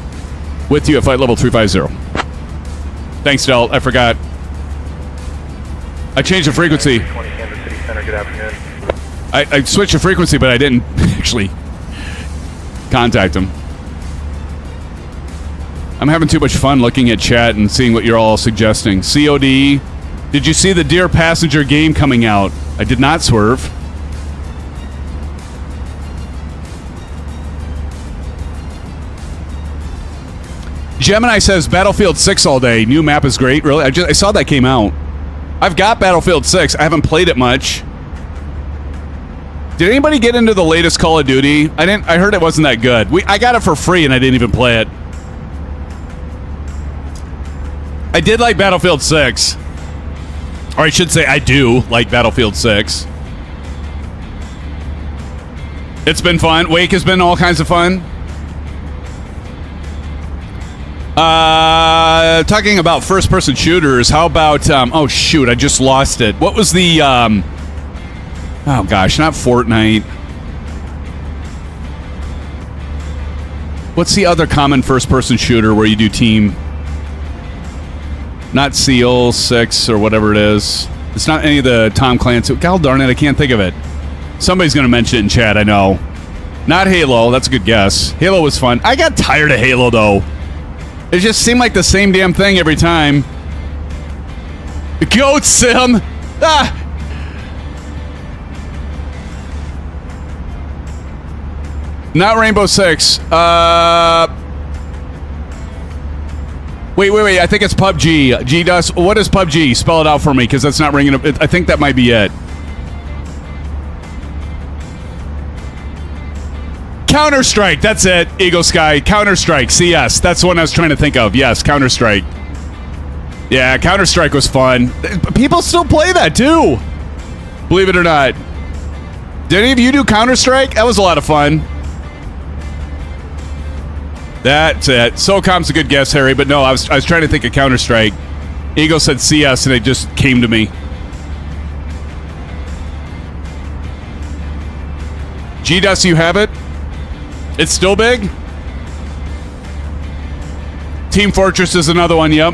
Speaker 3: with you at flight level 350. Thanks, Delt. I forgot. I changed the frequency.
Speaker 13: Kansas City Center, good afternoon.
Speaker 3: I switched the frequency, but I didn't actually contact him. I'm having too much fun looking at chat and seeing what you're all suggesting. COD. Did you see the Dear Passenger game coming out? I did not, Swerve. Gemini says Battlefield 6 all day. New map is great. Really? I saw that came out. I've got Battlefield 6. I haven't played it much. Did anybody get into the latest Call of Duty? I heard it wasn't that good. I got it for free and I didn't even play it. I did like Battlefield 6. Or I should say I do like Battlefield 6. It's been fun. Wake has been all kinds of fun. Talking about first-person shooters, how about... oh, shoot, I just lost it. What was the... oh, gosh, not Fortnite. What's the other common first-person shooter where you do team? Not Seal 6 or whatever it is. It's not any of the Tom Clancy. God darn it, I can't think of it. Somebody's going to mention it in chat, I know. Not Halo. That's a good guess. Halo was fun. I got tired of Halo, though. It just seemed like the same damn thing every time. Goat Sim! Ah! Not Rainbow Six. Wait. I think it's PUBG. G-Dust. What is PUBG? Spell it out for me, because that's not ringing up. I think that might be it. Counter-Strike. That's it. Eagle Sky. Counter-Strike. CS. That's the one I was trying to think of. Yes, Counter-Strike. Yeah, Counter-Strike was fun. People still play that, too. Believe it or not. Did any of you do Counter-Strike? That was a lot of fun. That's it. SOCOM's a good guess, Harry, but no, I was trying to think of Counter-Strike. Eagle said CS, and it just came to me. G-Dust, you have it? It's still big? Team Fortress is another one, yep.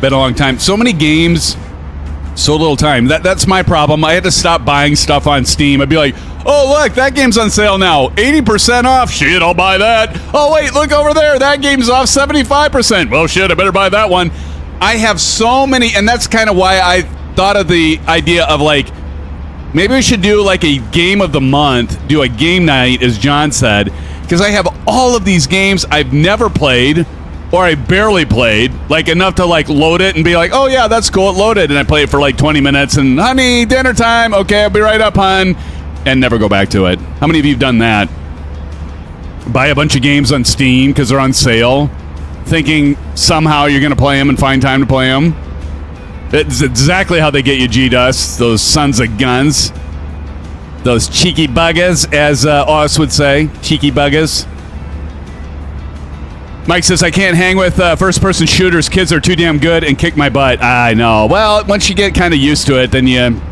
Speaker 3: Been a long time. So many games, so little time. That's my problem. I had to stop buying stuff on Steam. I'd be like, oh, look, that game's on sale now. 80% off. Shit, I'll buy that. Oh, wait, look over there. That game's off 75%. Well, shit, I better buy that one. I have so many, and that's kind of why I thought of the idea of like, maybe we should do like a game of the month, do a game night, as John said, because I have all of these games I've never played or I barely played, like enough to like load it and be like, oh yeah, that's cool, it loaded, and I play it for like 20 minutes and, honey, dinner time, okay, I'll be right up, hon, and never go back to it. How many of you have done that? Buy a bunch of games on Steam because they're on sale, thinking somehow you're going to play them and find time to play them. It's exactly how they get you, G-Dust, those sons of guns. Those cheeky buggers, as Oz would say. Cheeky buggers. Mike says, I can't hang with first-person shooters. Kids are too damn good and kick my butt. I know. Well, once you get kind of used to it, then you...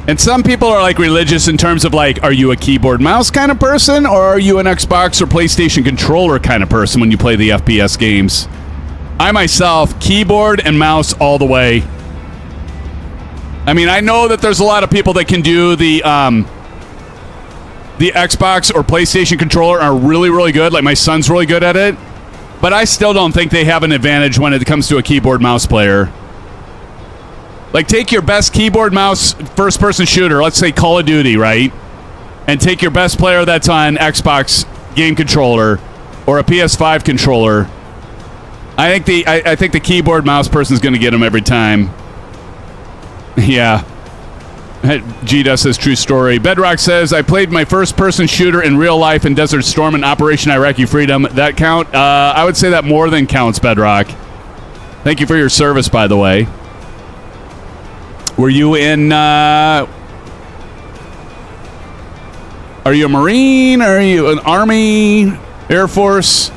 Speaker 3: And some people are like religious in terms of like, are you a keyboard mouse kind of person, or are you an Xbox or PlayStation controller kind of person when you play the FPS games? I myself, keyboard and mouse all the way. I mean, I know that there's a lot of people that can do the Xbox or PlayStation controller are really, really good. Like my son's really good at it, but I still don't think they have an advantage when it comes to a keyboard mouse player. Like, take your best keyboard mouse first-person shooter, let's say Call of Duty, right? And take your best player that's on Xbox game controller or a PS5 controller. I think the keyboard mouse person's going to get them every time. Yeah. G-Dust says, true story. Bedrock says, I played my first-person shooter in real life in Desert Storm and Operation Iraqi Freedom. That count? I would say that more than counts, Bedrock. Thank you for your service, by the way. Were you in, are you a Marine? Are you an Army? Air Force?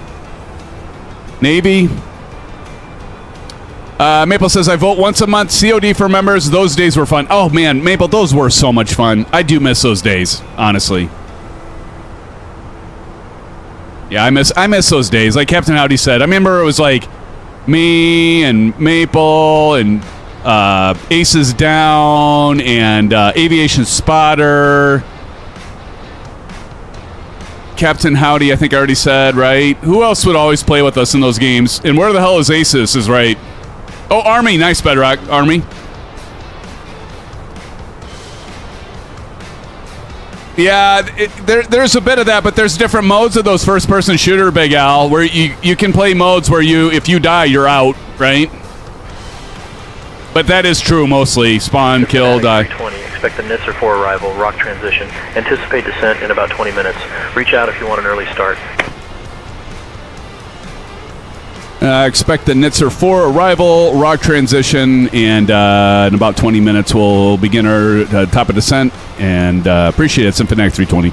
Speaker 3: Navy? Maple says, I vote once a month. COD for members. Those days were fun. Oh, man, Maple, those were so much fun. I do miss those days, honestly. Yeah, I miss those days. Like Captain Howdy said, I remember it was like me and Maple and Aces Down and Aviation Spotter. Captain Howdy, I think I already said, right? Who else would always play with us in those games? And where the hell is Aces is right. Oh, Army. Nice, Bedrock. Army. Yeah, there's a bit of that, but there's different modes of those first-person shooter, Big Al, where you can play modes where if you die, you're out, right? But that is true mostly. Spawn, kill, die.
Speaker 13: 320. Expect the NITSR 4 arrival, rock transition. Anticipate descent in about 20 minutes. Reach out if you want an early start.
Speaker 3: Expect the NITSR 4 arrival, rock transition, and in about 20 minutes we'll begin our top of descent. And appreciate it, SimFanatic 320.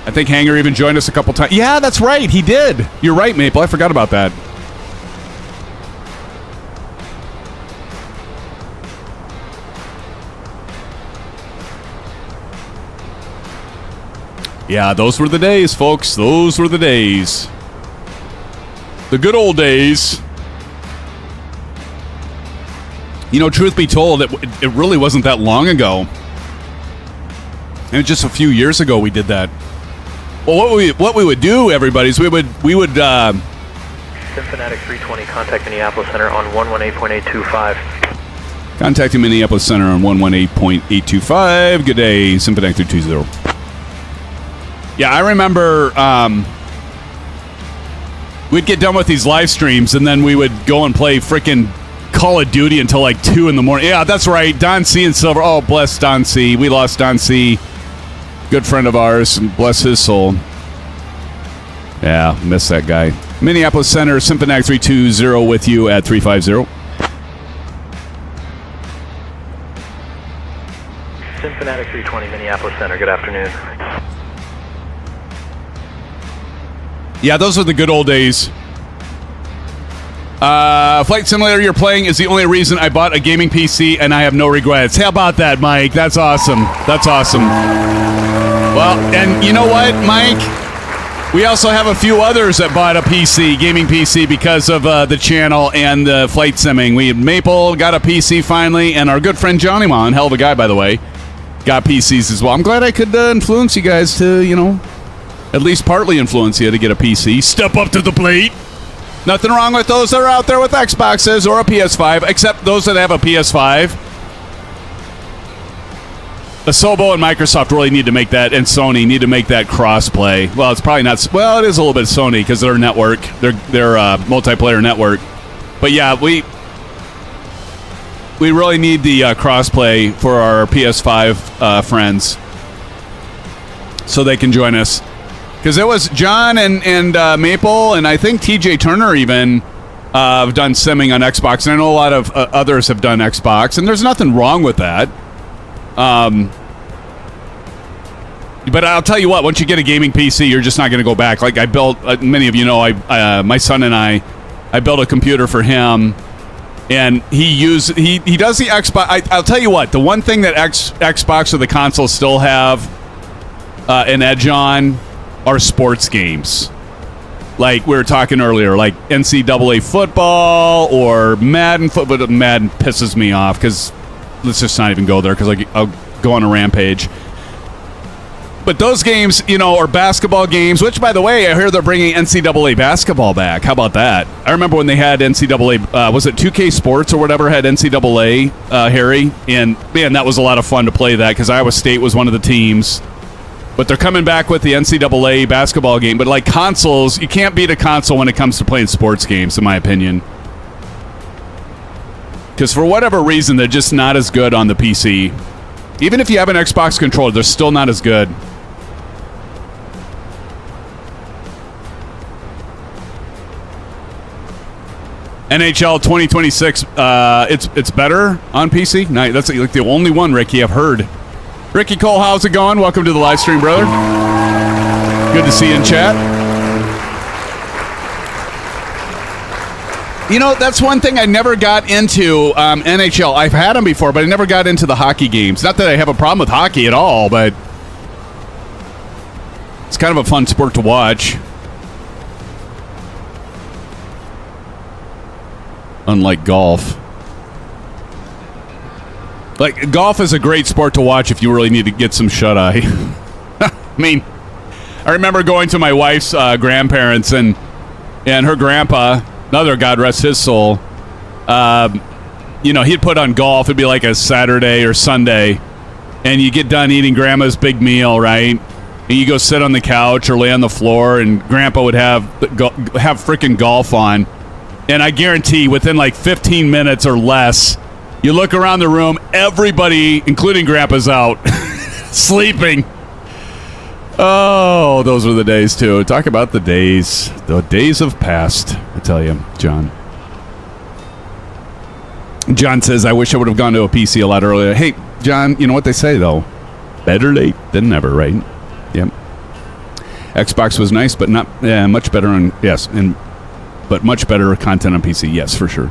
Speaker 3: I think Hanger even joined us a couple times. Yeah, that's right. He did. You're right, Maple. I forgot about that. Yeah, those were the days, folks. Those were the days. The good old days. You know, truth be told, it really wasn't that long ago. And just a few years ago we did that. Well, what we would do, everybody, is we would
Speaker 13: SimFanatic 320, contact Minneapolis Center on 118.825.
Speaker 3: Contacting Minneapolis Center on 118.825. Good day, SimFanatic 320. Yeah, I remember we'd get done with these live streams, and then we would go and play frickin' Call of Duty until like 2 in the morning. Yeah, that's right. Don C. and Silver. Oh, bless Don C. We lost Don C. Good friend of ours, and bless his soul. Yeah, miss that guy. Minneapolis Center, SimFanatic 320 with you at 350.
Speaker 13: SimFanatic 320, Minneapolis Center. Good afternoon.
Speaker 3: Yeah, those are the good old days. Flight Simulator you're playing is the only reason I bought a gaming PC, and I have no regrets. How about that, Mike? That's awesome. That's awesome. Well, and you know what, Mike? We also have a few others that bought a PC, gaming PC, because of the channel and the flight simming. We had Maple got a PC finally, and our good friend Johnny Mon, hell of a guy, by the way, got PCs as well. I'm glad I could influence you guys to, at least partly influence you to get a PC. Step up to the plate. Nothing wrong with those that are out there with Xboxes or a PS5, except those that have a PS5. Asobo and Microsoft really need to make that, and Sony need to make that cross-play. Well, it's probably not... Well, it is a little bit Sony because their network, their multiplayer network. But yeah, we really need the cross-play for our PS5 friends so they can join us. Because it was John and Maple, and I think TJ Turner even have done simming on Xbox. And I know a lot of others have done Xbox, and there's nothing wrong with that. But I'll tell you what, once you get a gaming PC, you're just not going to go back. Like I built, many of you know, my son and I built a computer for him, and he does the Xbox. I'll tell you what, the one thing that Xbox or the console still have an edge on are sports games. Like we were talking earlier, like NCAA football or Madden football. But Madden pisses me off because let's just not even go there because I'll go on a rampage. But those games, you know, are basketball games, which, by the way, I hear they're bringing NCAA basketball back. How about that? I remember when they had NCAA, was it 2K Sports or whatever, had NCAA, Harry? And, man, that was a lot of fun to play that because Iowa State was one of the teams. But they're coming back with the NCAA basketball game. But like consoles, you can't beat a console when it comes to playing sports games, in my opinion. Because for whatever reason, they're just not as good on the PC. Even if you have an Xbox controller, they're still not as good. NHL 2026, it's better on PC. Nice. That's like the only one, Ricky, I've heard. Ricky Cole, how's it going? Welcome to the live stream, brother. Good to see you in chat. You know, that's one thing I never got into NHL. I've had them before, but I never got into the hockey games. Not that I have a problem with hockey at all, but it's kind of a fun sport to watch. Unlike golf. Like, golf is a great sport to watch if you really need to get some shut-eye. I mean, I remember going to my wife's grandparents and her grandpa, another God rest his soul, you know, he'd put on golf. It'd be like a Saturday or Sunday, and you get done eating grandma's big meal, right? And you go sit on the couch or lay on the floor, and grandpa would have freaking golf on. And I guarantee within like 15 minutes or less, you look around the room, everybody, including grandpa's out, sleeping. Oh, those were the days, too. Talk about the days. The days of past, I tell you, John. John says, I wish I would have gone to a PC a lot earlier. Hey, John, you know what they say, though? Better late than never, right? Yep. Xbox was nice, but not much better on... Yes, but much better content on PC. Yes, for sure.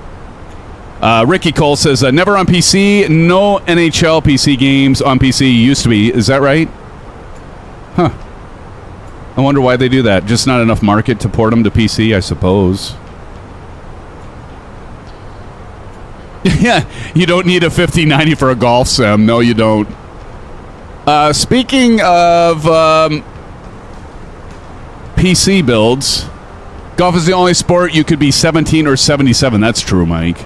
Speaker 3: Ricky Cole says, never on PC. No NHL PC games on PC used to be. Is that right? Huh. I wonder why they do that. Just not enough market to port them to PC, I suppose. Yeah, you don't need a 5090 for a golf sim. No, you don't. Speaking of PC builds, golf is the only sport you could be 17 or 77. That's true, Mike.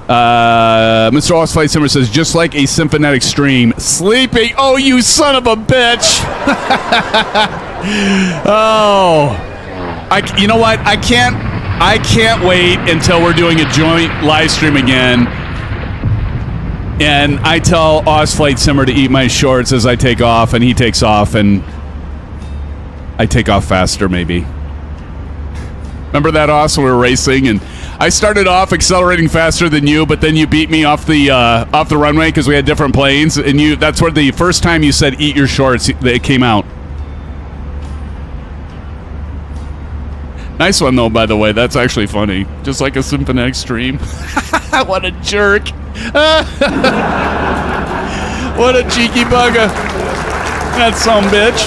Speaker 3: Mr. Lost Flight Simmer says, just like a SimFanatic stream. Sleeping. Oh, you son of a bitch. Oh. You know what? I can't wait until we're doing a joint live stream again. And I tell Oz Flight Simmer to eat my shorts as I take off, and he takes off, and I take off faster, maybe. Remember that, Oz, when we were racing, and I started off accelerating faster than you, but then you beat me off the runway because we had different planes, and that's where the first time you said eat your shorts, it came out. Nice one, though, by the way. That's actually funny. Just like a SimFanatic stream. What a jerk. What a cheeky bugger. That son of a bitch.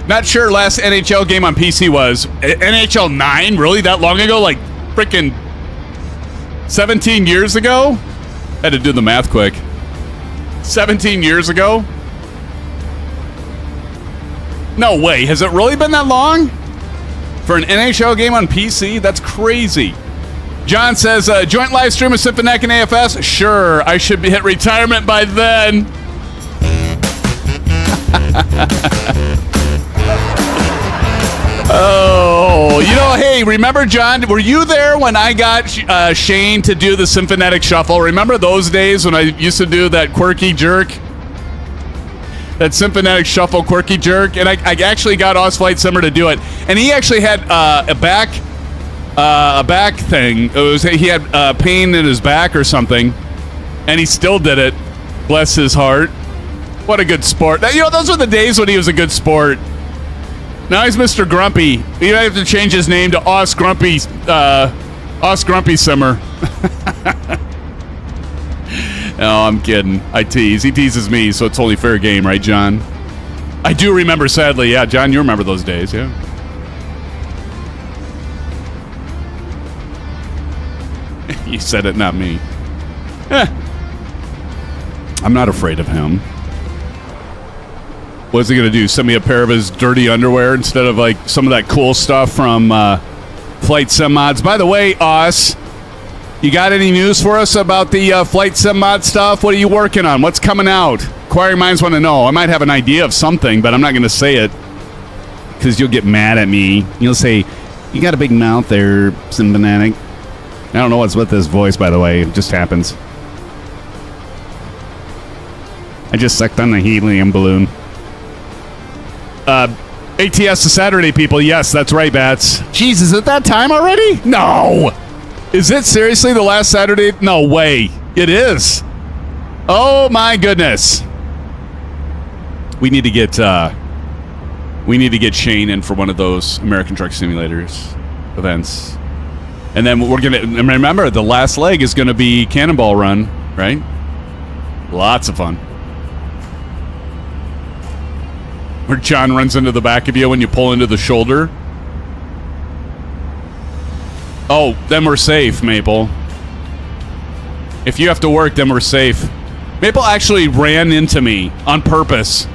Speaker 3: Not sure last NHL game on PC was. NHL 9? Really? That long ago? Like, freaking 17 years ago? Had to do the math quick. 17 years ago? No way. Has it really been that long? For an NHL game on PC? That's crazy. John says, joint live stream of SimFanatic and AFS? Sure, I should be hit retirement by then. Oh, you know, hey, remember, John, were you there when I got Shane to do the SimFanatic Shuffle? Remember those days when I used to do that quirky jerk? That SimFanatic Shuffle quirky jerk? And I actually got Flight Simmer to do it. And he actually had a back thing. He had pain in his back or something. And he still did it. Bless his heart. What a good sport. You know, those were the days when he was a good sport. Now he's Mr. Grumpy. You have to change his name to Grumpy Simmer. No, I'm kidding. I tease. He teases me, so it's only fair game, right, John? I do remember, sadly. Yeah, John, you remember those days, yeah? You said it, not me. I'm not afraid of him. What's he going to do? Send me a pair of his dirty underwear instead of, like, some of that cool stuff from Flight Sim Mods? By the way, you got any news for us about the Flight Sim Mod stuff? What are you working on? What's coming out? Inquiring minds want to know. I might have an idea of something, but I'm not going to say it because you'll get mad at me. You'll say, you got a big mouth there, SimFanatic. I don't know what's with this voice, by the way. It just happens. I just sucked on the helium balloon. ATS to Saturday, people. Yes, that's right, Bats. Jeez, is it that time already? No! Is it seriously the last Saturday? No way. It is. Oh my goodness. We need to get Shane in for one of those American Truck Simulators events. And then we're gonna remember the last leg is gonna be Cannonball Run, right? Lots of fun. Where John runs into the back of you when you pull into the shoulder. Oh, then we're safe, Maple. If you have to work, then we're safe. Maple actually ran into me on purpose.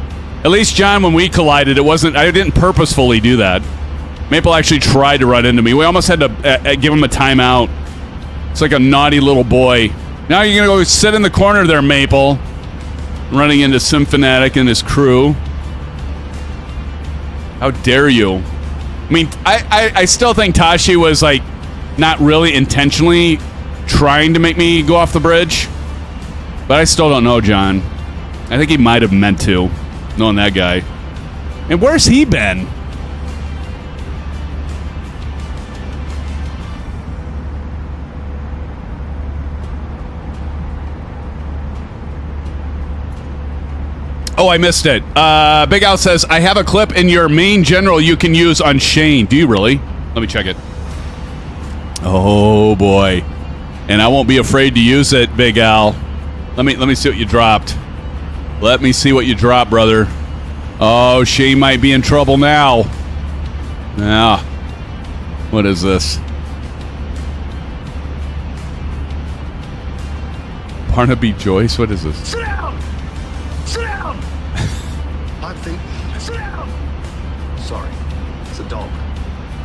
Speaker 3: At least, John, when we collided, I didn't purposefully do that. Maple actually tried to run into me. We almost had to give him a timeout. It's like a naughty little boy. Now you're going to go sit in the corner there, Maple. Running into SimFanatic and his crew. How dare you? I mean, I still think Tashi was, like, not really intentionally trying to make me go off the bridge. But I still don't know, John. I think he might have meant to, knowing that guy. And where's he been? Oh, I missed it. Big Al says, I have a clip in your main general you can use on Shane. Do you really? Let me check it. Oh, boy. And I won't be afraid to use it, Big Al. Let me see what you dropped. Let me see what you dropped, brother. Oh, Shane might be in trouble now. Ah. What is this? Barnaby Joyce? What is this?
Speaker 17: Sit down! Sit down! I think... Sit down! Sorry. It's a dog.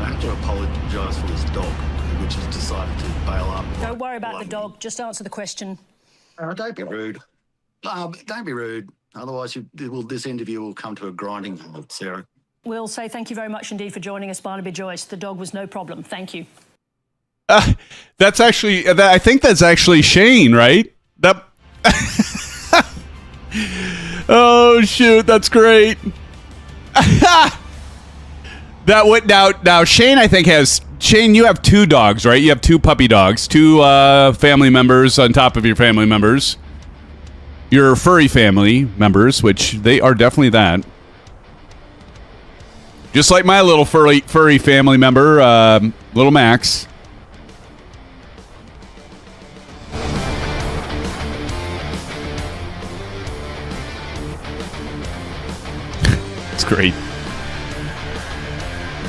Speaker 17: I have to apologise for this dog, which has decided to bail up.
Speaker 18: Don't worry about the dog. Just answer the question.
Speaker 17: Don't be rude. Don't be rude. Otherwise, this interview will come to a grinding halt, Sarah.
Speaker 18: We'll say thank you very much indeed for joining us, Barnaby Joyce. The dog was no problem. Thank you.
Speaker 3: That's actually... I think that's actually Shane, right? That... Oh, shoot. That's great. That would... Now, Shane, I think, has... Shane, you have 2 dogs, right? You have 2 puppy dogs. 2 family members on top of your family members. Your furry family members, which they are definitely that. Just like my little furry family member, little Max. It's great.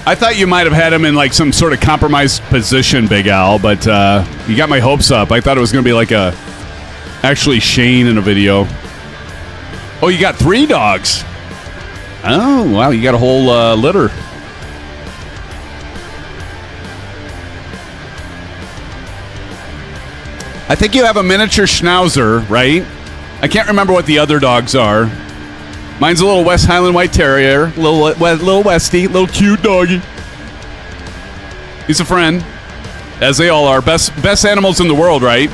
Speaker 3: I thought you might have had him in like some sort of compromised position, Big Al, but you got my hopes up. I thought it was going to be like actually Shane in a video. Oh, you got 3 dogs. Oh, wow. You got a whole litter. I think you have a miniature Schnauzer, right? I can't remember what the other dogs are. Mine's a little West Highland White Terrier. Little Westie. Little cute doggy. He's a friend. As they all are. Best animals in the world, right?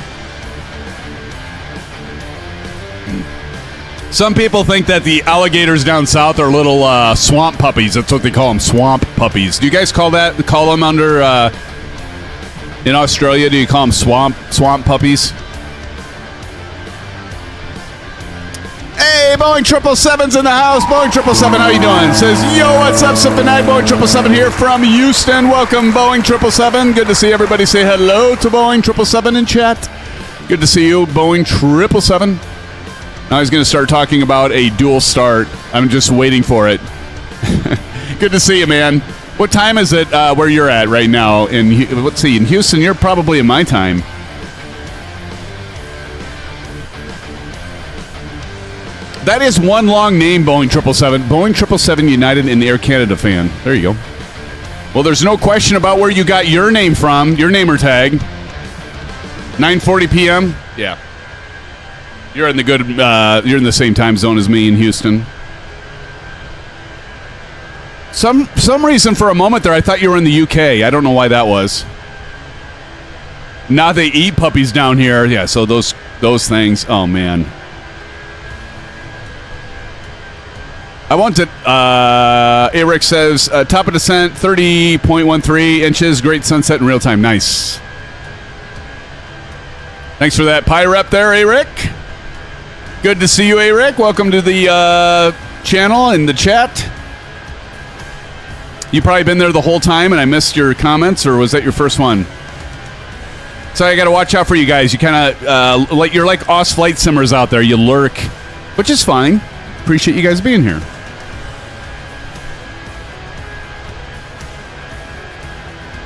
Speaker 3: Some people think that the alligators down south are little swamp puppies. That's what they call them, swamp puppies. Do you guys call them under in Australia? Do you call them swamp puppies? Hey, Boeing 777's in the house. Boeing 777, how you doing? Says, yo, what's up, SimFanatic? Boeing 777 here from Houston. Welcome, Boeing 777. Good to see everybody. Say hello to Boeing 777 in chat. Good to see you, Boeing 777. Now he's going to start talking about a dual start. I'm just waiting for it. Good to see you, man. What time is it where you're at right now? Let's see, in Houston, you're probably in my time. That is one long name, Boeing 777. Boeing 777 United and Air Canada fan. There you go. Well, there's no question about where you got your name from, your namer tag. 9:40 p.m. Yeah. You're in the good. You're in the same time zone as me in Houston. Some reason for a moment there, I thought you were in the UK. I don't know why that was. Now they eat puppies down here. Yeah. So those things. Oh man. I want to. Eric says top of descent 30.13 inches. Great sunset in real time. Nice. Thanks for that pie rep there, Eric. Good to see you, Eric. Welcome to the channel and the chat. You've probably been there the whole time and I missed your comments, or was that your first one? So I got to watch out for you guys. You kind of, you're like Oz flight simmers out there. You lurk, which is fine. Appreciate you guys being here.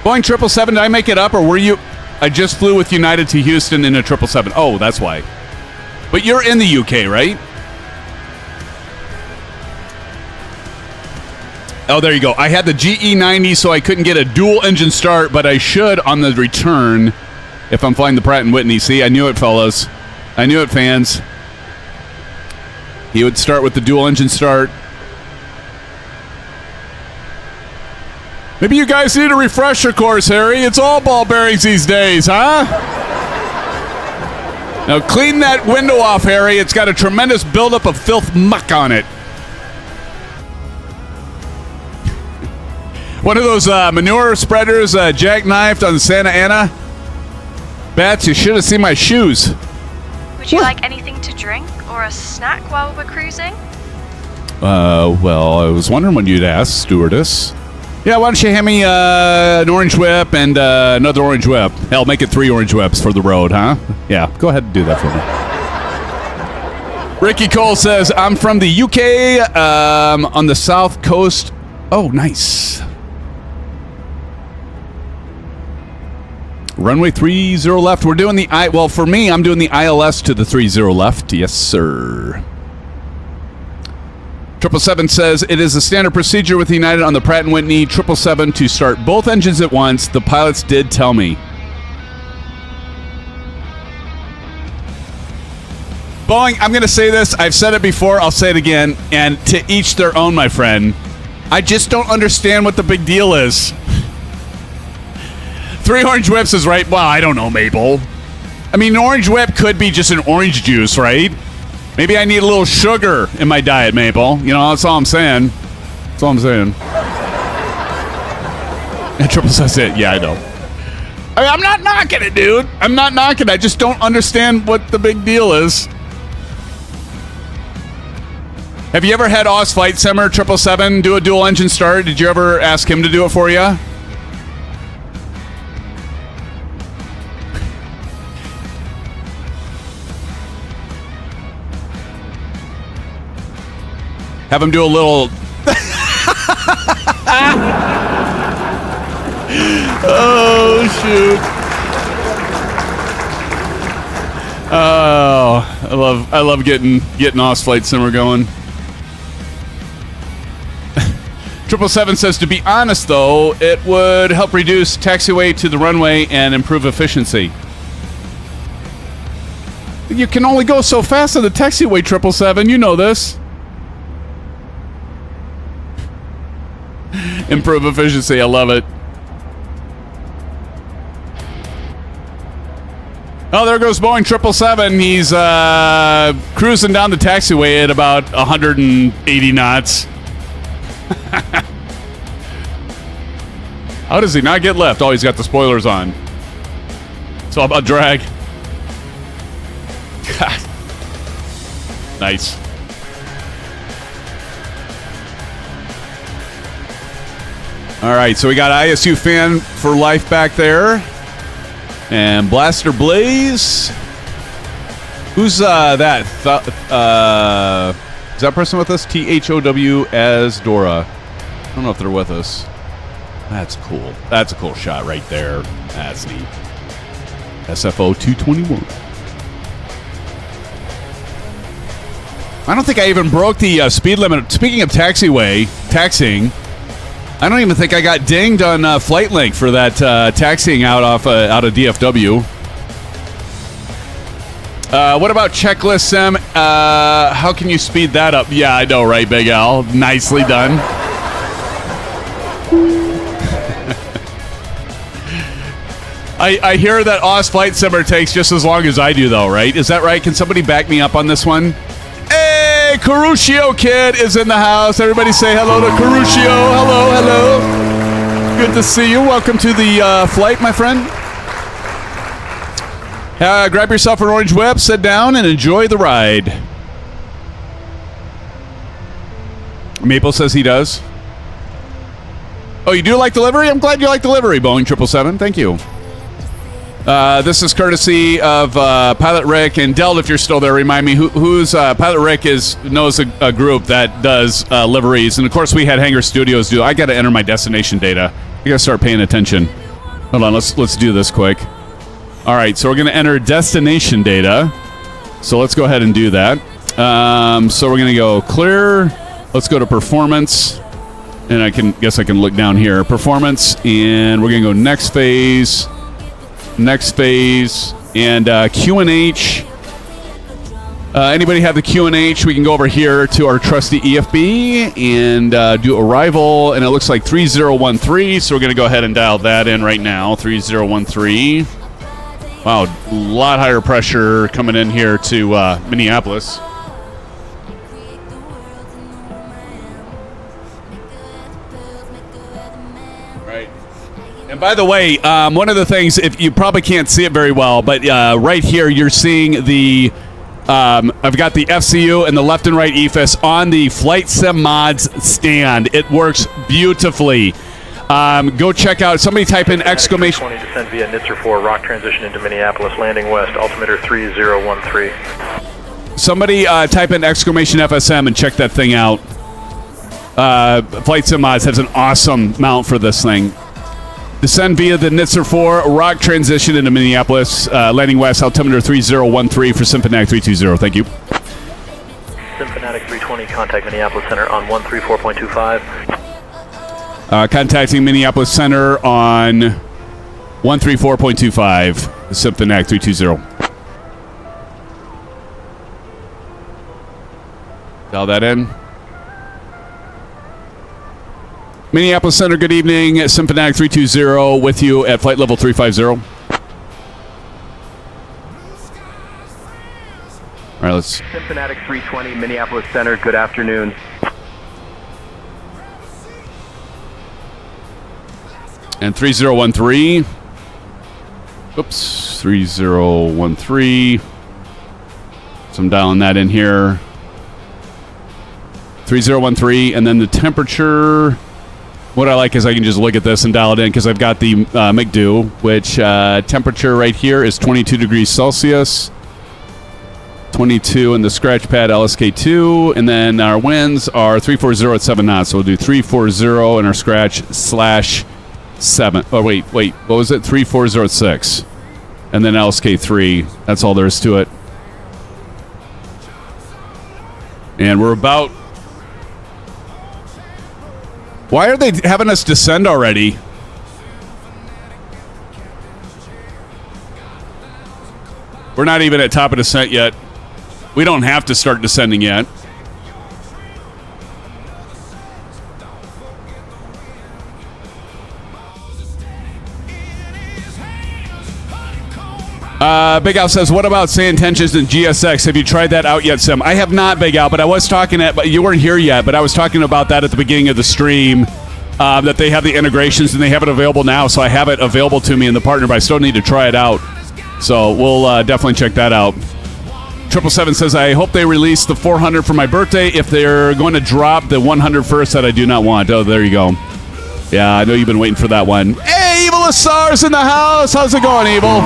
Speaker 3: Boeing 777, did I make it up, or were you? I just flew with United to Houston in a 777. Oh, that's why. But you're in the UK, right? Oh, there you go. I had the GE90, so I couldn't get a dual engine start, but I should on the return if I'm flying the Pratt & Whitney. See, I knew it, fellas. I knew it, fans. He would start with the dual engine start. Maybe you guys need a refresher course, Harry. It's all ball bearings these days, huh? Now clean that window off, Harry. It's got a tremendous buildup of filth muck on it. One of those manure spreaders jackknifed on Santa Ana. Bats, you should have seen my shoes.
Speaker 15: Would you like anything to drink or a snack while we're cruising?
Speaker 3: Well, I was wondering when you'd ask, stewardess. Yeah, why don't you hand me an orange whip and another orange whip? Hell, make it 3 orange whips for the road, huh? Yeah, go ahead and do that for me. Ricky Cole says, I'm from the UK on the south coast. Oh, nice. Runway 30 left. We're doing the well, for me, I'm doing the ILS to the 30 left. Yes, sir. 777 says, it is a standard procedure with United on the Pratt & Whitney 777 to start both engines at once. The pilots did tell me. Boeing, I'm going to say this. I've said it before. I'll say it again. And to each their own, my friend. I just don't understand what the big deal is. 3 orange whips is right. Well, I don't know, Mabel. I mean, an orange whip could be just an orange juice, right? Maybe I need a little sugar in my diet, Mabel. You know, that's all I'm saying. That's all I'm saying. And Triple says it. Yeah, I know. I mean, I'm not knocking it, dude. I'm not knocking it. I just don't understand what the big deal is. Have you ever had Oz Flight Simmer 777 do a dual engine start? Did you ever ask him to do it for you? Have him do a little... Oh, shoot. Oh, I love getting Oz Flight Simmer going. 777 says, to be honest, though, it would help reduce taxiway to the runway and improve efficiency. You can only go so fast on the taxiway, 777. You know this. Improve efficiency. I love it. Oh, there goes Boeing 777. He's cruising down the taxiway at about 180 knots. How does he not get left? Oh, he's got the spoilers on. It's all about drag. God. Nice. All right, so we got ISU fan for life back there. And Blaster Blaze. Who's that? Is that person with us? THOW as Dora. I don't know if they're with us. That's cool. That's a cool shot right there. That's neat. SFO 221. I don't think I even broke the speed limit. Speaking of taxiing, I don't even think I got dinged on FLIGHTLINQ for that taxiing out of DFW. What about checklist, Sim? How can you speed that up? Yeah, I know, right, Big Al? Nicely done. I hear that Oz Flight Simmer takes just as long as I do, though, right? Is that right? Can somebody back me up on this one? Hey, Caruccio Kid is in the house. Everybody say hello to Caruccio. Hello, hello. Good to see you. Welcome to the flight, my friend. Grab yourself an orange whip, sit down, and enjoy the ride. Maple says he does. Oh, you do like delivery? I'm glad you like delivery, Boeing 777. Thank you. This is courtesy of Pilot Rick and Dell. If you're still there, remind me who's Pilot Rick knows a group that does liveries, and of course we had Hangar Studios do. I got to enter my destination data. I got to start paying attention. Hold on, let's do this quick. All right, so we're going to enter destination data. So let's go ahead and do that. So we're going to go clear. Let's go to performance, and I can look down here. Performance, and we're going to go next phase. Next phase, and QNH. Anybody have the QNH? We can go over here to our trusty EFB and do arrival, and it looks like 3013, so we're going to go ahead and dial that in right now, 3013. Wow, a lot higher pressure coming in here to Minneapolis. And by the way, one of the things, if you probably can't see it very well, but right here you're seeing the, I've got the FCU and the left and right EFIS on the Flight Sim Mods stand. It works beautifully. Go check out, somebody type in exclamation.
Speaker 13: 20 descend via Nitzer 4, rock transition into Minneapolis, landing west, altimeter 3013.
Speaker 3: Somebody type in exclamation FSM and check that thing out. Flight Sim Mods has an awesome mount for this thing. Descend via the Nitzer 4, rock transition into Minneapolis, landing west, altimeter 3013 for SimFanatic 320. Thank you.
Speaker 13: SimFanatic 320, contact Minneapolis Center on 134.25.
Speaker 3: Contacting Minneapolis Center on 134.25, SimFanatic 320. Dial that in. Minneapolis Center, good evening. SimFanatic 320 with you at flight level 350. All right, let's...
Speaker 19: SimFanatic 320, Minneapolis Center, good afternoon.
Speaker 3: And 3013. Oops, 3013. So I'm dialing that in here. 3013, and then the temperature... What I like is I can just look at this and dial it in because I've got the McDo, which temperature right here is 22 degrees Celsius. 22 in the scratch pad LSK2, and then our winds are 340 at 7 knots. So we'll do 340 in our scratch /7. Oh, wait, what was it? 340 at 6. And then LSK3. That's all there is to it. And we're about Why are they having us descend already? We're not even at top of descent yet. We don't have to start descending yet. Big Al says, what about Sayintentions and GSX? Have you tried that out yet, Sim? I have not, Big Al, but I was talking but you weren't here yet, but I was talking about that at the beginning of the stream, that they have the integrations and they have it available now, so I have it available to me in the partner, but I still need to try it out. So we'll definitely check that out. 777 says, I hope they release the 400 for my birthday. If they're going to drop the 100 first, that I do not want. Oh, there you go. Yeah, I know you've been waiting for that one. Hey, Evil Asar's in the house. How's it going, Evil?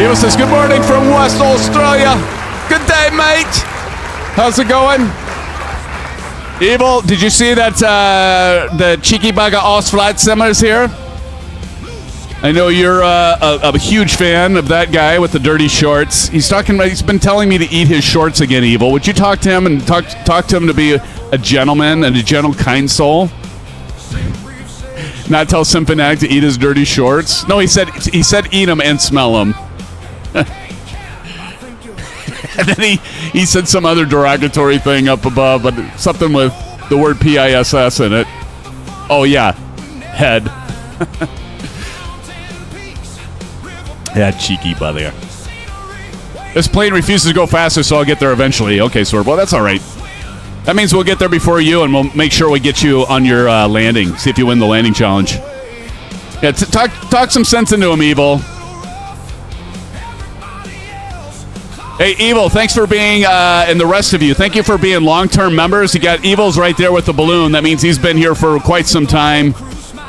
Speaker 3: Evil says, good morning from West Australia. Good day, mate. How's it going? Evil, did you see that the cheeky bugger Oz Flight Simmer's here? I know you're a huge fan of that guy with the dirty shorts. He's been telling me to eat his shorts again, Evil. Would you talk to him and talk to him to be a gentleman and a gentle, kind soul? Not tell SimFanatic to eat his dirty shorts? No, he said eat them and smell them. And then he said some other derogatory thing up above, but something with the word PISS in it. Oh, yeah. Head. Yeah, cheeky buddy. This plane refuses to go faster, so I'll get there eventually. Okay, Sword. Well, that's all right. That means we'll get there before you, and we'll make sure we get you on your landing. See if you win the landing challenge. Yeah, talk some sense into him, Evil. Hey, Evil, thanks for being, and the rest of you, thank you for being long-term members. You got Evil's right there with the balloon. That means he's been here for quite some time.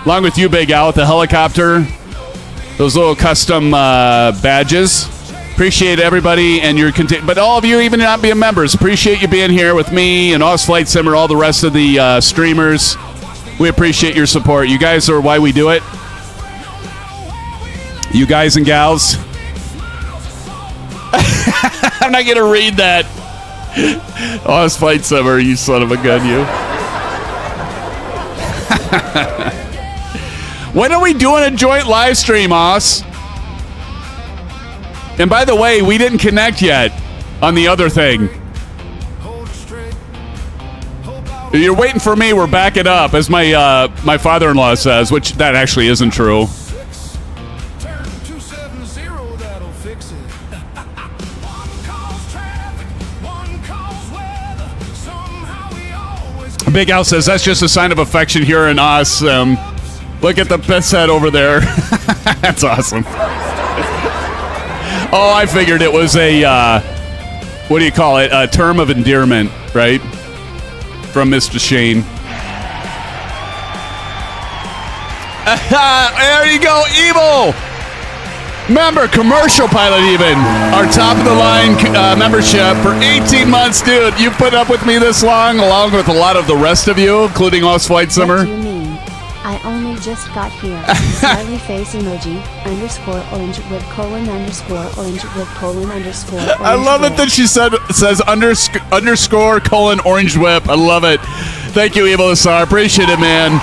Speaker 3: Along with you, Big Al, with the helicopter. Those little custom badges. Appreciate everybody and your but all of you, even not being members, appreciate you being here with me and Oz Flight Simmer, all the rest of the streamers. We appreciate your support. You guys are why we do it. You guys and gals. I'm not gonna read that. Oz Flight Simmer, you son of a gun, you. When are we doing a joint live stream, Oz? And by the way, we didn't connect yet on the other thing. You're waiting for me. We're backing up, as my father-in-law says, which that actually isn't true. Big Al says, that's just a sign of affection here in Oz. Look at the piss head over there. That's awesome. Oh, I figured it was a, what do you call it? A term of endearment, right? From Mr. Shane. There you go, Evil! Member, commercial pilot even. Our top-of-the-line membership for 18 months. Dude, you put up with me this long, along with a lot of the rest of you, including Oz Flight Simmer.
Speaker 14: What do you mean? I only just got here. Smiley face emoji, _orange whip, _orange whip, _orange
Speaker 3: I love it that she says _ orange whip. I love it. Thank you, Evil Asar. Appreciate it, man.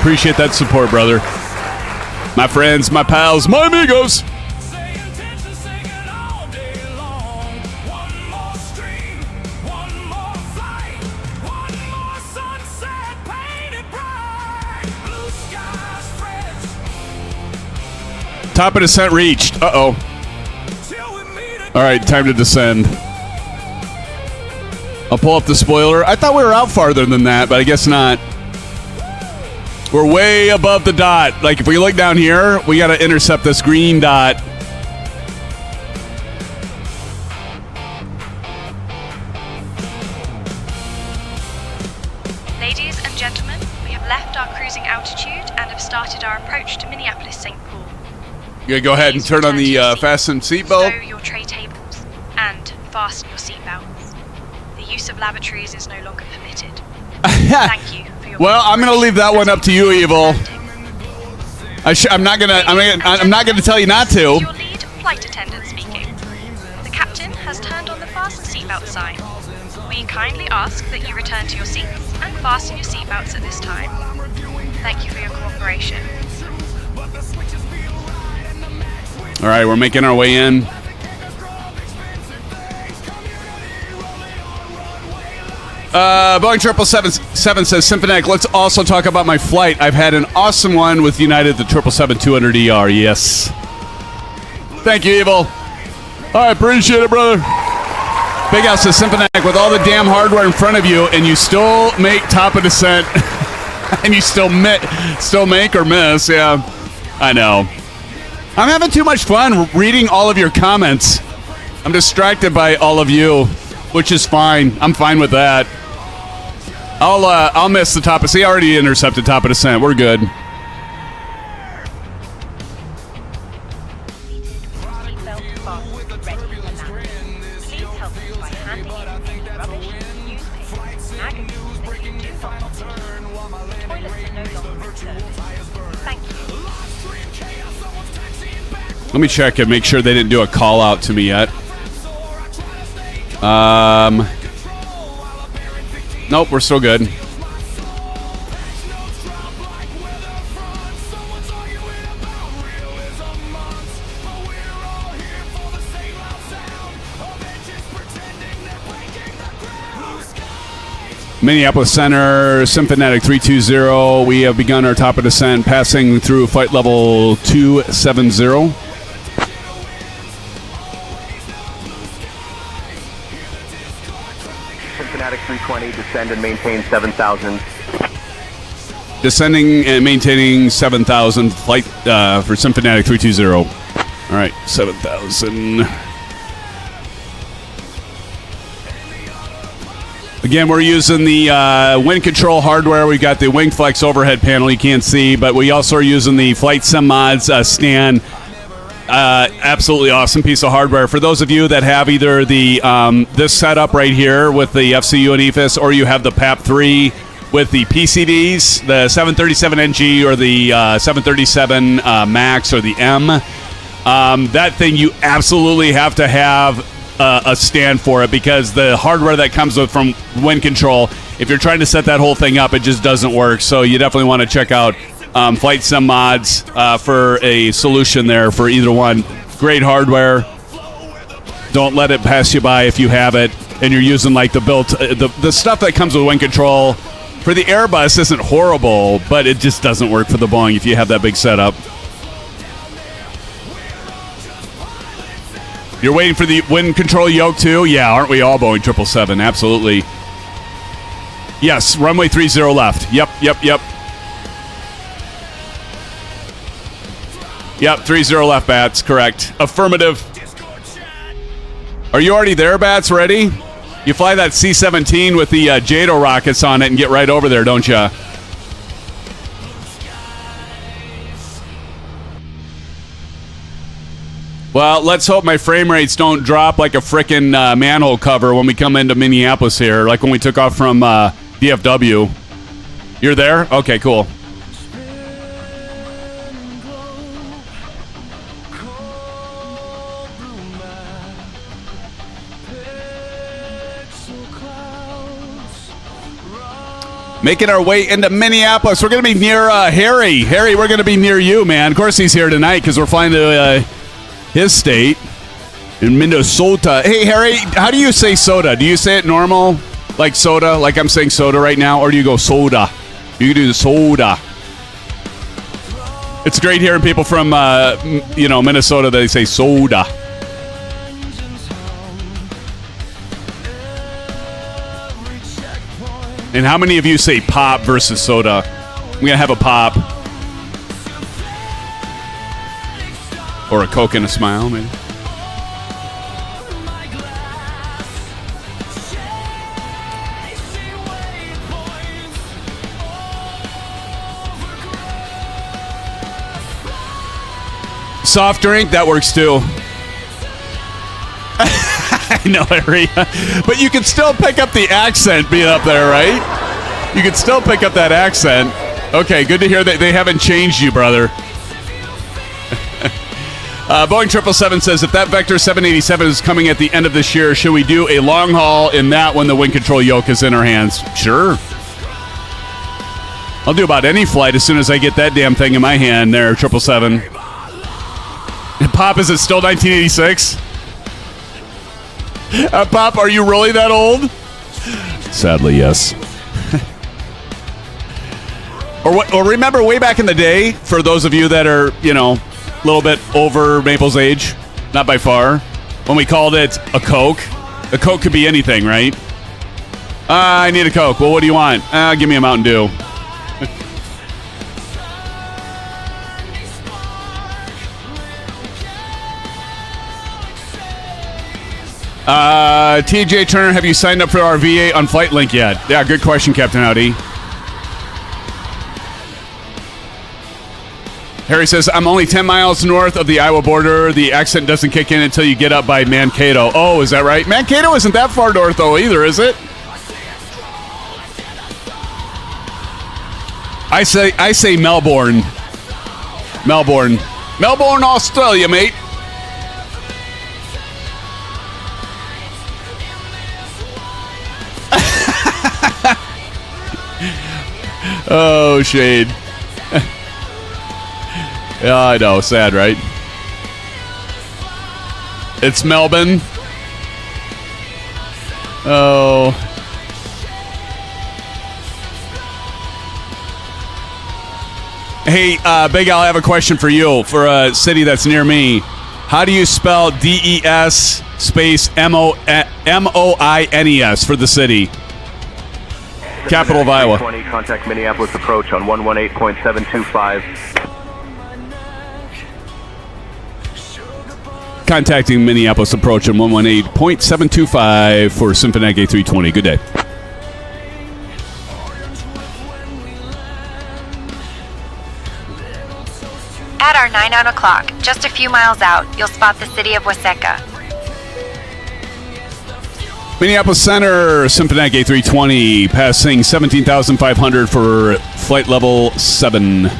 Speaker 3: Appreciate that support, brother. My friends, my pals, my amigos. Top of descent reached. Uh-oh. All right, time to descend. I'll pull up the spoiler. I thought we were out farther than that, but I guess not. We're way above the dot. Like, if we look down here, we got to intercept this green dot.
Speaker 15: Ladies and gentlemen, we have left our cruising altitude and have started our approach to Minneapolis, St. Paul.
Speaker 3: You go ahead and turn on the fasten seatbelt.
Speaker 15: Stow your tray tables and fasten your seatbelts. The use of lavatories is no longer permitted. Thank you for your.
Speaker 3: Well, I'm gonna leave that one up to you, Evil. I'm not gonna tell you not to.
Speaker 15: Your lead flight attendant speaking. The captain has turned on the fasten seatbelt sign. We We kindly ask that you return to your seats and fasten your seatbelts at this time. Thank you for your cooperation.
Speaker 3: All right, we're making our way in. Boeing 777 says, SimFanatic, let's also talk about my flight. I've had an awesome one with United, the 777-200ER. Yes. Thank you, Evil. I appreciate it, brother. Big House says, SimFanatic, with all the damn hardware in front of you, and you still make top of descent, and you still make or miss. Yeah, I know. I'm having too much fun reading all of your comments. I'm distracted by all of you, which is fine. I'm fine with that. I'll miss the top of. See, I already intercepted top of descent. We're good. Let me check and make sure they didn't do a call out to me yet. Nope, we're still good. Minneapolis Center, SimFanatic 320. We have begun our top of descent, passing through flight level 270.
Speaker 19: SimFanatic 320, descend and maintain 7,000.
Speaker 3: Descending and maintaining 7,000 flight for SimFanatic 320. All right, 7,000. Again, we're using the wind control hardware. We've got the WingFlex overhead panel you can't see, but we also are using the Flight Sim Mods stand. Absolutely awesome piece of hardware. For those of you that have either the this setup right here with the FCU and EFIS, or you have the PAP3 with the PCDs, the 737NG or the 737 MAX or the M, that thing you absolutely have to have a stand for it, because the hardware that comes with from wind control, if you're trying to set that whole thing up, it just doesn't work. So you definitely want to check out Flight Sim Mods for a solution there for either one. Great hardware. Don't let it pass you by if you have it and you're using like the built the stuff that comes with wind control. For the Airbus isn't horrible, but it just doesn't work for the Boeing if you have that big setup. You're waiting for the wind control yoke too? Yeah, aren't we all, Boeing 777? Absolutely. Yes, runway 30 left. Yep. Yep, 30 left, Bats. Correct. Affirmative. Are you already there, Bats? Ready? You fly that C-17 with the JATO rockets on it and get right over there, don't you? Well, let's hope my frame rates don't drop like a frickin' manhole cover when we come into Minneapolis here, like when we took off from DFW. You're there? Okay, cool. Making our way into Minneapolis. We're going to be near Harry. Harry, we're going to be near you, man. Of course he's here tonight because we're flying to his state in Minnesota. Hey, Harry, how do you say soda? Do you say it normal? Like soda? Like I'm saying soda right now? Or do you go soda? You can do the soda. It's great hearing people from, Minnesota, they say soda. And how many of you say pop versus soda? I'm going to have a pop. Or a Coke and a smile, maybe. Soft drink, that works too. I know, Harry. But you can still pick up the accent being up there, right? You can still pick up that accent. Okay, good to hear that they haven't changed you, brother. Boeing 777 says, if that Vector 787 is coming at the end of this year, should we do a long haul in that when the wind control yoke is in our hands? Sure. I'll do about any flight as soon as I get that damn thing in my hand there, 777. And Pop, is it still 1986? Pop, are you really that old? Sadly, yes. Or remember way back in the day, for those of you that are, you know, a little bit over Maple's age, not by far, when we called it a Coke. A Coke could be anything, right? I need a Coke. Well, what do you want? Give me a Mountain Dew. TJ Turner, have you signed up for our VA on FlightLink yet? Yeah, good question, Captain Howdy. Harry says, I'm only 10 miles north of the Iowa border. The accent doesn't kick in until you get up by Mankato. Oh, is that right? Mankato isn't that far north, though, either, is it? I say Melbourne. Melbourne, Australia, mate. Oh, shade. Yeah, I know. Sad, right? It's Melbourne. Oh. Hey, Big Al, I have a question for you. For a city that's near me, how do you spell DES space MOINES for the city? Capital of Iowa.
Speaker 19: Contact Minneapolis approach on 118.725.
Speaker 3: Contacting Minneapolis approach on 118.725 for SimFanatic A320. Good day.
Speaker 20: At our 9 o'clock, just a few miles out, you'll spot the city of Waseca.
Speaker 3: Minneapolis Center, SimFanatic A320, passing 17,500 for flight level 7.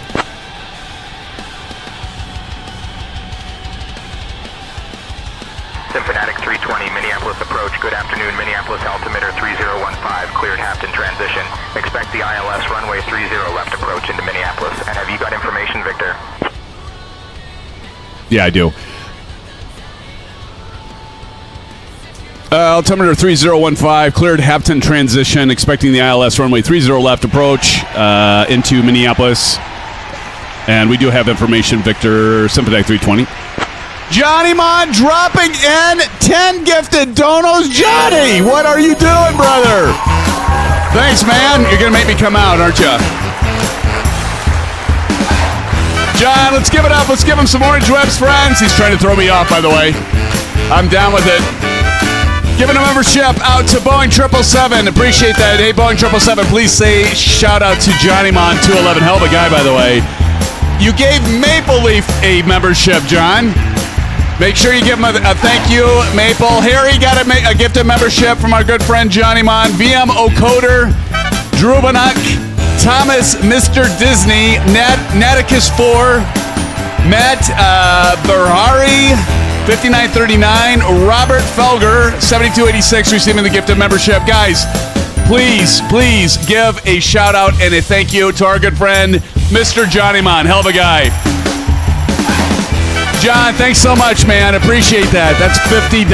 Speaker 7: SimFanatic 320, Minneapolis approach. Good afternoon, Minneapolis altimeter 3015, cleared Hampton transition. Expect the ILS runway 30 left approach into Minneapolis. And have you got information, Victor?
Speaker 3: Yeah, I do. Altimeter 3015, cleared Hampton transition, expecting the ILS runway 30 left approach into Minneapolis. And we do have information, Victor, SimFanatic 320. Johnny Mon dropping in 10 gifted donos. Johnny, what are you doing, brother? Thanks, man. You're going to make me come out, aren't you? John, let's give it up. Let's give him some Orange Webs friends. He's trying to throw me off, by the way. I'm down with it. Giving a membership out to Boeing 777. Appreciate that. Hey, Boeing 777, please say shout out to Johnny Mon 211. Hell of a guy, by the way. You gave Maple Leaf a membership, John. Make sure you give him a thank you, Maple. Harry got a gifted membership from our good friend Johnny Mon. VM O'Coder, Drew Bannock, Thomas, Mr. Disney, Naticus 4, Matt Berhari, 5939, Robert Felger, 7286, receiving the gifted membership. Guys, please give a shout out and a thank you to our good friend, Mr. Johnny Mon. Hell of a guy. John, thanks so much, man. Appreciate that. That's $50,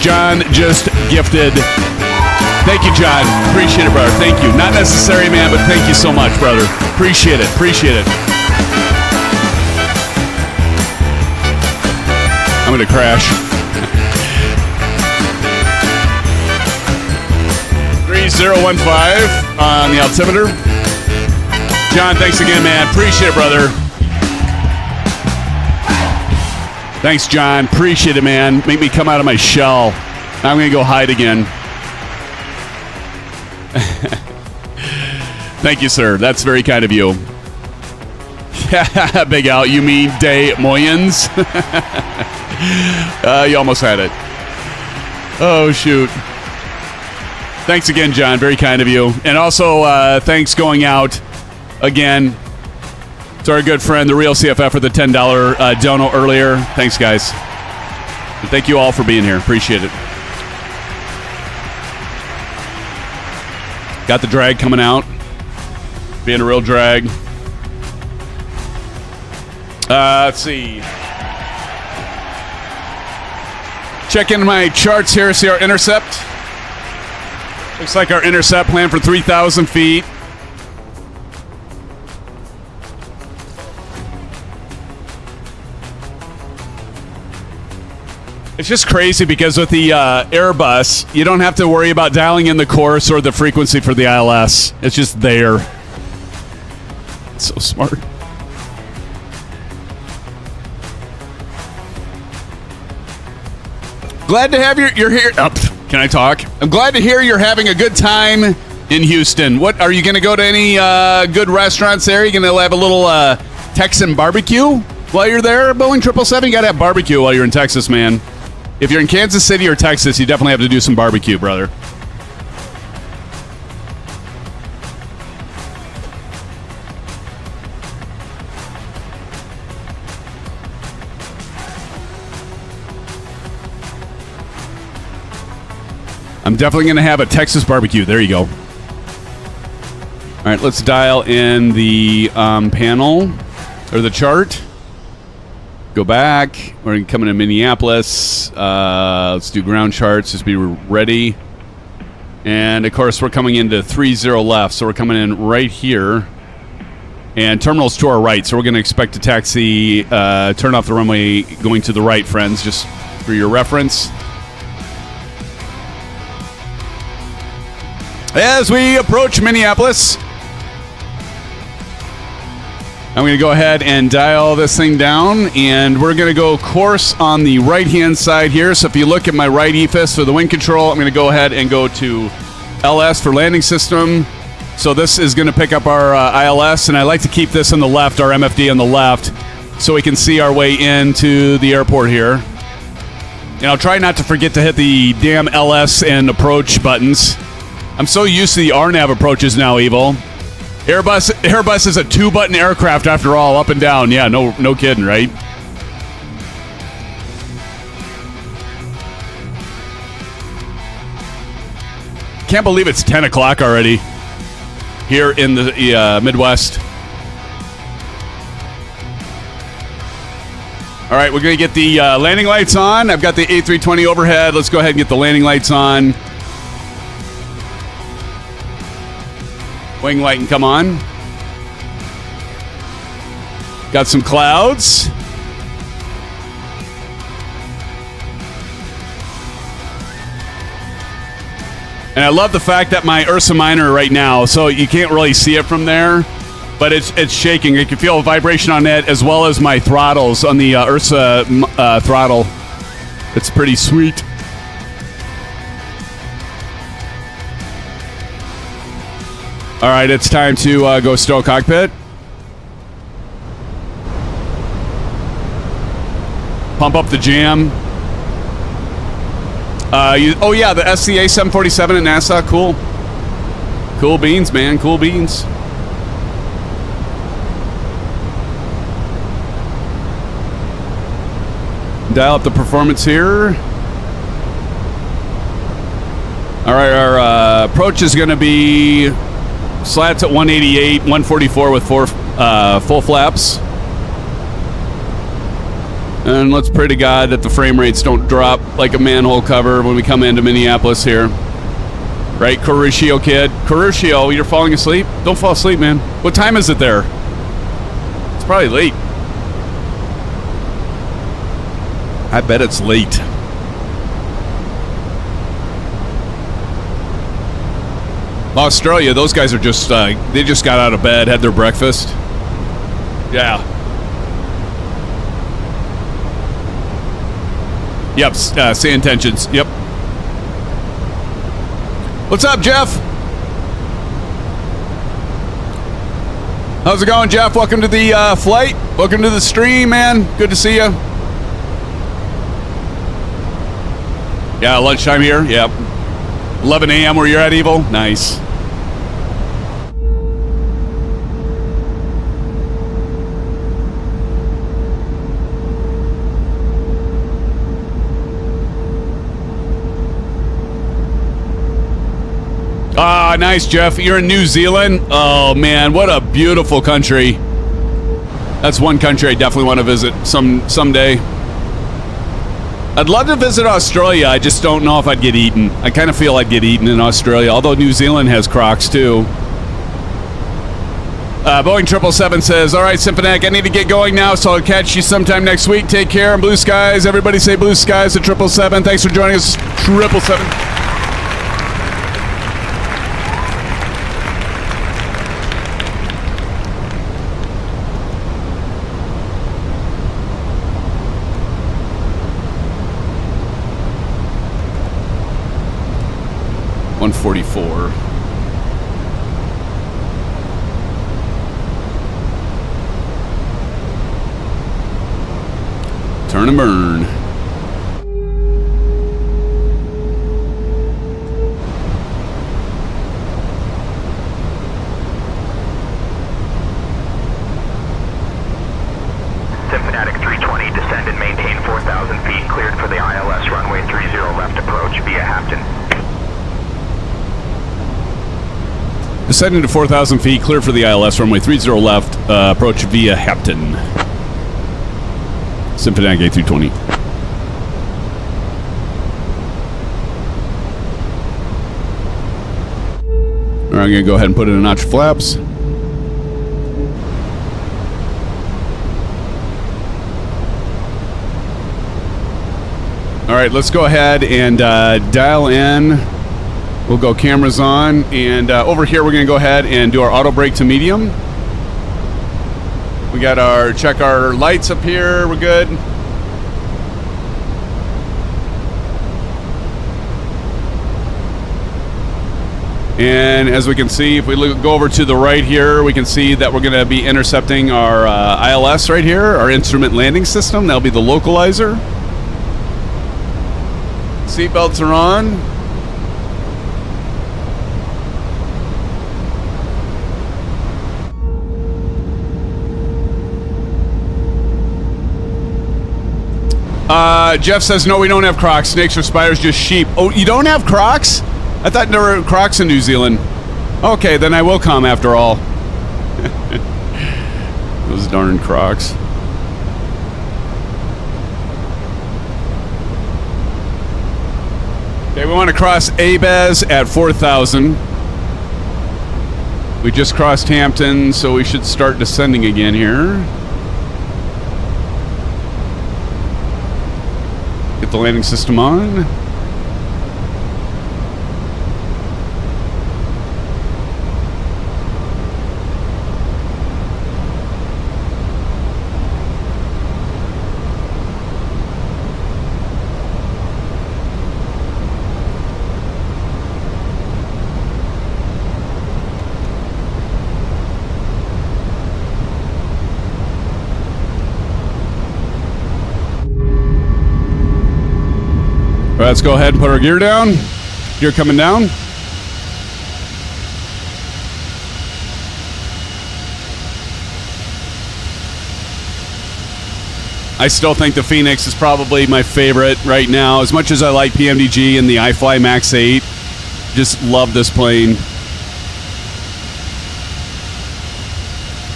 Speaker 3: John, just gifted. Thank you, John. Appreciate it, brother. Thank you. Not necessary, man, but thank you so much, brother. Appreciate it. I'm going to crash. 3015 on the altimeter. John, thanks again, man. Appreciate it, brother. Thanks, John. Appreciate it, man. Make me come out of my shell. I'm going to go hide again. Thank you, sir. That's very kind of you. Big Al, you mean Des Moines? You almost had it. Oh, shoot. Thanks again, John. Very kind of you. And also, thanks going out again To our good friend, the real CFF, for the $10 dono earlier. Thanks, guys. And thank you all for being here. Appreciate it. Got the drag coming out. Being a real drag. Let's see. Check in my charts here. See our intercept. Looks like our intercept planned for 3,000 feet. It's just crazy because with the Airbus, you don't have to worry about dialing in the course or the frequency for the ILS. It's just there. It's so smart. Glad to have you're here. Oh, can I talk? I'm glad to hear you're having a good time in Houston. What are you going to go to any good restaurants there? Are you going to have a little Texan barbecue while you're there? Boeing 777, you got to have barbecue while you're in Texas, man. If you're in Kansas City or Texas, you definitely have to do some barbecue, brother. I'm definitely going to have a Texas barbecue. There you go. All right, let's dial in the panel or the chart. Go back. We're coming to Minneapolis. Let's do ground charts. Just be ready. And, of course, we're coming into 30 left. So we're coming in right here. And terminal's to our right. So we're going to expect to taxi, turn off the runway going to the right, friends, just for your reference. As we approach Minneapolis, I'm going to go ahead and dial this thing down, and we're going to go course on the right-hand side here. So if you look at my right EFIS for the wind control, I'm going to go ahead and go to LS for landing system. So this is going to pick up our ILS, and I like to keep this on the left, our MFD on the left, so we can see our way into the airport here. And I'll try not to forget to hit the damn LS and approach buttons. I'm so used to the RNAV approaches now, Evil. Airbus is a 2-button aircraft after all, up and down. Yeah, no kidding, right? Can't believe it's 10 o'clock already here in the Midwest. All right, we're going to get the landing lights on. I've got the A320 overhead. Let's go ahead and get the landing lights on. Wing light and come on. Got some clouds. And I love the fact that my Ursa Minor right now, so you can't really see it from there, but it's shaking. You can feel a vibration on it as well as my throttles on the Ursa throttle. It's pretty sweet. All right, it's time to go stow cockpit. Pump up the jam. Yeah, the SCA 747 at NASA. Cool. Cool beans, man. Cool beans. Dial up the performance here. All right, our approach is going to be slats at 188, 144 with 4 full flaps. And let's pray to God that the frame rates don't drop like a manhole cover when we come into Minneapolis here. Right, Coruscio kid? Coruscio, you're falling asleep? Don't fall asleep, man. What time is it there? It's probably late. I bet it's late. Australia, those guys are just, they just got out of bed, had their breakfast. Yeah. Yep, Sayintentions. Yep. What's up, Jeff? How's it going, Jeff? Welcome to the flight. Welcome to the stream, man. Good to see you. Yeah, lunchtime here. Yep. 11 a.m. where you're at, Evil. Nice. Oh, nice, Jeff. You're in New Zealand? Oh, man, what a beautiful country. That's one country I definitely want to visit someday. I'd love to visit Australia. I just don't know if I'd get eaten. I kind of feel I'd get eaten in Australia, although New Zealand has crocs, too. Boeing 777 says, all right, SimFanatic, I need to get going now, so I'll catch you sometime next week. Take care, and blue skies. Everybody say blue skies to 777. Thanks for joining us, 777. $144. Turn and burn.
Speaker 7: SimFanatic 320, descend and maintain 4,000 feet, cleared for the ILS runway 30 left approach via Hafton.
Speaker 3: Descending to 4,000 feet, clear for the ILS runway 30 left, approach via Hapton. SimFanatic A320. All right, I'm going to go ahead and put in a notch of flaps. All right, let's go ahead and dial in. We'll go cameras on, and over here we're going to go ahead and do our auto brake to medium. We got our, check our lights up here, we're good. And as we can see, if we go over to the right here, we can see that we're going to be intercepting our ILS right here, our instrument landing system. That'll be the localizer. Seatbelts are on. Jeff says, no, we don't have crocs. Snakes or spiders, just sheep. Oh, you don't have crocs? I thought there were crocs in New Zealand. Okay, then I will come after all. Those darn crocs. Okay, we want to cross Abez at 4,000. We just crossed Hampton, so we should start descending again here. Get the landing system on. All right, let's go ahead and put our gear down. Gear coming down. I still think the Fenix is probably my favorite right now. As much as I like PMDG and the iFly Max 8, just love this plane.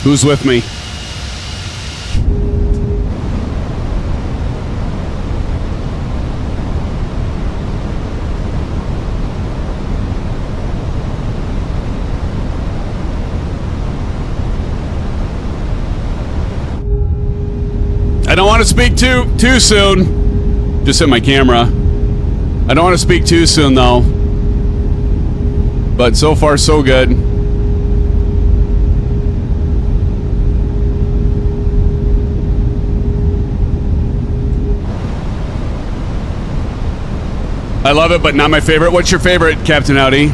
Speaker 3: Who's with me? I don't want to speak too soon. Just hit my camera. I don't want to speak too soon though. But so far so good. I love it, but not my favorite. What's your favorite, Captain Audi?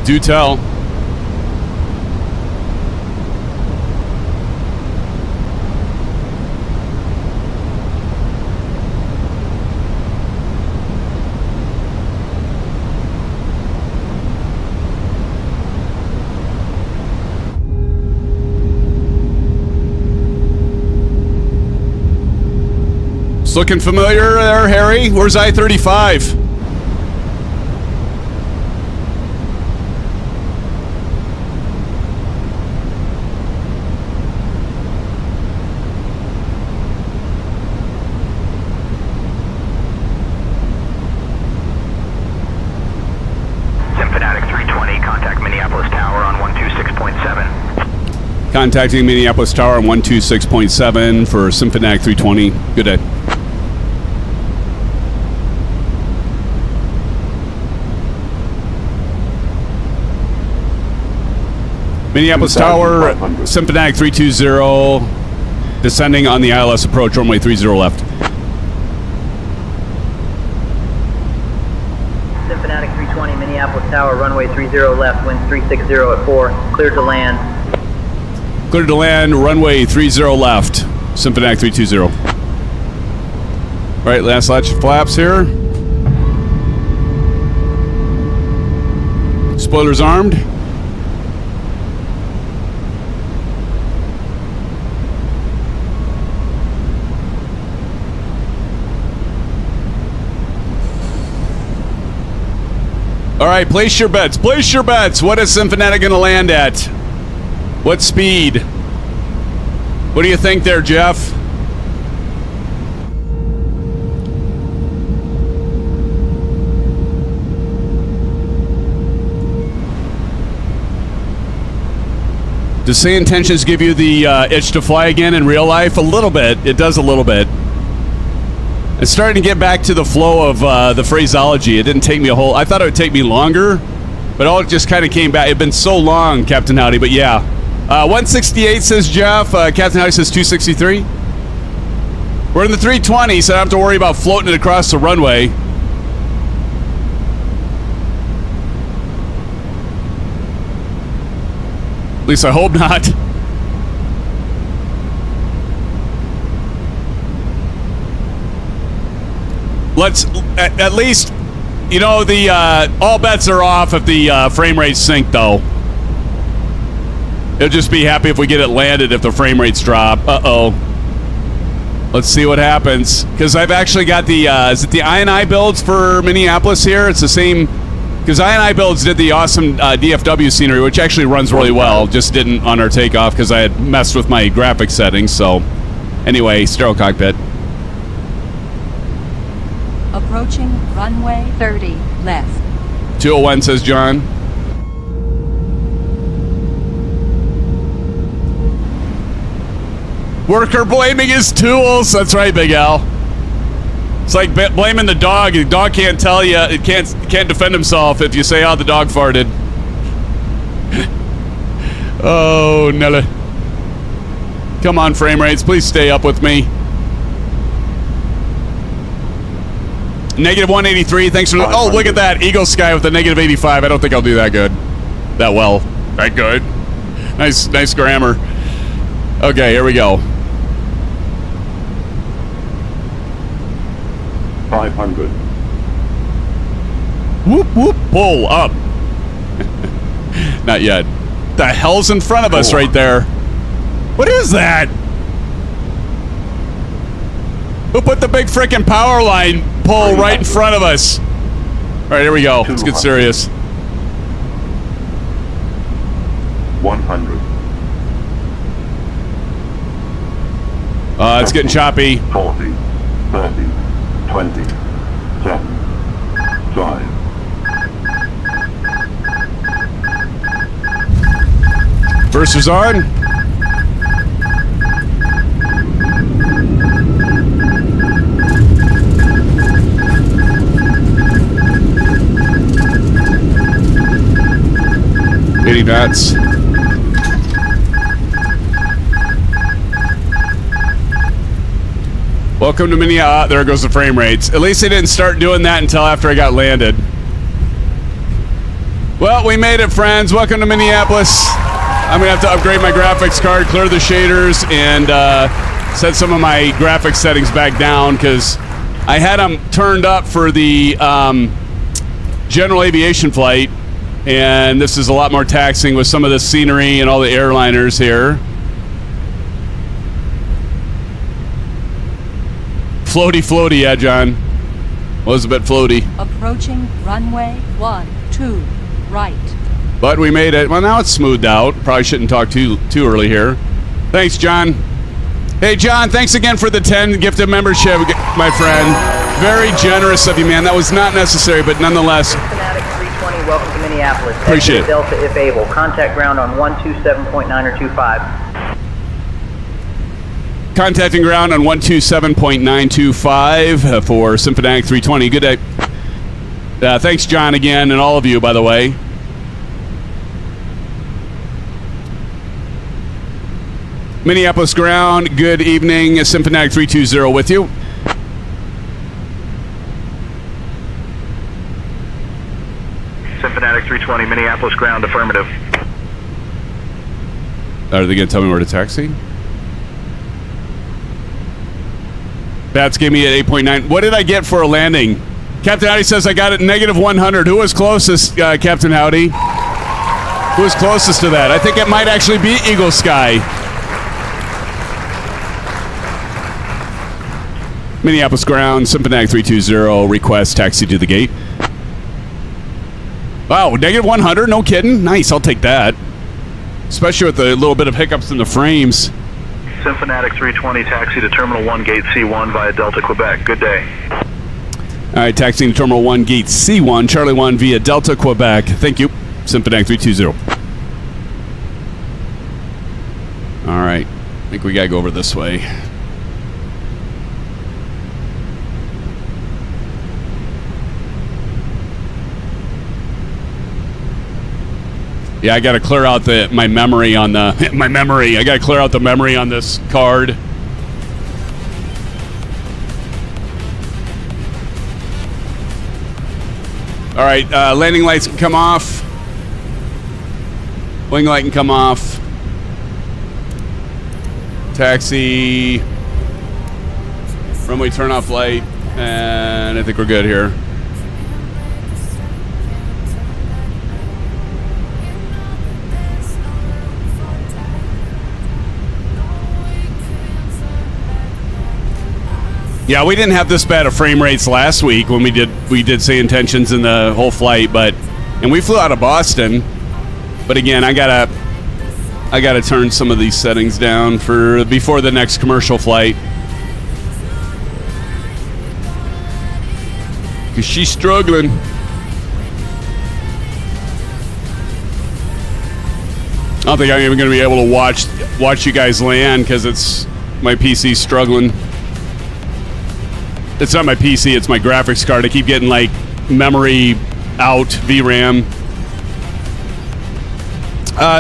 Speaker 3: Do tell. Looking familiar there, Harry? Where's I-35? Contacting Minneapolis Tower on 126.7 for SimFanatic 320. Good day. Minneapolis Tower, SimFanatic 320, descending on the ILS approach, runway 30 left.
Speaker 21: SimFanatic 320, Minneapolis Tower, runway 30 left, winds 360 at 4, cleared to land.
Speaker 3: Cleared to land, runway 30 left, SimFanatic 320. All right, last latch of flaps here. Spoilers armed. All right, place your bets. Place your bets. What is SimFanatic going to land at? What speed? What do you think there, Jeff? Does Sayintentions give you the itch to fly again in real life? A little bit. It does a little bit. It's starting to get back to the flow of the phraseology. It didn't take me a whole... I thought it would take me longer, but all just kind of came back. It's been so long, Captain Howdy, but yeah. 168 says Jeff. Captain Howdy says 263. We're in the 320, so I don't have to worry about floating it across the runway. At least I hope not. Let's at least, you know, the all bets are off if the frame rates sink, though. It'll just be happy if we get it landed if the frame rates drop. Uh-oh. Let's see what happens. Because I've actually got the, is it the I&I builds for Minneapolis here? It's the same, because I&I builds did the awesome DFW scenery, which actually runs really well. Just didn't on our takeoff because I had messed with my graphics settings. So, anyway, stereo cockpit.
Speaker 10: Approaching runway 30 left.
Speaker 3: 201 says John. Worker blaming his tools. That's right, Big Al. It's like blaming the dog. The dog can't tell you. It can't defend himself if you say, "Oh, the dog farted." Oh, Nella. Come on, frame rates. Please stay up with me. Negative 183. Thanks for... Oh, look at that. Eagle Sky with the negative 85. I don't think I'll do that good. That well. That good. Nice grammar. Okay, here we go.
Speaker 22: 500.
Speaker 3: Whoop, whoop. Pull up. Not yet. The hell's in front of us right there? What is that? Who put the big frickin' power line pole right in front of us? All right, here we go. Let's get serious.
Speaker 22: 100.
Speaker 3: It's getting choppy.
Speaker 22: 40, 30, 20, 10, 5.
Speaker 3: Versers on. Knots. Welcome to Minneapolis. There goes the frame rates. At least they didn't start doing that until after I got landed. Well, we made it, friends. Welcome to Minneapolis. I'm gonna have to upgrade my graphics card, clear the shaders, and set some of my graphics settings back down because I had them turned up for the general aviation flight. And this is a lot more taxing with some of the scenery and all the airliners here. Floaty, yeah, John. Was a bit floaty.
Speaker 10: Approaching runway 12 right.
Speaker 3: But we made it. Well, now it's smoothed out. Probably shouldn't talk too early here. Thanks, John. Hey, John, thanks again for the 10 gifted membership, my friend. Very generous of you, man. That was not necessary, but nonetheless.
Speaker 21: Welcome to Minneapolis.
Speaker 3: Appreciate it.
Speaker 21: Delta if able. Contact ground on 127.9 or 25.
Speaker 3: Contacting ground on 127.925 for SimFanatic 320. Good day. Thanks, John, again, and all of you, by the way. Minneapolis ground, good evening. SimFanatic 320 with you.
Speaker 7: SimFanatic 320, Minneapolis ground, affirmative.
Speaker 3: Are they going to tell me where to taxi? Bats gave me at 8.9. What did I get for a landing? Captain Howdy says I got it negative 100. Who was closest, Captain Howdy? Who was closest to that? I think it might actually be Eagle Sky. Minneapolis ground, SimFanatic 320, request taxi to the gate. Wow, negative 100? No kidding. Nice, I'll take that. Especially with the little bit of hiccups in the frames.
Speaker 7: SimFanatic 320, taxi to Terminal 1, Gate C1 via Delta, Quebec. Good day.
Speaker 3: All right, taxiing to Terminal 1, Gate C1, Charlie 1 via Delta, Quebec. Thank you. SimFanatic 320. All right, I think we got to go over this way. Yeah, I got to clear out my memory on the I got to clear out the memory on this card. All right, landing lights can come off. Wing light can come off. Taxi. Runway turn off light, and I think we're good here. Yeah, we didn't have this bad of frame rates last week when we did Sayintentions in the whole flight, and we flew out of Boston. But again, I gotta turn some of these settings down for before the next commercial flight. Cause she's struggling. I don't think I'm even gonna be able to watch you guys land because my PC's struggling. It's not my PC, it's my graphics card. I keep getting like memory out, VRAM.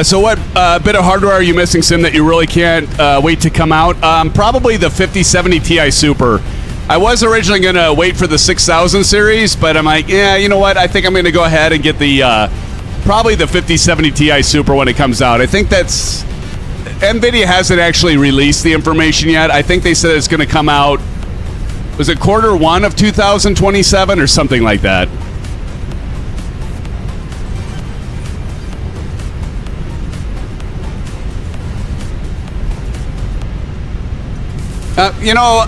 Speaker 3: So what bit of hardware are you missing, Sim, that you really can't wait to come out? Probably the 5070 Ti Super. I was originally going to wait for the 6000 series, but I'm like, yeah, you know what? I think I'm going to go ahead and get the probably the 5070 Ti Super when it comes out. I think that's... NVIDIA hasn't actually released the information yet. I think they said it's going to come out... Was it Q1 of 2027 or something like that? You know,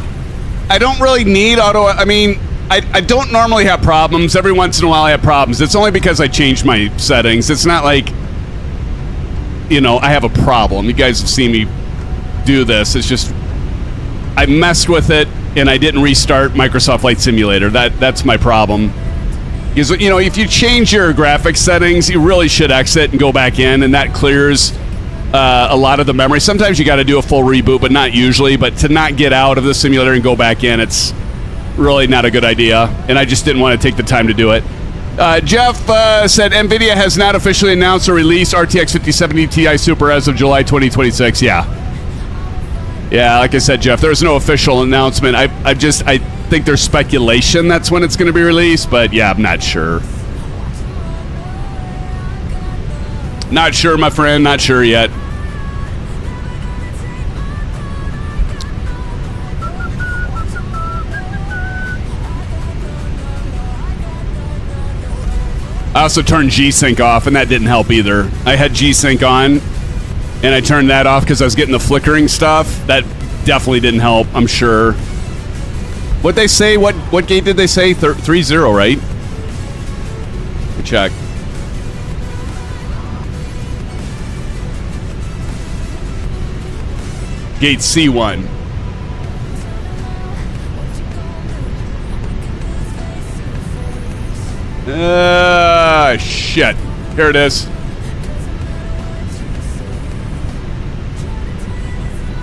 Speaker 3: I don't really need auto... I mean, I don't normally have problems. Every once in a while I have problems. It's only because I changed my settings. It's not like, you know, I have a problem. You guys have seen me do this. It's just... I messed with it, and I didn't restart Microsoft Flight Simulator. That's my problem. Because, you know, if you change your graphics settings, you really should exit and go back in, and that clears a lot of the memory. Sometimes you got to do a full reboot, but not usually. But to not get out of the simulator and go back in, it's really not a good idea, and I just didn't want to take the time to do it. Jeff said NVIDIA has not officially announced or released RTX 5070 Ti Super as of July 2026. Yeah, like I said, Jeff, there's no official announcement. I think there's speculation that's when it's going to be released, but yeah, I'm not sure. Not sure, my friend, not sure yet. I also turned G-Sync off, and that didn't help either. I had G-Sync on, and I turned that off because I was getting the flickering stuff. That definitely didn't help, I'm sure. What'd they say? What gate did they say? 30, right? Let me check. Gate C1. Shit. Here it is.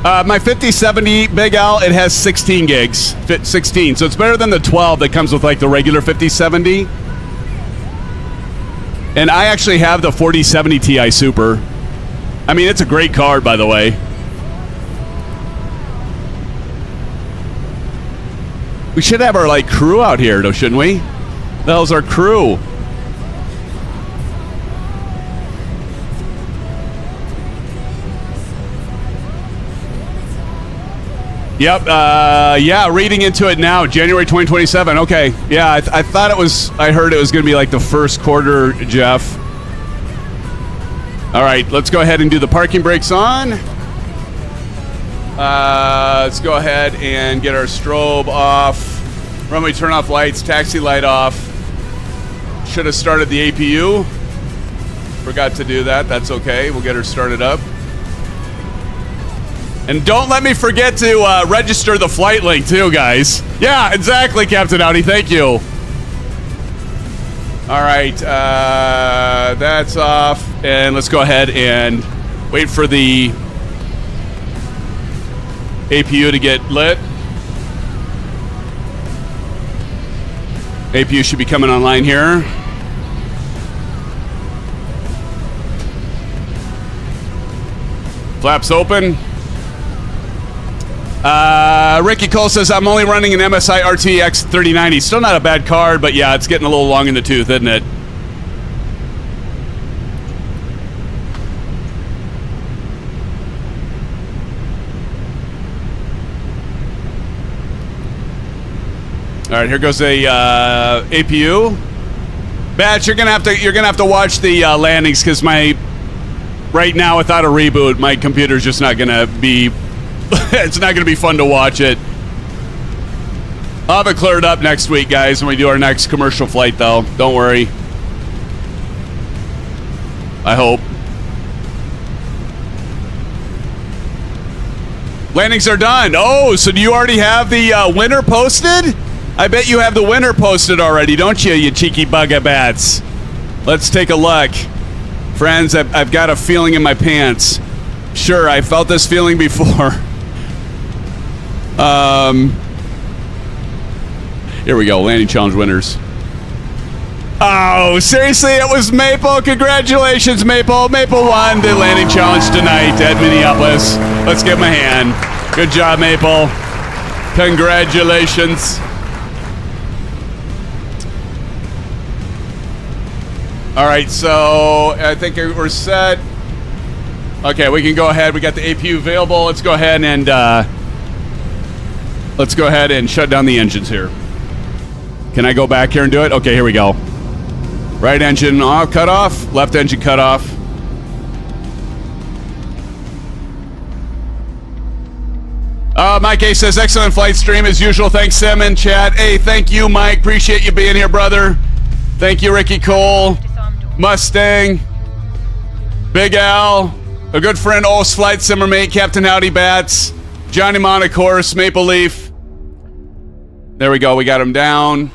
Speaker 3: My 5070 Big Al, it has 16 gigs. 16, so it's better than the 12 that comes with like the regular 5070. And I actually have the 4070 Ti Super. I mean, it's a great card, by the way. We should have our like crew out here, though, shouldn't we? The hell's our crew? Yep, yeah, reading into it now, January 2027. Okay, yeah, I thought it was, I heard it was going to be like the first quarter, Jeff. All right, let's go ahead and do the parking brakes on. Let's go ahead and get our strobe off. Runway turn off lights, taxi light off. Should have started the APU. Forgot to do that, that's okay. We'll get her started up. And don't let me forget to register the FLIGHTLINQ too, guys. Yeah, exactly, Captain Audi. Thank you. All right, that's off. And let's go ahead and wait for the APU to get lit. APU should be coming online here. Flaps open. Ricky Cole says, I'm only running an MSI RTX 3090. Still not a bad card, but yeah, it's getting a little long in the tooth, isn't it? All right, here goes the APU. Batch, you're gonna have to watch the landings because right now without a reboot, my computer's just not gonna be. It's not going to be fun to watch it. I'll have it cleared up next week, guys, when we do our next commercial flight, though. Don't worry. I hope. Landings are done. Oh, so do you already have the winner posted? I bet you have the winner posted already, don't you, you cheeky bugabats? Let's take a look. Friends, I've got a feeling in my pants. Sure, I felt this feeling before. Here we go, landing challenge winners. Oh, seriously, it was Maple. Congratulations, Maple. Maple won the landing challenge tonight at Minneapolis. Let's give him a hand. Good job, Maple. Congratulations. All right, so I think we're set. Okay, we can go ahead. We got the APU available. Let's go ahead and shut down the engines here. Can I go back here and do it? Okay, here we go. Right engine off, cut off. Left engine cut off. Mike A says, excellent flight stream as usual. Thanks, Sim in chat. Hey, thank you, Mike. Appreciate you being here, brother. Thank you, Ricky Cole. Mustang. Big Al. A good friend, O's flight simmer mate, Captain Howdy Bats. Johnny Mon, of course. Maple Leaf. There we go. We got him down.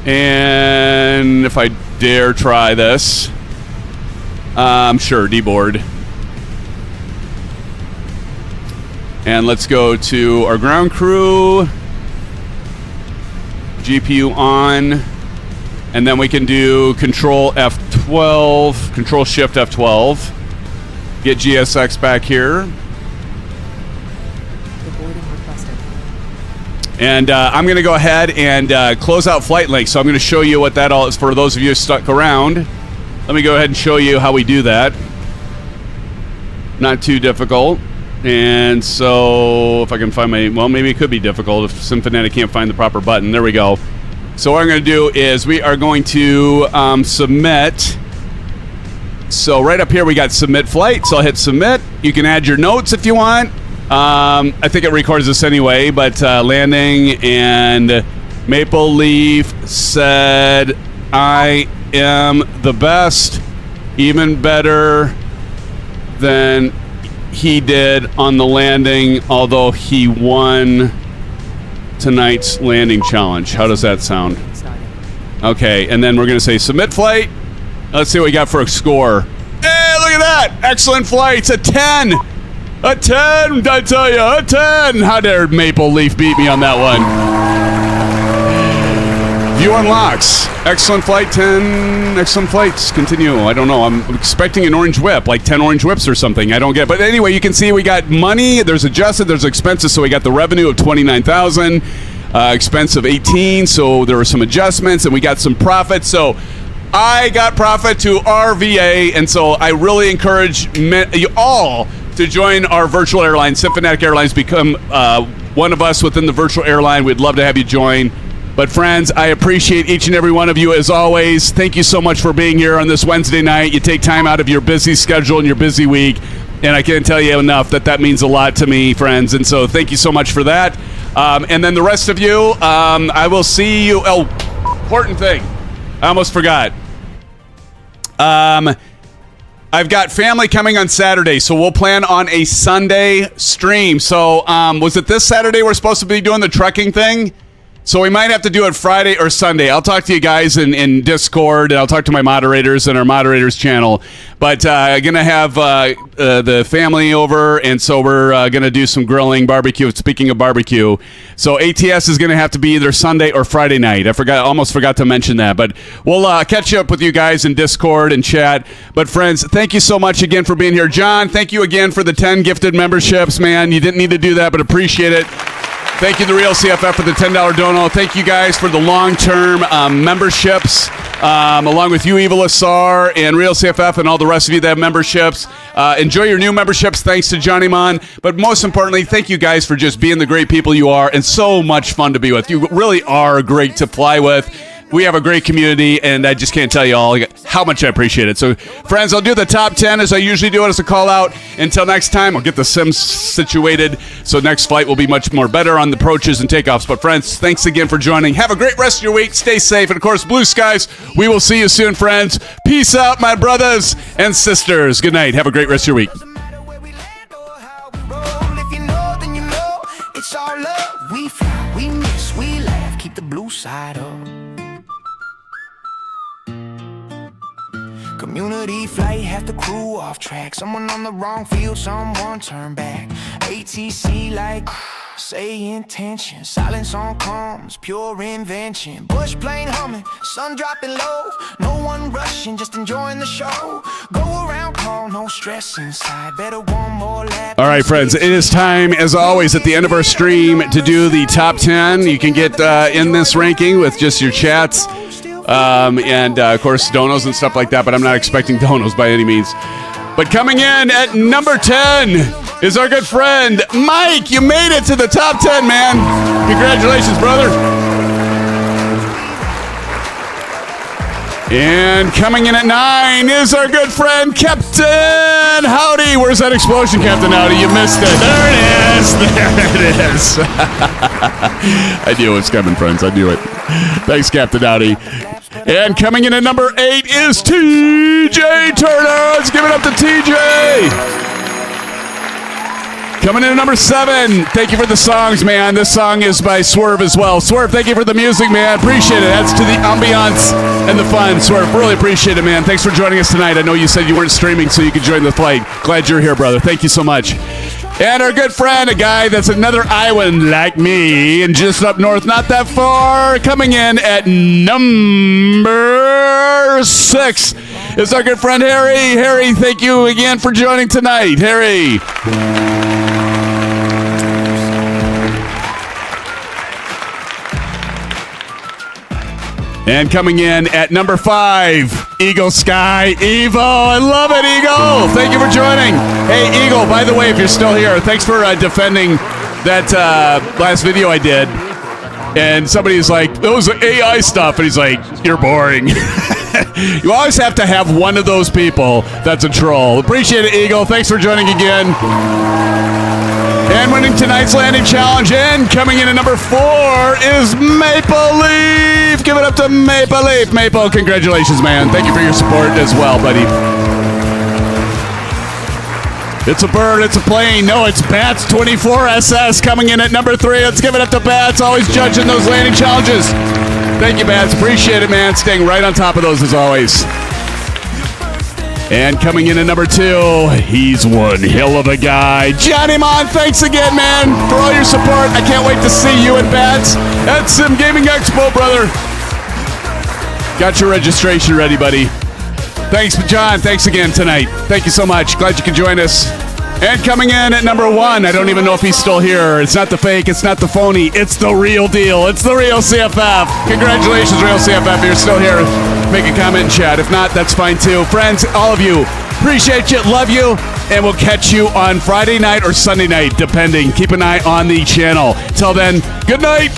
Speaker 3: And if I dare try this, sure, deboard. And let's go to our ground crew. GPU on. And then we can do Control F12, Control Shift F12. Get GSX back here. And I'm going to go ahead and close out FlightLink. So I'm going to show you what that all is for those of you stuck around. Let me go ahead and show you how we do that. Not too difficult. And so if I can find my, well, maybe it could be difficult if SimFanatic can't find the proper button. There we go. So what I'm going to do is we are going to submit. So right up here we got submit flight. So I'll hit submit. You can add your notes if you want. I think it records this anyway, but landing, and Maple Leaf said, I am the best, even better than he did on the landing, although he won tonight's landing challenge. How does that sound? Okay, and then we're going to say submit flight. Let's see what we got for a score. Hey, look at that. Excellent flights, a 10. A 10, I tell you, a 10. How dare Maple Leaf beat me on that one? View unlocks. Excellent flight, 10. Excellent flights. Continue. I don't know. I'm expecting an orange whip, like 10 orange whips or something. I don't get it. But anyway, you can see we got money. There's adjusted. There's expenses. So we got the revenue of 29,000, expense of 18. So there were some adjustments, and we got some profit. So I got profit to RVA, and so I really encourage you all to join our virtual airline, SimFanatic Airlines. Become one of us within the virtual airline. We'd love to have you join. But friends, I appreciate each and every one of you as always. Thank you so much for being here on this Wednesday night. You take time out of your busy schedule and your busy week, and I can't tell you enough that means a lot to me, friends. And so thank you so much for that. And then the rest of you, I will see you. Oh, important thing. I almost forgot. I've got family coming on Saturday, so we'll plan on a Sunday stream. So was it this Saturday we're supposed to be doing the trucking thing? So we might have to do it Friday or Sunday. I'll talk to you guys in Discord, and I'll talk to my moderators in our moderators channel. But I'm going to have the family over, and so we're going to do some grilling, barbecue. Speaking of barbecue, so ATS is going to have to be either Sunday or Friday night. Almost forgot to mention that. But we'll catch up with you guys in Discord and chat. But friends, thank you so much again for being here. John, thank you again for the 10 gifted memberships, man. You didn't need to do that, but appreciate it. Thank you to Real CFF for the $10 dono. Thank you guys for the long-term memberships, along with you, Evil Asar, and Real CFF, and all the rest of you that have memberships. Enjoy your new memberships. Thanks to Johnny Mon. But most importantly, thank you guys for just being the great people you are, and so much fun to be with. You really are great to fly with. We have a great community, and I just can't tell you all how much I appreciate it. So, friends, I'll do the top 10 as I usually do it as a call-out. Until next time, I'll get the sims situated, so next flight will be much more better on the approaches and takeoffs. But, friends, thanks again for joining. Have a great rest of your week. Stay safe. And, of course, blue skies. We will see you soon, friends. Peace out, my brothers and sisters. Good night. Have a great rest of your week.
Speaker 16: It's all love. We fly, we miss, we laugh. Keep the blue side up. Community flight, half the crew off track. Someone on the wrong field, someone turn back. ATC like Sayintentions. Silence on comms, pure invention. Bush plane humming, sun dropping low. No one rushing, just enjoying the show. Go around, call, no stress inside. Better one more lap.
Speaker 3: All right, friends, it is time, as always, at the end of our stream to do the top 10. You can get in this ranking with just your chats. And of course donos and stuff like that, but I'm not expecting donos by any means. But coming in at number 10 is our good friend Mike. You made it to the top 10, man. Congratulations, brother. And coming in at 9 is our good friend Captain Howdy. Where's that explosion, Captain Howdy? You missed it. There it is. There it is. I knew it was coming, friends. I knew it. Thanks, Captain Howdy. And coming in at number 8 is TJ Turner. Let's give it up to TJ. Coming in at number 7. Thank you for the songs, man. This song is by Swerve as well. Swerve, thank you for the music, man. Appreciate it. Adds to the ambiance and the fun. Swerve, really appreciate it, man. Thanks for joining us tonight. I know you said you weren't streaming so you could join the flight. Glad you're here, brother. Thank you so much. And our good friend, a guy that's another Iowan like me, and just up north, not that far, coming in at number 6 is our good friend Harry. Harry, thank you again for joining tonight. Harry. And coming in at number 5, Eagle Sky Evo. I love it, Eagle. Thank you for joining. Hey, Eagle, by the way, if you're still here, thanks for defending that last video I did. And somebody's like, that was AI stuff. And he's like, you're boring. You always have to have one of those people that's a troll. Appreciate it, Eagle. Thanks for joining again. And winning tonight's landing challenge, and coming in at number 4 is Maple Leaf. Give it up to Maple Leaf. Maple, congratulations, man. Thank you for your support as well, buddy. It's a bird, it's a plane. No, it's Bats 24SS coming in at number 3. Let's give it up to Bats, always judging those landing challenges. Thank you, Bats. Appreciate it, man. Staying right on top of those as always. And coming in at number 2, he's one hell of a guy. Johnny Mon, thanks again, man, for all your support. I can't wait to see you at Bats at Sim Gaming Expo, brother. Got your registration ready, buddy. Thanks, John. Thanks again tonight. Thank you so much. Glad you could join us. And coming in at number 1, I don't even know if he's still here. It's not the fake. It's not the phony. It's the real deal. It's the real CFF. Congratulations, real CFF. If you're still here, make a comment and chat. If not, that's fine too. Friends, all of you, appreciate you, love you, and we'll catch you on Friday night or Sunday night, depending. Keep an eye on the channel. Till then, good night.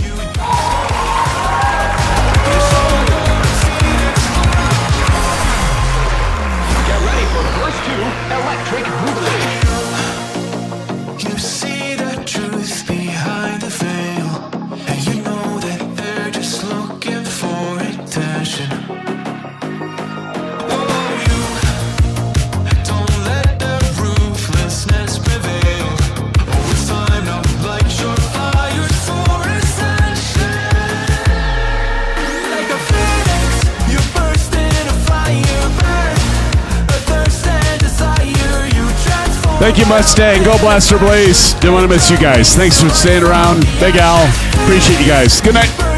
Speaker 3: Thank you, Mustang. Go Blaster Blaze. Didn't want to miss you guys. Thanks for staying around. Big Al. Appreciate you guys. Good night.